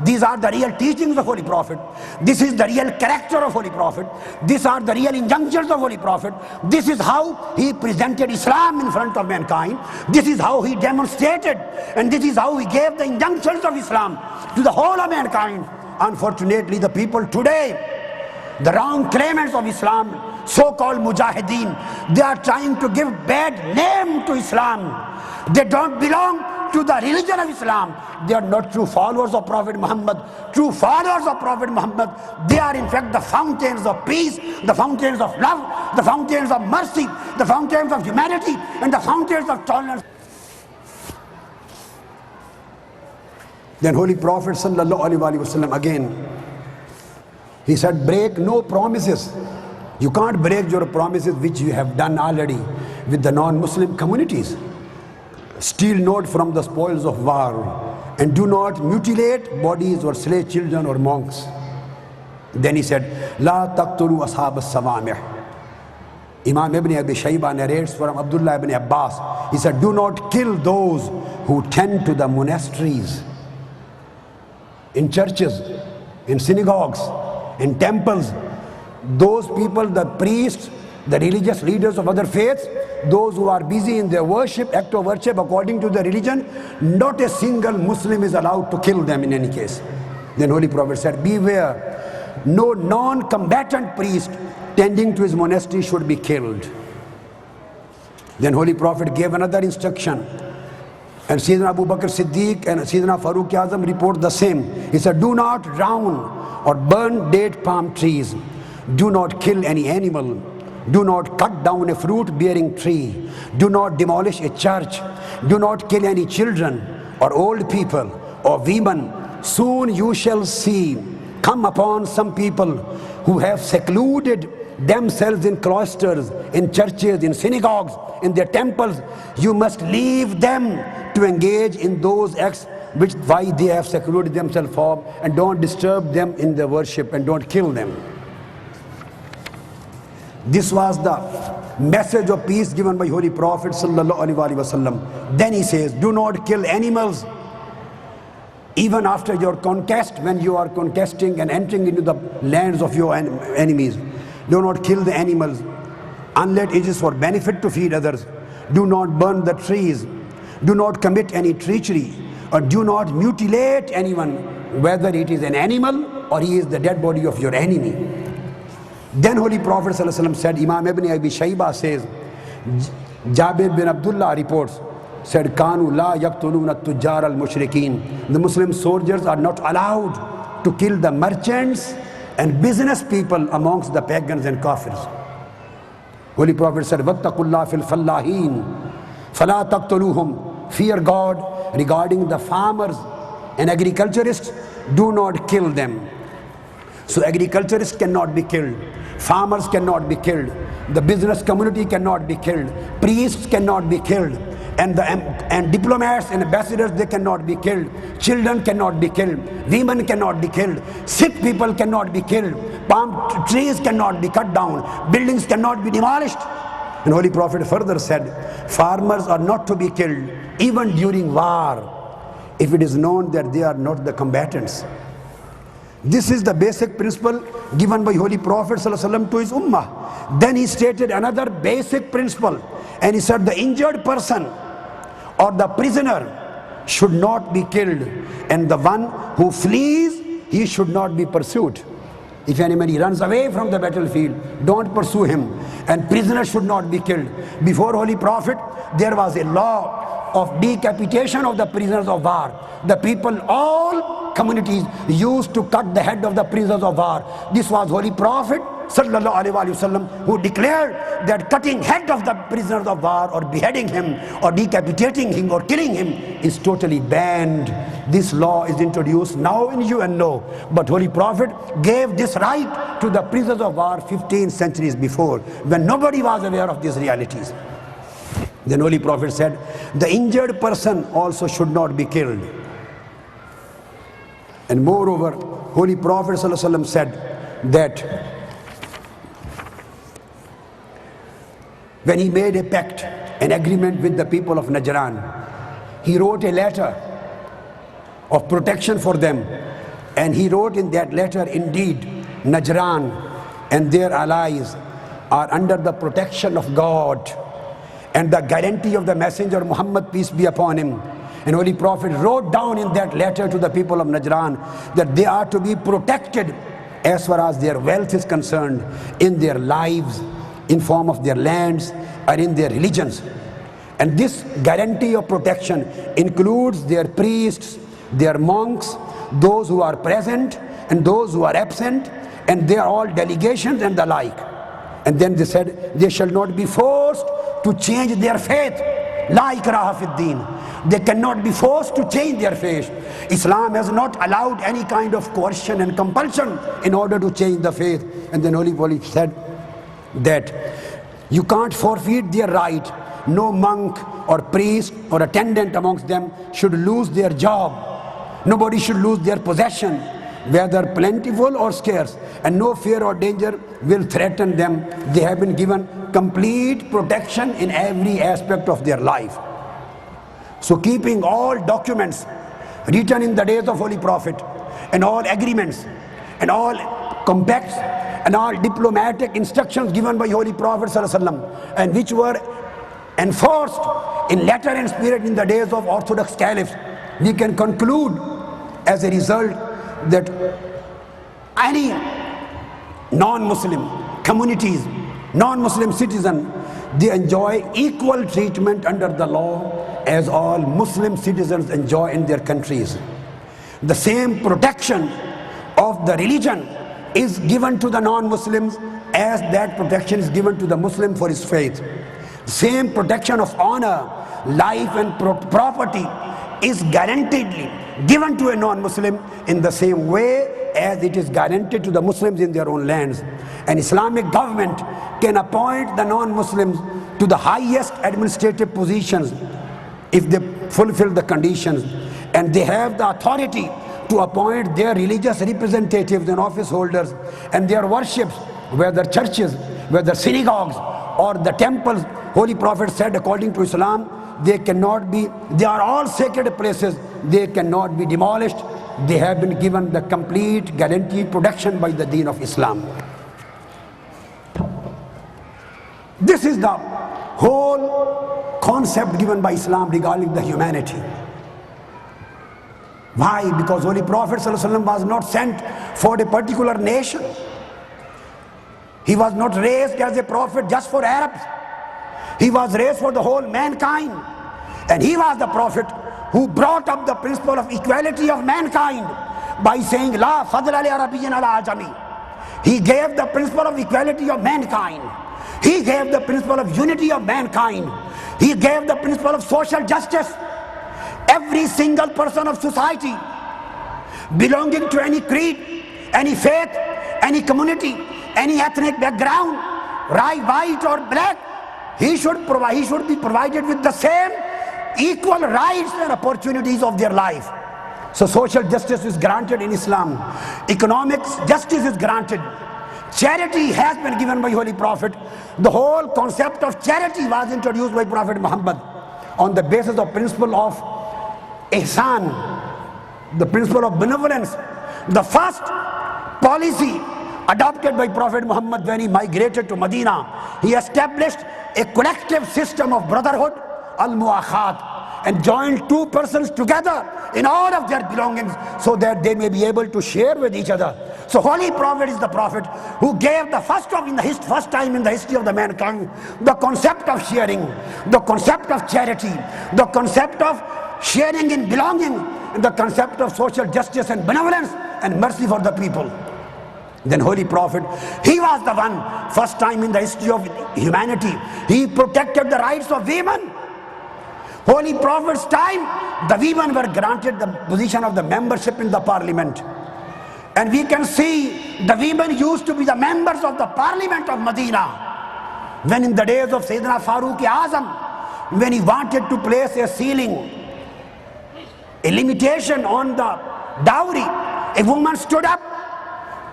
These are the real teachings of Holy Prophet. This is the real character of Holy Prophet. These are the real injunctions of Holy Prophet. This is how he presented Islam in front of mankind. This is how he demonstrated, and this is how he gave the injunctions of Islam to the whole of mankind. Unfortunately, the people today, the wrong claimants of Islam, so-called mujahideen, they are trying to give bad name to Islam. They don't belong to the religion of Islam. They are not true followers of Prophet Muhammad. True followers of Prophet Muhammad, they are in fact the fountains of peace, the fountains of love, the fountains of mercy, the fountains of humanity, and the fountains of tolerance. Then Holy Prophet sallallahu alaihi wasallam again, he said, break no promises. You can't break your promises which you have done already with the non-Muslim communities. Steal not from the spoils of war, and do not mutilate bodies or slay children or monks. Then he said, La taqtulu ashab as-sawamih. Imam Ibn Abi Shayba narrates from Abdullah ibn Abbas. He said, do not kill those who tend to the monasteries, in churches, in synagogues, in temples. Those people, the priests, the religious leaders of other faiths, those who are busy in their worship, act of worship according to the religion, not a single Muslim is allowed to kill them in any case. Then Holy Prophet said, beware, no non-combatant priest tending to his monastery should be killed. Then Holy Prophet gave another instruction, and Sayyidina Abu Bakr Siddiq and Sayyidina Farooq Azam report the same. He said, do not drown or burn date palm trees. Do not kill any animal. Do not cut down a fruit-bearing tree. Do not demolish a church. Do not kill any children or old people or women. Soon you shall see come upon some people who have secluded themselves in cloisters, in churches, in synagogues, in their temples. You must leave them to engage in those acts which why they have secluded themselves from, and don't disturb them in their worship, and don't kill them. This was the message of peace given by Holy Prophet sallallahu alaihi wasallam. Then he says, do not kill animals even after your conquest, when you are conquesting and entering into the lands of your enemies. Do not kill the animals unless it is for benefit to feed others. Do not burn the trees. Do not commit any treachery, or do not mutilate anyone, whether it is an animal or he is the dead body of your enemy. Then Holy Prophet ﷺ said, Imam Ibn Abi Shayba says, Jabir bin Abdullah reports, said, Kanu la yaqtuluna tujjar al-mushrikeen. The Muslim soldiers are not allowed to kill the merchants and business people amongst the pagans and kafirs. Holy Prophet said, Wattaqullah fil fallahin, fala taqtuluhum. Fear God regarding the farmers and agriculturists, do not kill them. So agriculturists cannot be killed, farmers cannot be killed, the business community cannot be killed, priests cannot be killed, and diplomats and ambassadors, they cannot be killed, children cannot be killed, women cannot be killed, sick people cannot be killed, palm trees cannot be cut down, buildings cannot be demolished. And Holy Prophet further said, farmers are not to be killed even during war if it is known that they are not the combatants. This is the basic principle given by Holy Prophet ﷺ to his ummah. Then he stated another basic principle, and he said the injured person or the prisoner should not be killed, and the one who flees, he should not be pursued. If anybody runs away from the battlefield, don't pursue him, and prisoners should not be killed. Before Holy Prophet, there was a law of decapitation of the prisoners of war. The people, all communities used to cut the head of the prisoners of war. This was Holy Prophet sallallahu alaihi wasallam who declared that cutting head of the prisoners of war or beheading him or decapitating him or killing him is totally banned. This law is introduced now in UN law, but Holy Prophet gave this right to the prisoners of war 15 centuries before, when nobody was aware of these realities. Then Holy Prophet said, the injured person also should not be killed. And moreover, Holy Prophet ﷺ said that when he made a pact, an agreement with the people of Najran, he wrote a letter of protection for them. And he wrote in that letter, indeed, Najran and their allies are under the protection of God and the guarantee of the Messenger Muhammad, peace be upon him. And Holy Prophet wrote down in that letter to the people of Najran that they are to be protected as far as their wealth is concerned, in their lives, in form of their lands, and in their religions. And this guarantee of protection includes their priests, their monks, those who are present and those who are absent, and they are all delegations and the like. And then they said they shall not be forced to change their faith. La ikraha fid din. They cannot be forced to change their faith. Islam has not allowed any kind of coercion and compulsion in order to change the faith. And then Holy Prophet said that you can't forfeit their right. No monk or priest or attendant amongst them should lose their job. Nobody should lose their possession, whether plentiful or scarce, and no fear or danger will threaten them. They have been given complete protection in every aspect of their life. So keeping all documents written in the days of Holy Prophet, and all agreements and all compacts and all diplomatic instructions given by Holy Prophet ﷺ, and which were enforced in letter and spirit in the days of Orthodox caliphs, we can conclude as a result that any non-Muslim communities, non-Muslim citizen, they enjoy equal treatment under the law as all Muslim citizens enjoy in their countries. The same protection of the religion is given to the non-Muslims as that protection is given to the Muslim for his faith. Same protection of honor, life and property is guaranteedly given to a non-Muslim in the same way as it is guaranteed to the Muslims in their own lands. An Islamic government can appoint the non-Muslims to the highest administrative positions if they fulfill the conditions, and they have the authority to appoint their religious representatives and office holders, and their worships, whether churches, whether synagogues or the temples. Holy Prophet said, according to Islam, they are all sacred places, they cannot be demolished. They have been given the complete guaranteed protection by the deen of Islam. This is the whole concept given by Islam regarding the humanity. Why? Because Holy Prophet ﷺ was not sent for a particular nation. He was not raised as a prophet just for Arabs. He was raised for the whole mankind. And he was the prophet who brought up the principle of equality of mankind by saying, La fadl ali arabiyyin ala ajami. He gave the principle of equality of mankind. He gave the principle of unity of mankind. He gave the principle of social justice. Every single person of society, belonging to any creed, any faith, any community, any ethnic background, right, white or black, he should be provided with the same equal rights and opportunities of their life. So social justice is granted in Islam. Economic justice is granted. Charity has been given by Holy Prophet. The whole concept of charity was introduced by Prophet Muhammad on the basis of principle of ihsan, the principle of benevolence. The first policy adopted by Prophet Muhammad when he migrated to Medina, he established a collective system of brotherhood, al-muakhat, and joined two persons together in all of their belongings so that they may be able to share with each other. So Holy Prophet is the prophet who gave the first time in the history of the mankind the concept of sharing, the concept of charity, the concept of sharing in belonging, and the concept of social justice and benevolence and mercy for the people. Then Holy Prophet, he was the one, first time in the history of humanity, he protected the rights of women. Holy Prophet's time, the women were granted the position of the membership in the parliament. And we can see the women used to be the members of the parliament of Medina. When in the days of Sayyidina Farooq Azam, when he wanted to place a ceiling, a limitation on the dowry, a woman stood up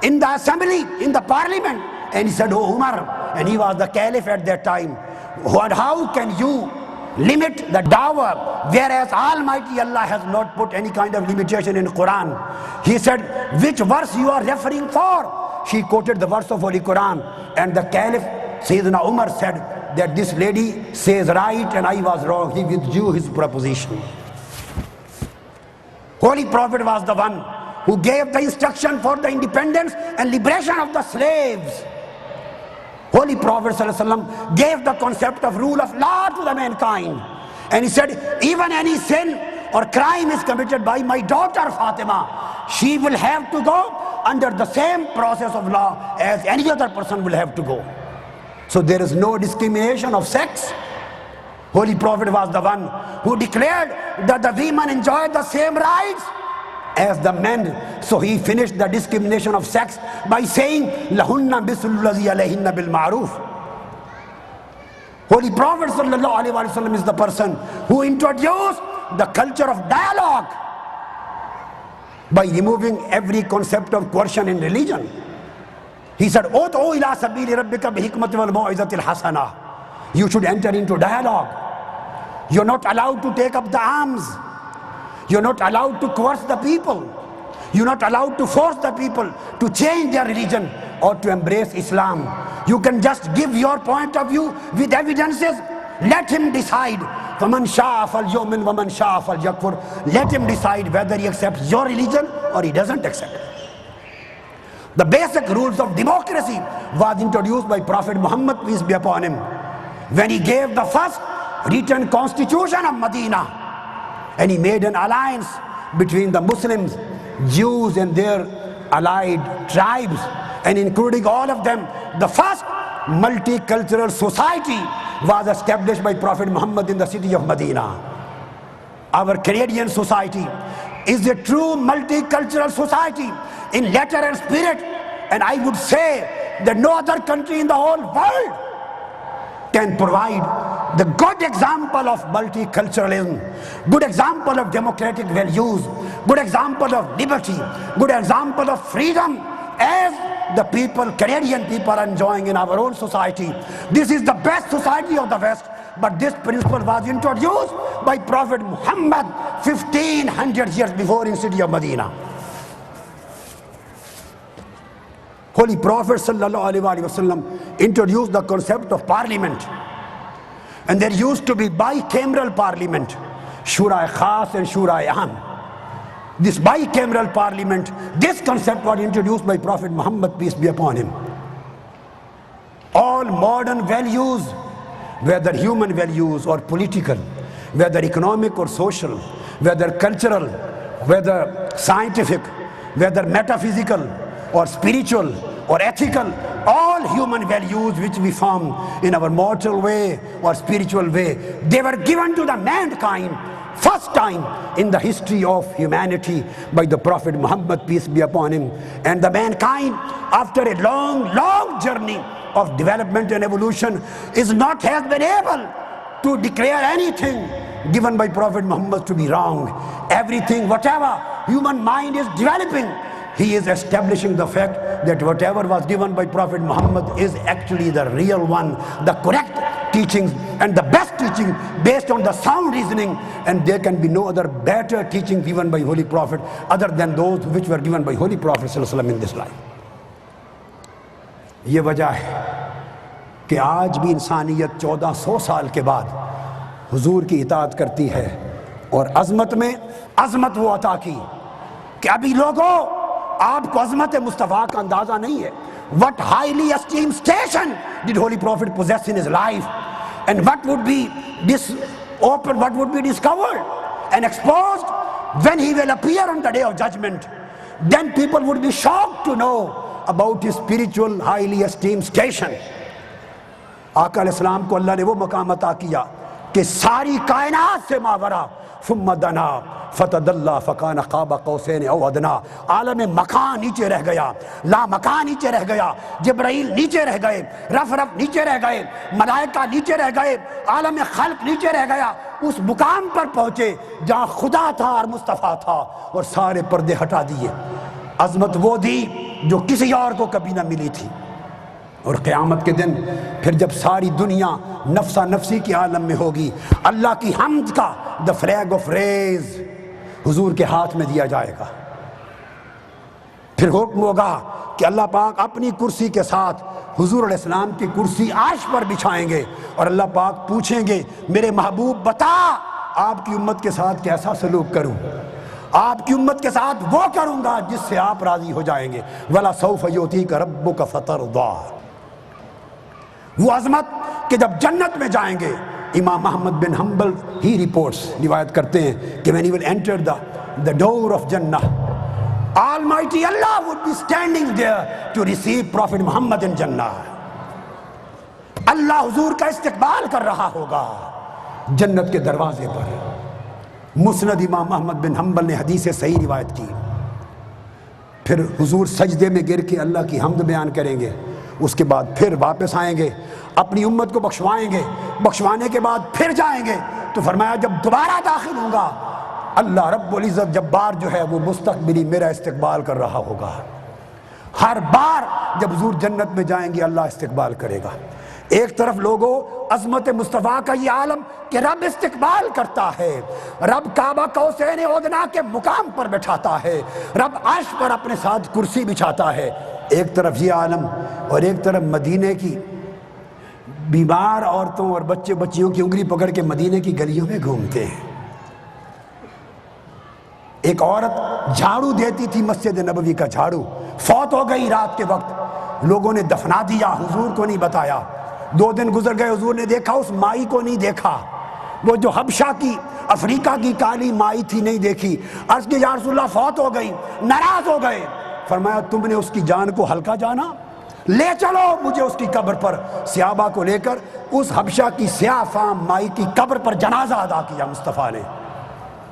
in the assembly, in the parliament, and he said, "Oh Umar," and he was the caliph at that time, "how can you limit the dower, whereas Almighty Allah has not put any kind of limitation in Quran?" He said, "Which verse you are referring for?" She quoted the verse of Holy Quran, and the caliph Sayyidina Umar said that this lady says right and I was wrong. He withdrew his proposition. Holy Prophet was the one who gave the instruction for the independence and liberation of the slaves. Holy Prophet ﷺ gave the concept of rule of law to the mankind. And he said, even any sin or crime is committed by my daughter Fatima, she will have to go under the same process of law as any other person will have to go. So there is no discrimination of sex. Holy Prophet was the one who declared that the women enjoy the same rights as the men. So he finished the discrimination of sex by saying, "Lahunna mislu allazi alayhinna bil ma'ruf." Holy Prophet ﷺ is the person who introduced the culture of dialogue by removing every concept of coercion in religion. He said, "Ud'u ila sabili rabbika bi hikmati wal mau'izatil hasana." You should enter into dialogue. You're not allowed to take up the arms. You're not allowed to coerce the people. You're not allowed to force the people to change their religion or to embrace Islam. You can just give your point of view with evidences. Let him decide. فَمَنْ شَاءَ فَلْيُؤْمِنْ وَمَنْ شَاءَ فَلْيَكْفُرْ. Let him decide whether he accepts your religion or he doesn't accept it. The basic rules of democracy was introduced by Prophet Muhammad, peace be upon him, when he gave the first written constitution of Medina. And he made an alliance between the Muslims, Jews and their allied tribes, and including all of them. The first multicultural society was established by Prophet Muhammad in the city of Medina. Our Canadian society is a true multicultural society in letter and spirit, and I would say that no other country in the whole world can provide the good example of multiculturalism, good example of democratic values, good example of liberty, good example of freedom as the people, Canadian people, are enjoying in our own society. This is the best society of the West, but this principle was introduced by Prophet Muhammad 1500 years before in city of Medina. Holy Prophet ﷺ introduced the concept of parliament. And there used to be bicameral parliament, Shura Khas and Shura Aam. This bicameral parliament, this concept was introduced by Prophet Muhammad, peace be upon him. All modern values, whether human values or political, whether economic or social, whether cultural, whether scientific, whether metaphysical or spiritual or ethical, all human values which we form in our mortal way or spiritual way, they were given to the mankind first time in the history of humanity by the Prophet Muhammad, peace be upon him. And the mankind, after a long journey of development and evolution, has been able to declare anything given by Prophet Muhammad to be wrong. Everything, whatever human mind is developing, he is establishing the fact that whatever was given by Prophet Muhammad is actually the real one, the correct teachings and the best teaching based on the sound reasoning, and there can be no other better teaching given by Holy Prophet other than those which were given by Holy Prophet ﷺ in this life. یہ وجہ ہے کہ آج بھی انسانیت 1400 سال کے بعد حضور کی اطاعت کرتی ہے، اور عظمت میں عظمت وہ عطا کی کہ ابھی لوگوں آپ کو عظمت مصطفیٰ کا اندازہ نہیں ہے. What highly esteemed station did Holy Prophet possess in his life, and what would be discovered and exposed when he will appear on the day of judgment. Then people would be shocked to know about his spiritual highly esteemed station. آقا علیہ السلام کو اللہ نے وہ مقام عطا کیا کہ ساری کائنات سے ماورا ثم دنا فتدلى فکان قاب قوسین او ادنا. عالم مکان نیچے رہ گیا، لا مکان نیچے رہ گیا، جبرائیل نیچے رہ گئے، رف نیچے رہ گئے، ملائکہ نیچے رہ گئے، عالم خلق نیچے رہ گیا. اس مقام پر پہنچے جہاں خدا تھا اور مصطفیٰ تھا، اور سارے پردے ہٹا دیے. عظمت وہ دی جو کسی اور کو کبھی نہ ملی تھی. اور قیامت کے دن پھر جب ساری دنیا نفسا نفسی کے عالم میں ہوگی، اللہ کی حمد کا the flag of raise حضور کے ہاتھ میں دیا جائے گا. پھر حکم ہوگا کہ اللہ پاک اپنی کرسی کے ساتھ حضور علیہ السلام کی کرسی عرش پر بچھائیں گے، اور اللہ پاک پوچھیں گے میرے محبوب بتا آپ کی امت کے ساتھ کیسا سلوک کروں؟ آپ کی امت کے ساتھ وہ کروں گا جس سے آپ راضی ہو جائیں گے. وَلَسَوْفَ يُؤْتِيكَ رَبُّكَ فَتَرْضَىٰ. وہ عظمت کہ جب جنت میں جائیں گے. امام احمد بن حنبل ہی رپورٹس روایت کرتے ہیں کہ when he will enter the door of Jannah, Almighty Allah would be standing there to receive Prophet Muhammad in Jannah. اللہ حضور کا استقبال کر رہا ہوگا جنت کے دروازے پر. مسند امام احمد بن حنبل نے حدیث صحیح روایت کی. پھر حضور سجدے میں گر کے اللہ کی حمد بیان کریں گے، اس کے بعد پھر واپس آئیں گے، اپنی امت کو بخشوائیں گے، بخشوانے کے بعد پھر جائیں گے. تو فرمایا جب دوبارہ داخل ہوں گا اللہ رب العزت جبار جو ہے وہ مستقبلی میرا استقبال کر رہا ہوگا. ہر بار جب حضور جنت میں جائیں گے اللہ استقبال کرے گا. ایک طرف لوگوں عظمت مصطفیٰ کا یہ عالم کہ رب استقبال کرتا ہے، رب کعبہ قوسین ادنا کے مقام پر بٹھاتا ہے، رب عرش پر اپنے ساتھ کرسی بچھاتا ہے. ایک طرف یہ عالم اور ایک طرف مدینے کی بیمار عورتوں اور بچے بچیوں کی انگلی پکڑ کے مدینے کی گلیوں میں گھومتے ہیں. ایک عورت جھاڑو دیتی تھی مسجد نبوی کا جھاڑو، فوت ہو گئی رات کے وقت، لوگوں نے دفنا دیا، حضور کو نہیں بتایا. 2 دن گزر گئے، حضور نے دیکھا اس مائی کو نہیں دیکھا، وہ جو حبشہ کی افریقہ کی کالی مائی تھی نہیں دیکھی. عرض کہ یا رسول اللہ فوت ہو گئی، ناراض ہو گئے. فرمایا تم نے اس کی جان کو ہلکا جانا، لے چلو مجھے اس کی قبر پر. صحابہ کو لے کر اس حبشہ کی سیاہ فام مائی کی قبر پر جنازہ ادا کیا مصطفیٰ نے،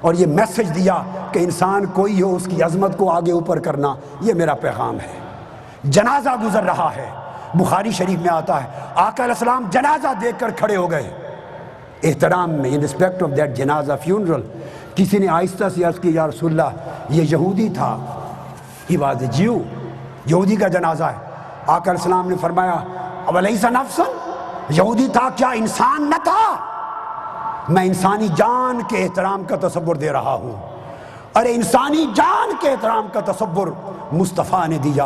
اور یہ میسج دیا کہ انسان کوئی ہو اس کی عظمت کو آگے اوپر کرنا، یہ میرا پیغام ہے. جنازہ گزر رہا ہے، بخاری شریف میں آتا ہے آقا علیہ السلام جنازہ دیکھ کر کھڑے ہو گئے احترام میں. ان رسپیکٹ آف دیٹ جنازہ فیونرل کسی نے آہستہ سے عرض کی یا رسول اللہ یہ یہودی تھا، ہی واز اے جیو، یہودی کا جنازہ ہے. آقا علیہ السلام نے فرمایا اولیس نفسا، یہودی تھا کیا انسان نہ تھا؟ میں انسانی جان کے احترام کا تصور دے رہا ہوں. ارے انسانی جان کے احترام کا تصور مصطفیٰ نے دیا،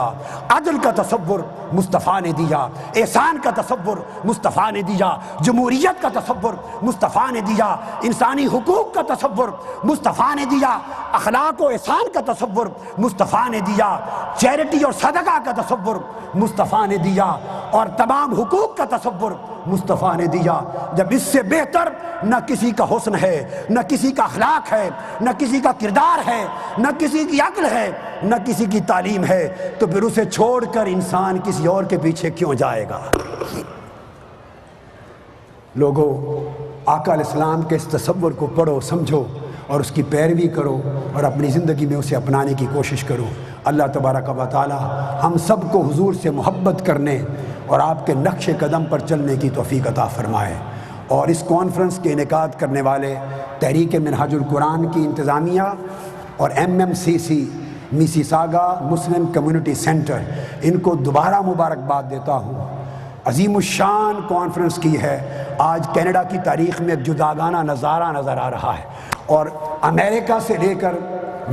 عدل کا تصور مصطفیٰ نے دیا، احسان کا تصور مصطفیٰ نے دیا، جمہوریت کا تصور مصطفیٰ نے دیا، انسانی حقوق کا تصور مصطفیٰ نے دیا، اخلاق و احسان کا تصور مصطفیٰ نے دیا، چیریٹی اور صدقہ کا تصور مصطفیٰ نے دیا. اور تمام حقوق کا تصور مصطفیٰ نے دیا. جب اس سے بہتر نہ کسی کا حسن ہے، نہ کسی کا اخلاق ہے، نہ کسی کا کردار ہے، نہ کسی کی عقل ہے، نہ کسی کی تعلیم ہے، تو پھر اسے چھوڑ کر انسان کسی اور کے پیچھے کیوں جائے گا؟ لوگو، آقا علیہ السلام کے اس تصور کو پڑھو، سمجھو اور اس کی پیروی کرو اور اپنی زندگی میں اسے اپنانے کی کوشش کرو. اللہ تبارک و تعالی ہم سب کو حضور سے محبت کرنے اور آپ کے نقش قدم پر چلنے کی توفیق عطا فرمائے. اور اس کانفرنس کے انعقاد کرنے والے تحریک منہاج القرآن کی انتظامیہ اور MMCC میسیساگا مسلم کمیونٹی سینٹر، ان کو دوبارہ مبارکباد دیتا ہوں. عظیم الشان کانفرنس کی ہے. آج کینیڈا کی تاریخ میں ایک جداگانہ نظارہ نظر آ رہا ہے، اور امریکہ سے لے کر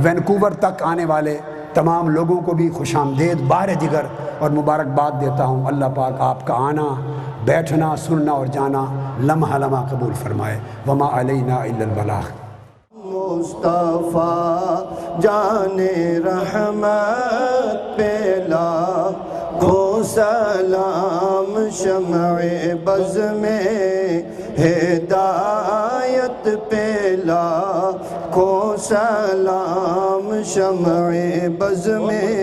وینکوور تک آنے والے تمام لوگوں کو بھی خوش آمدید بار دیگر اور مبارکباد دیتا ہوں. اللہ پاک آپ کا آنا، بیٹھنا، سننا اور جانا لمحہ لمحہ قبول فرمائے. وما علینا الا البلاغ. مصطفیٰ جان رحمت پہ لاکھوں سلام، شمع بز میں ہدایت پہ لاکھوں سلام، شمع بز میں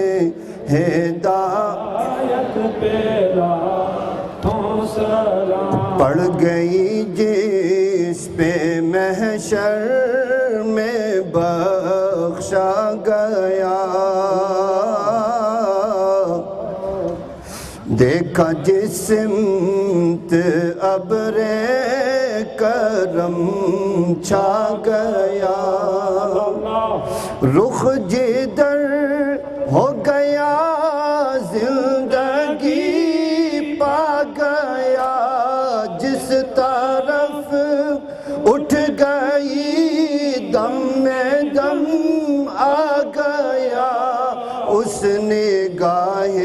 ہدایت پہ لاکھوں سلام. پڑ گئی جس پہ محشر میں بخشا گیا، دیکھا جس سمت ابر کرم چھا گیا، رخ جدھر ہو گیا زندگی پا گیا، جس طرف اٹھ گئی دم میں دم آ گیا، اس نگاہ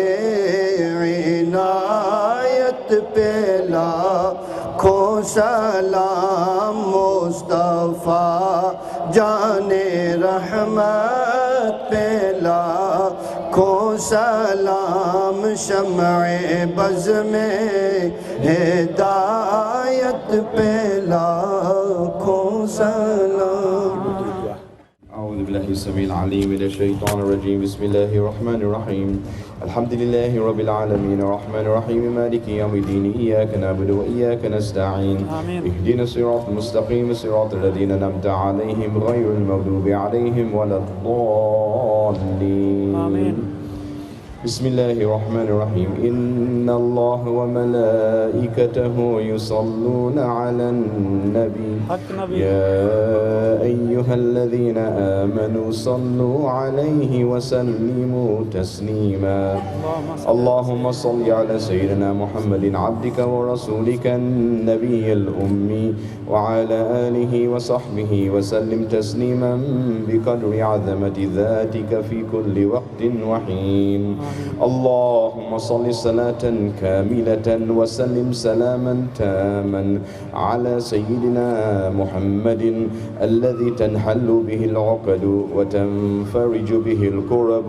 عنایت پہ لاکھوں سلام. مصطفیٰ جان رحمت پہ لاکھوں سلام، شمع بز میں ہدایت پہ لاکھوں سلام. أعوذ بالله السميع العليم من الشيطان الرجيم. بسم الله الرحمن الرحيم. الحمد لله رب العالمين الرحمن الرحيم مالك يوم الدين. إياك نعبد وإياك نستعين. اهدنا الصراط المستقيم صراط الذين أنعمت عليهم غير المغضوب عليهم ولا الضالين. بسم الله الرحمن الرحيم. إن الله وملائكته يصلون على النبي يا أيها الذين آمنوا صلوا عليه وسلموا تسليما. اللهم صل على سيدنا محمد عبدك ورسولك النبي الأمي وعلى آله وصحبه وسلم تسليما بقدر عظمة ذاتك في كل وقت وحين. اللهم صل صلاة كاملة وسلم سلاما تاما على سيدنا محمد الذي تنحل به العقد وتنفرج به الكرب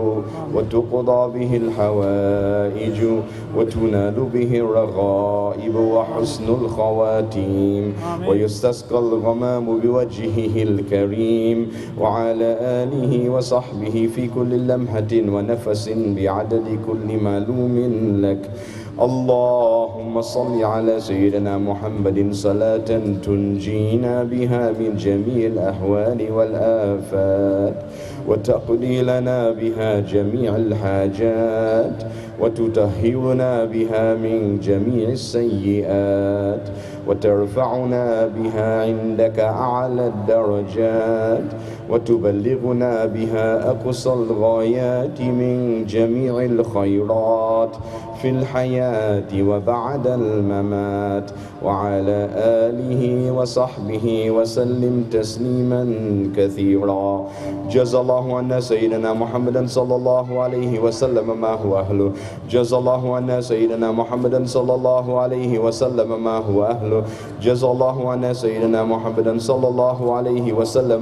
وتقضى به الحوائج وتنال به الرغائب وحسن الخواتيم ويستسقى الغمام بوجهه الكريم وعلى آله وصحبه في كل لمحة ونفس بعدد كل معلوم لك. اللهم صل على سيدنا محمد صلاة تنجينا بها من جميع الأحوال والآفات وتقضي لنا بها جميع الحاجات وتطهرنا بها من جميع السيئات وترفعنا بها عندك أعلى الدرجات وتبلغنا بها أقصى الغايات من جميع الخيرات في الحياة وبعد الممات وعلى آله وصحبه وسلم تسليما كثيرا. جزا الله عنا سيدنا محمدا صلى الله عليه وسلم ما هو أهله. جزا الله عنا سيدنا محمدا صلى الله عليه وسلم ما هو أهله. جزا الله عنا سيدنا محمدا صلى الله عليه وسلم